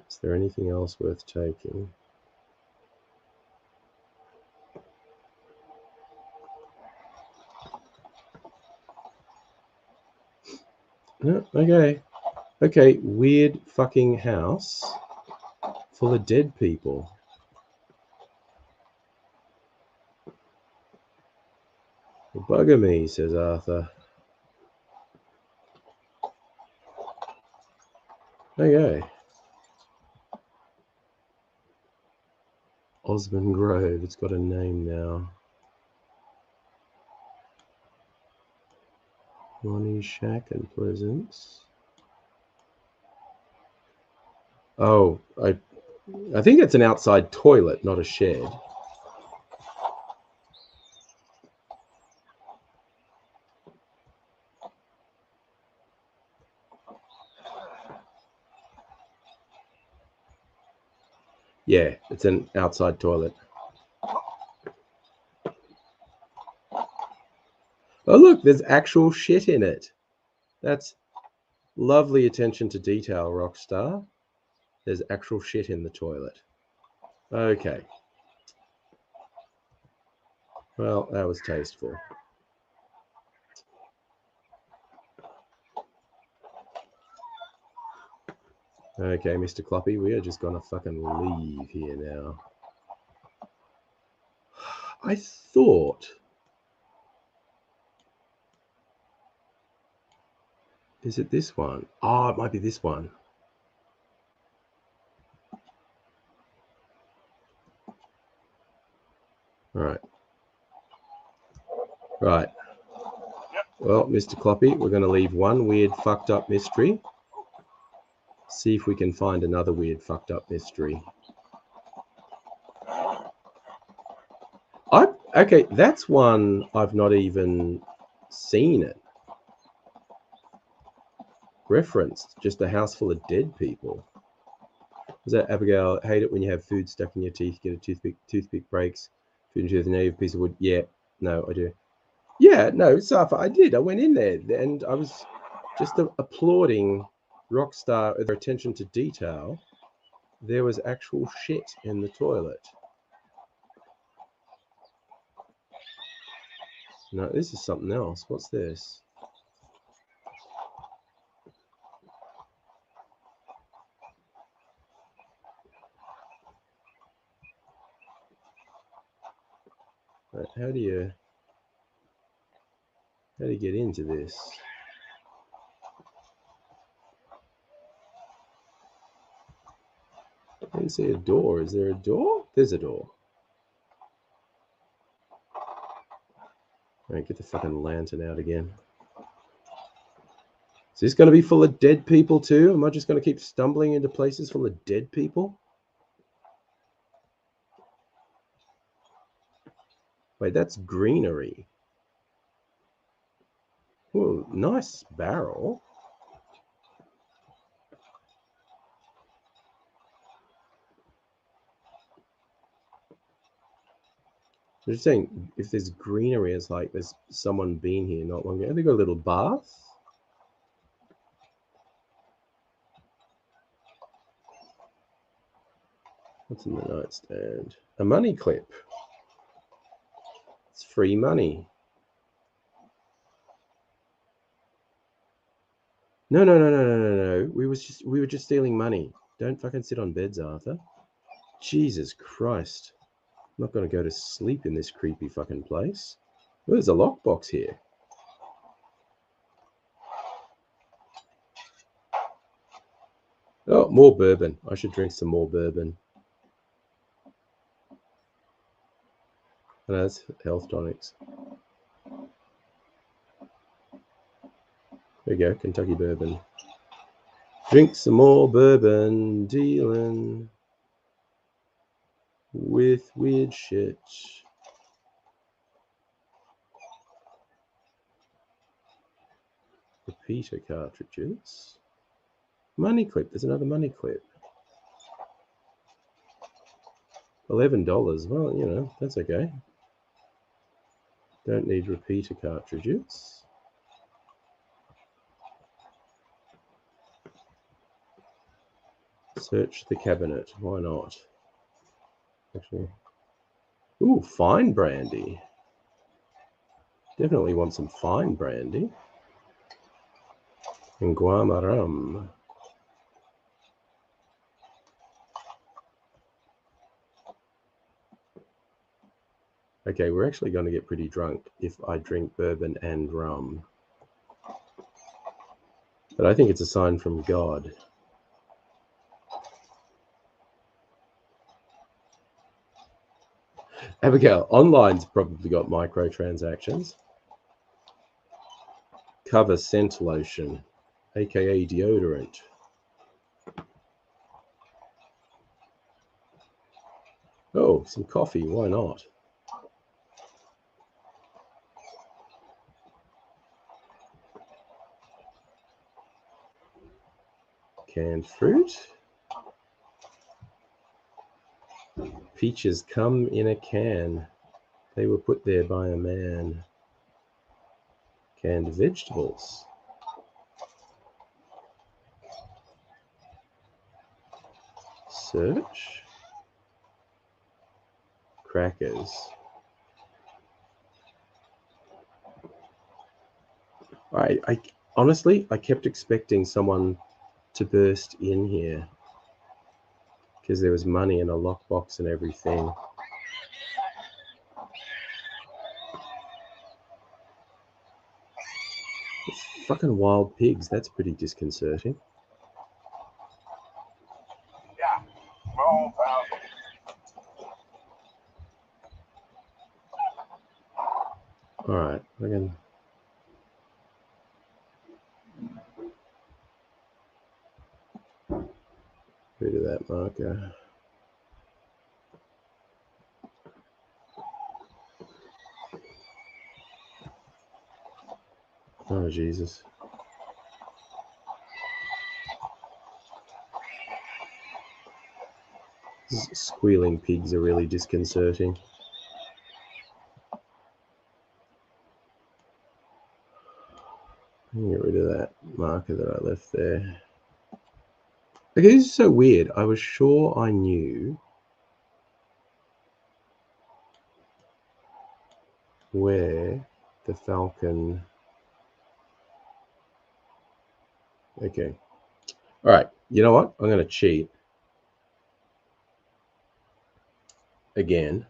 S2: Is there anything else worth taking? No, okay. Okay, weird fucking house full of dead people. Bugger me, says Arthur. Okay. Osmond Grove. It's got a name now. Ronnie Shack and Pleasance. Oh, I think it's an outside toilet, not a shed. Yeah, it's an outside toilet. Oh, look, there's actual shit in it. That's lovely attention to detail, Rockstar. There's actual shit in the toilet. Okay. Well, that was tasteful. Okay, Mr. Cloppy, we are just gonna fucking leave here now. I thought... Is it this one? Oh, it might be this one. All right. Right. Well, Mr. Cloppy, we're going to leave one weird fucked up mystery. See if we can find another weird fucked up mystery. Okay, that's one I've not even seen it referenced. Just a house full of dead people. Was that Abigail? Hate it when you have food stuck in your teeth. Get a toothpick. Toothpick breaks. Food in your tooth. Now you have a piece of wood. Yeah. No, I do. Yeah. No, Safa, I did. I went in there and I was just applauding Rockstar with their attention to detail. There was actual shit in the toilet. No, this is something else. What's this? Right, how do you get into this? I didn't see a door. Is there a door? There's a door. All right, get the fucking lantern out again. Is this going to be full of dead people too? Am I just going to keep stumbling into places full of dead people? Wait, that's greenery. Ooh, nice barrel. I'm just saying, if there's greenery, it's like there's someone been here not long ago. Have they got a little bath? What's in the nightstand? A money clip. It's free money. No. We were just stealing money. Don't fucking sit on beds, Arthur. Jesus Christ. I'm not going to go to sleep in this creepy fucking place. Oh, there's a lockbox here. Oh, more bourbon. I should drink some more bourbon. And that's health tonics. There you go, Kentucky bourbon. Drink some more bourbon, dealing with weird shit. Repeater cartridges. Money clip. There's another money clip. $11. Well, you know, that's okay. Don't need repeater cartridges. Search the cabinet. Why not? Actually. Ooh, fine brandy. Definitely want some fine brandy. And guama rum. Okay, we're actually going to get pretty drunk if I drink bourbon and rum. But I think it's a sign from God. Abigail, online's probably got microtransactions. Cover scent lotion, aka deodorant. Oh, some coffee, why not? Canned fruit. Peaches come in a can. They were put there by a man. Canned vegetables. Search. Crackers. I honestly, I kept expecting someone to burst in here because there was money in a lockbox and everything. It's fucking wild pigs. That's pretty disconcerting.
S4: Yeah. Roll, pal.
S2: All right, I can. Rid of that marker. Oh, Jesus. Squealing pigs are really disconcerting. Get rid of that marker that I left there. Okay, this is so weird. I was sure I knew where the Falcon... Okay. All right. You know what? I'm going to cheat. Again.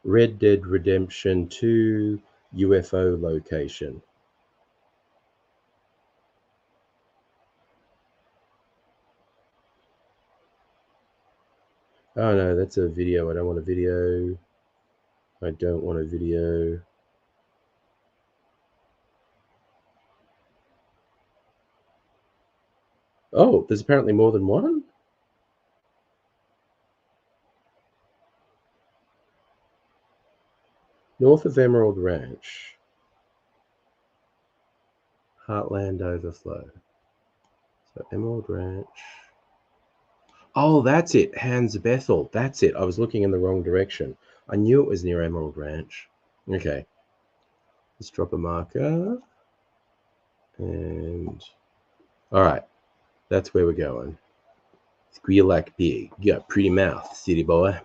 S2: Red Dead Redemption 2 UFO location. Oh no, that's a video. I don't want a video. I don't want a video. Oh, there's apparently more than one? North of Emerald Ranch. Heartland Overflow. So Emerald Ranch. Oh, that's it. Hans Bethel. That's it. I was looking in the wrong direction. I knew it was near Emerald Ranch. Okay. Let's drop a marker. And all right. That's where we're going. Squeal like pig. You got a pretty mouth, city boy.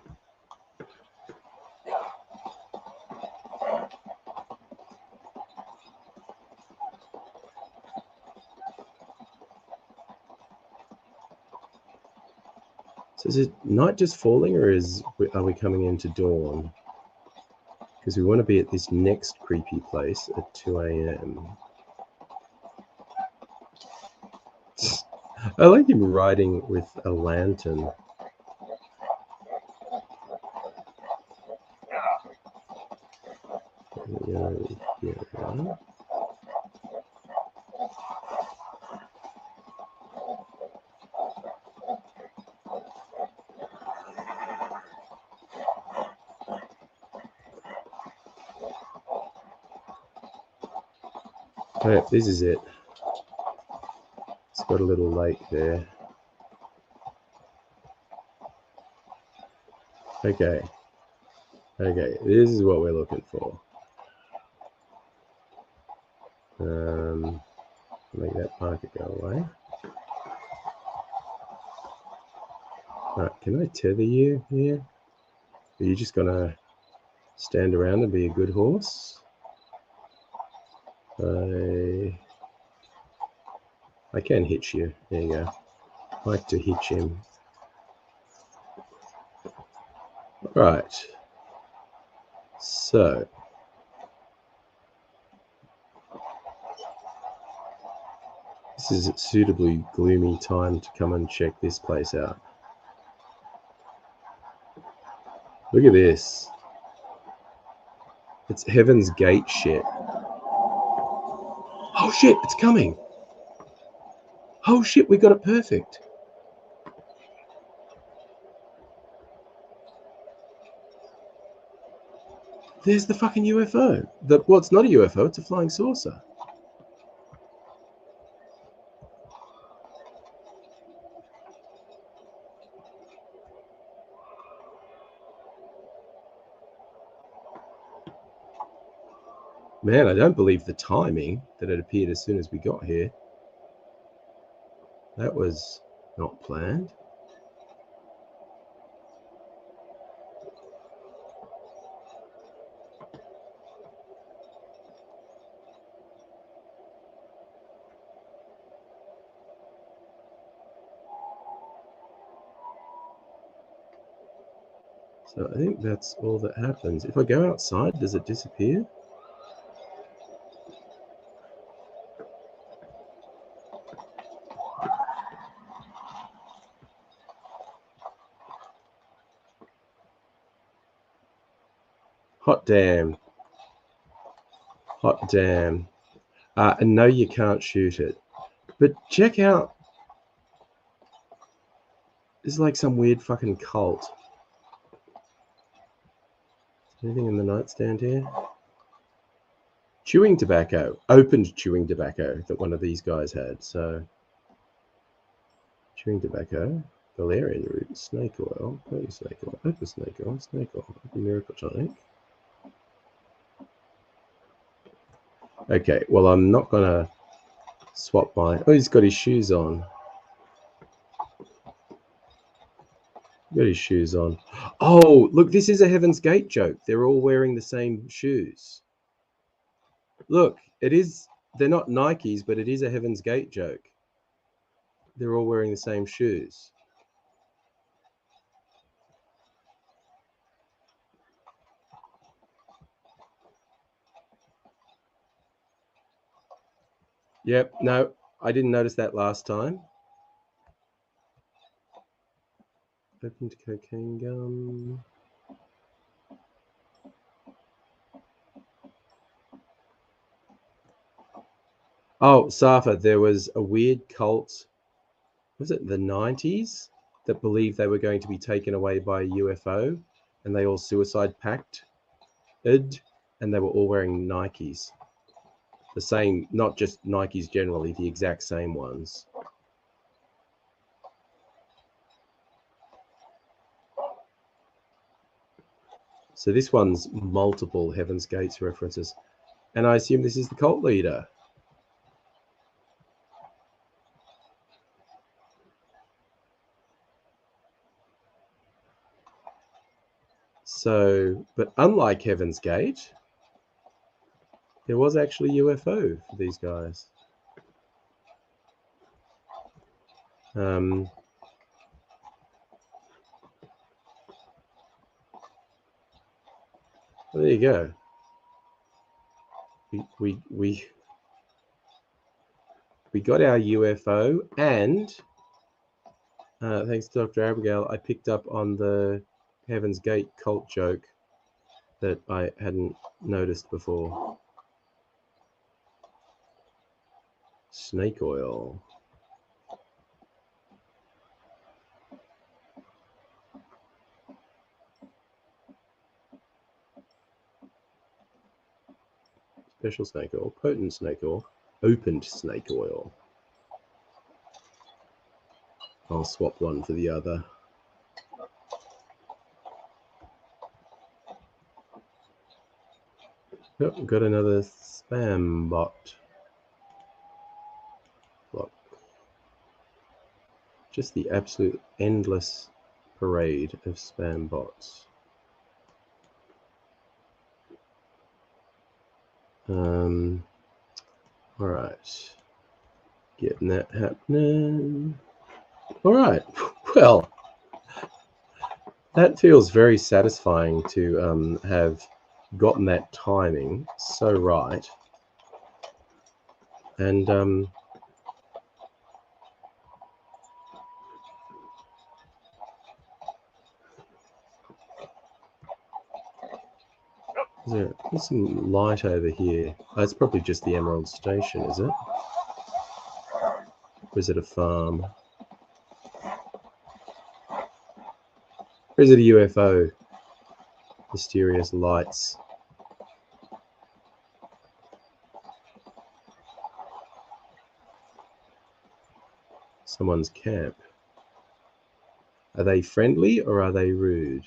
S2: So is it night just falling, or are we coming into dawn? Because we want to be at this next creepy place at 2 a.m. I like him riding with a lantern. Yeah. Oh, this is it. It's got a little lake there. Okay. Okay, this is what we're looking for. Make that marker go away. Alright, can I tether you here? Are you just gonna stand around and be a good horse? I can hitch you. There you go. I like to hitch him. Right. So. This is a suitably gloomy time to come and check this place out. Look at this. It's Heaven's Gate shit. Oh shit, it's coming. Oh shit, we got it perfect. There's the fucking UFO. Well, it's not a UFO, it's a flying saucer. Man, I don't believe the timing that it appeared as soon as we got here. That was not planned. So I think that's all that happens. If I go outside, does it disappear? Hot damn. Hot damn. And no, you can't shoot it. But check out. This is like some weird fucking cult. Anything in the nightstand here? Chewing tobacco. Opened chewing tobacco that one of these guys had. So, chewing tobacco. Valerian root. Snake oil. Open snake oil. Open snake oil. Snake oil. Open miracle tonic. Okay, well, I'm not going to swap my... Oh, he's got his shoes on. Got his shoes on. Oh, look, this is a Heaven's Gate joke. They're all wearing the same shoes. Look, it is... They're not Nikes, but it is a Heaven's Gate joke. They're all wearing the same shoes. Yep, no, I didn't notice that last time. Opened cocaine gum. Oh, Safa, there was a weird cult, was it the 90s, that believed they were going to be taken away by a UFO, and they all suicide packed, and they were all wearing Nikes. The same, not just Nikes generally, the exact same ones. So this one's multiple Heaven's Gates references. And I assume this is the cult leader. So, but unlike Heaven's Gate, there was actually UFO for these guys. There you go. We got our UFO, and thanks to Dr. Abigail, I picked up on the Heaven's Gate cult joke that I hadn't noticed before. Snake oil. Special snake oil, potent snake oil, opened snake oil. I'll swap one for the other. Yep, got another spam bot. Look. Just the absolute endless parade of spam bots. All right, getting that happening. All right, well, that feels very satisfying to have gotten that timing so right. And There's some light over here. Oh, it's probably just the Emerald Station, is it? Or is it a farm? Or is it a UFO? Mysterious lights. Someone's camp. Are they friendly or are they rude?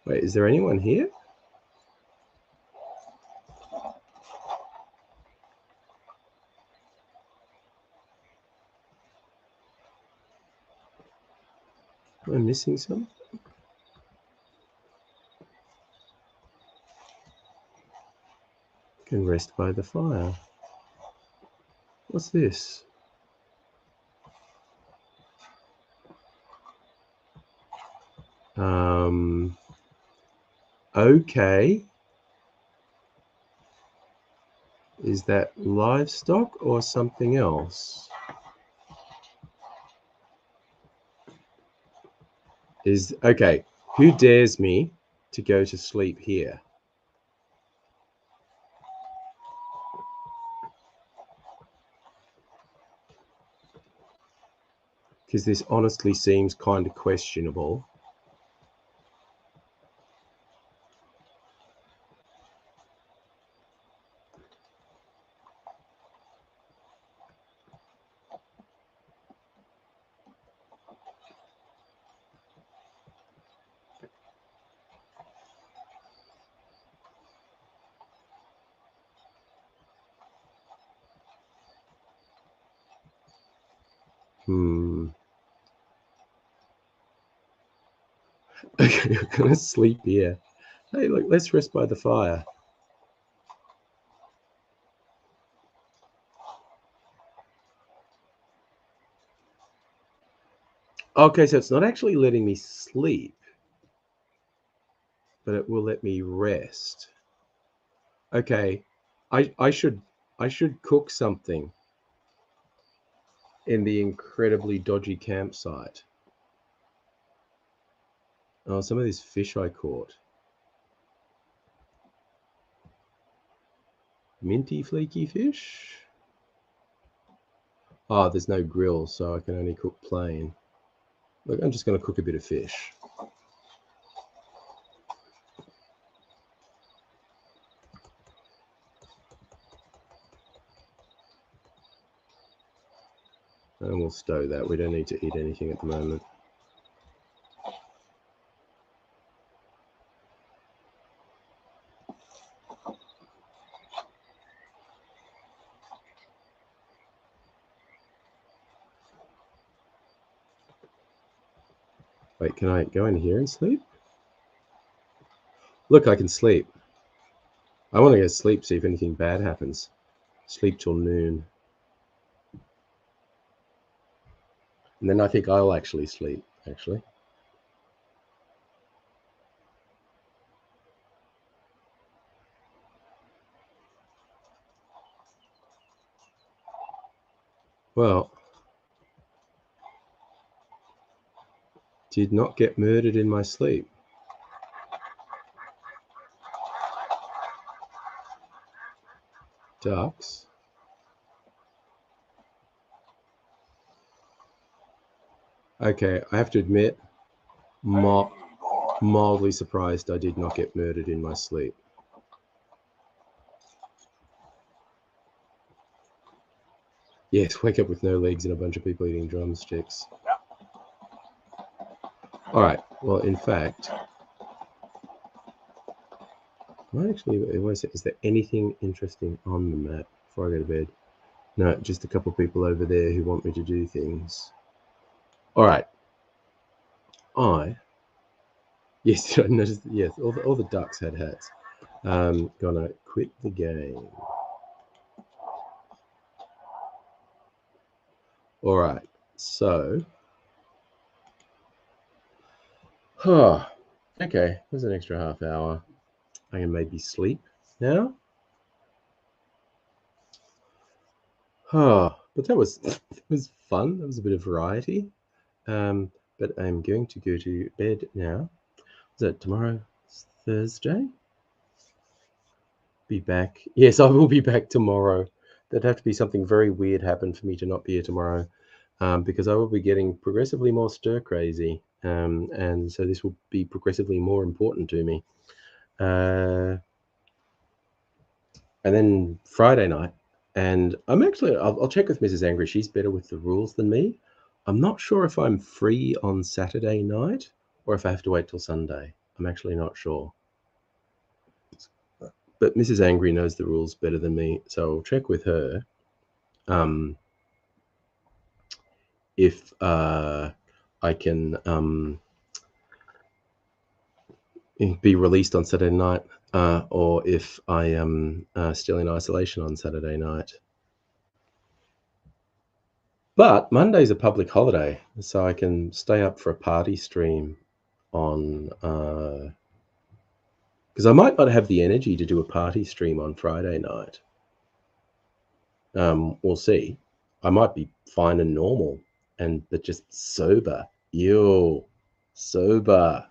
S2: Wait, is there anyone here? Am I missing something? Can rest by the fire. What's this? Okay. Is that livestock or something else? Okay, who dares me to go to sleep here? Because this honestly seems kind of questionable. Okay, I'm gonna sleep here. Hey, look, let's rest by the fire. Okay, so it's not actually letting me sleep, but it will let me rest. Okay, I should cook something in the incredibly dodgy campsite. Oh, some of this fish I caught. Minty flaky fish. Oh, there's no grill, so I can only cook plain. Look, I'm just going to cook a bit of fish. And we'll stow that. We don't need to eat anything at the moment. Wait, can I go in here and sleep? Look, I can sleep. I want to go sleep, see if anything bad happens. Sleep till noon. And then I think I'll actually sleep, actually. Well, did not get murdered in my sleep. Ducks. Okay, I have to admit, mildly surprised I did not get murdered in my sleep. Yes, wake up with no legs and a bunch of people eating drumsticks. All right, well, in fact, is there anything interesting on the map before I go to bed? No, just a couple of people over there who want me to do things. All right. Yes, I noticed. Yes, all the ducks had hats. Gonna quit the game. All right. So, okay. There's an extra half hour. I can maybe sleep now. But that was fun. That was a bit of variety. But I'm going to go to bed now. Is that tomorrow? Thursday? Be back. Yes, I will be back tomorrow. There'd have to be something very weird happen for me to not be here tomorrow, because I will be getting progressively more stir crazy, and so this will be progressively more important to me. And then Friday night, and I'll check with Mrs. Angry. She's better with the rules than me. I'm not sure if I'm free on Saturday night or if I have to wait till Sunday. I'm actually not sure. But Mrs. Angry knows the rules better than me, so I'll check with her if I can be released on Saturday night, or if I am still in isolation on Saturday night. But Monday's a public holiday, so I can stay up for a party stream on... because I might not have the energy to do a party stream on Friday night. We'll see. I might be fine and normal, but just sober. Ew, sober.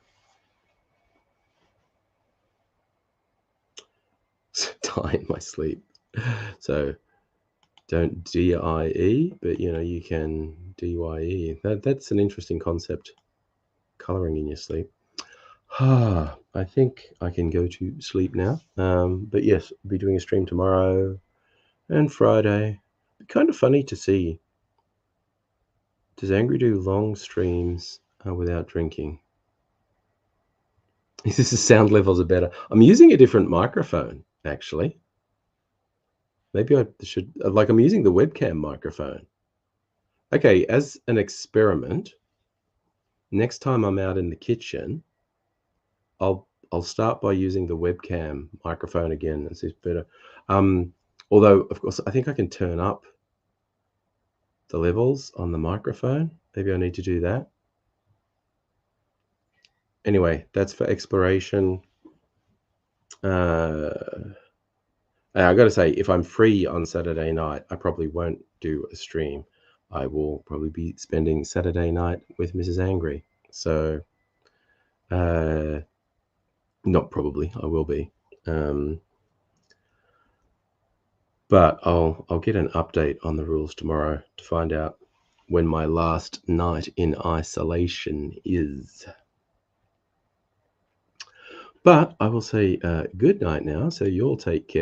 S2: Die in my sleep. So don't DIE, but you can DYE. That's an interesting concept. Coloring in your sleep. I think I can go to sleep now. But yes, I'll be doing a stream tomorrow and Friday. Kind of funny to see. Does Angry do long streams without drinking? The sound levels are better. I'm using a different microphone, actually. Maybe I should, I'm using the webcam microphone. Okay, as an experiment, next time I'm out in the kitchen, I'll start by using the webcam microphone again and see if it's better. Although, of course, I think I can turn up the levels on the microphone. Maybe I need to do that. Anyway, that's for exploration. I got to say, if I'm free on Saturday night, I probably won't do a stream. I will probably be spending Saturday night with Mrs. Angry. So, not probably, I will be. But I'll get an update on the rules tomorrow to find out when my last night in isolation is. But I will say good night now, so you'll take care.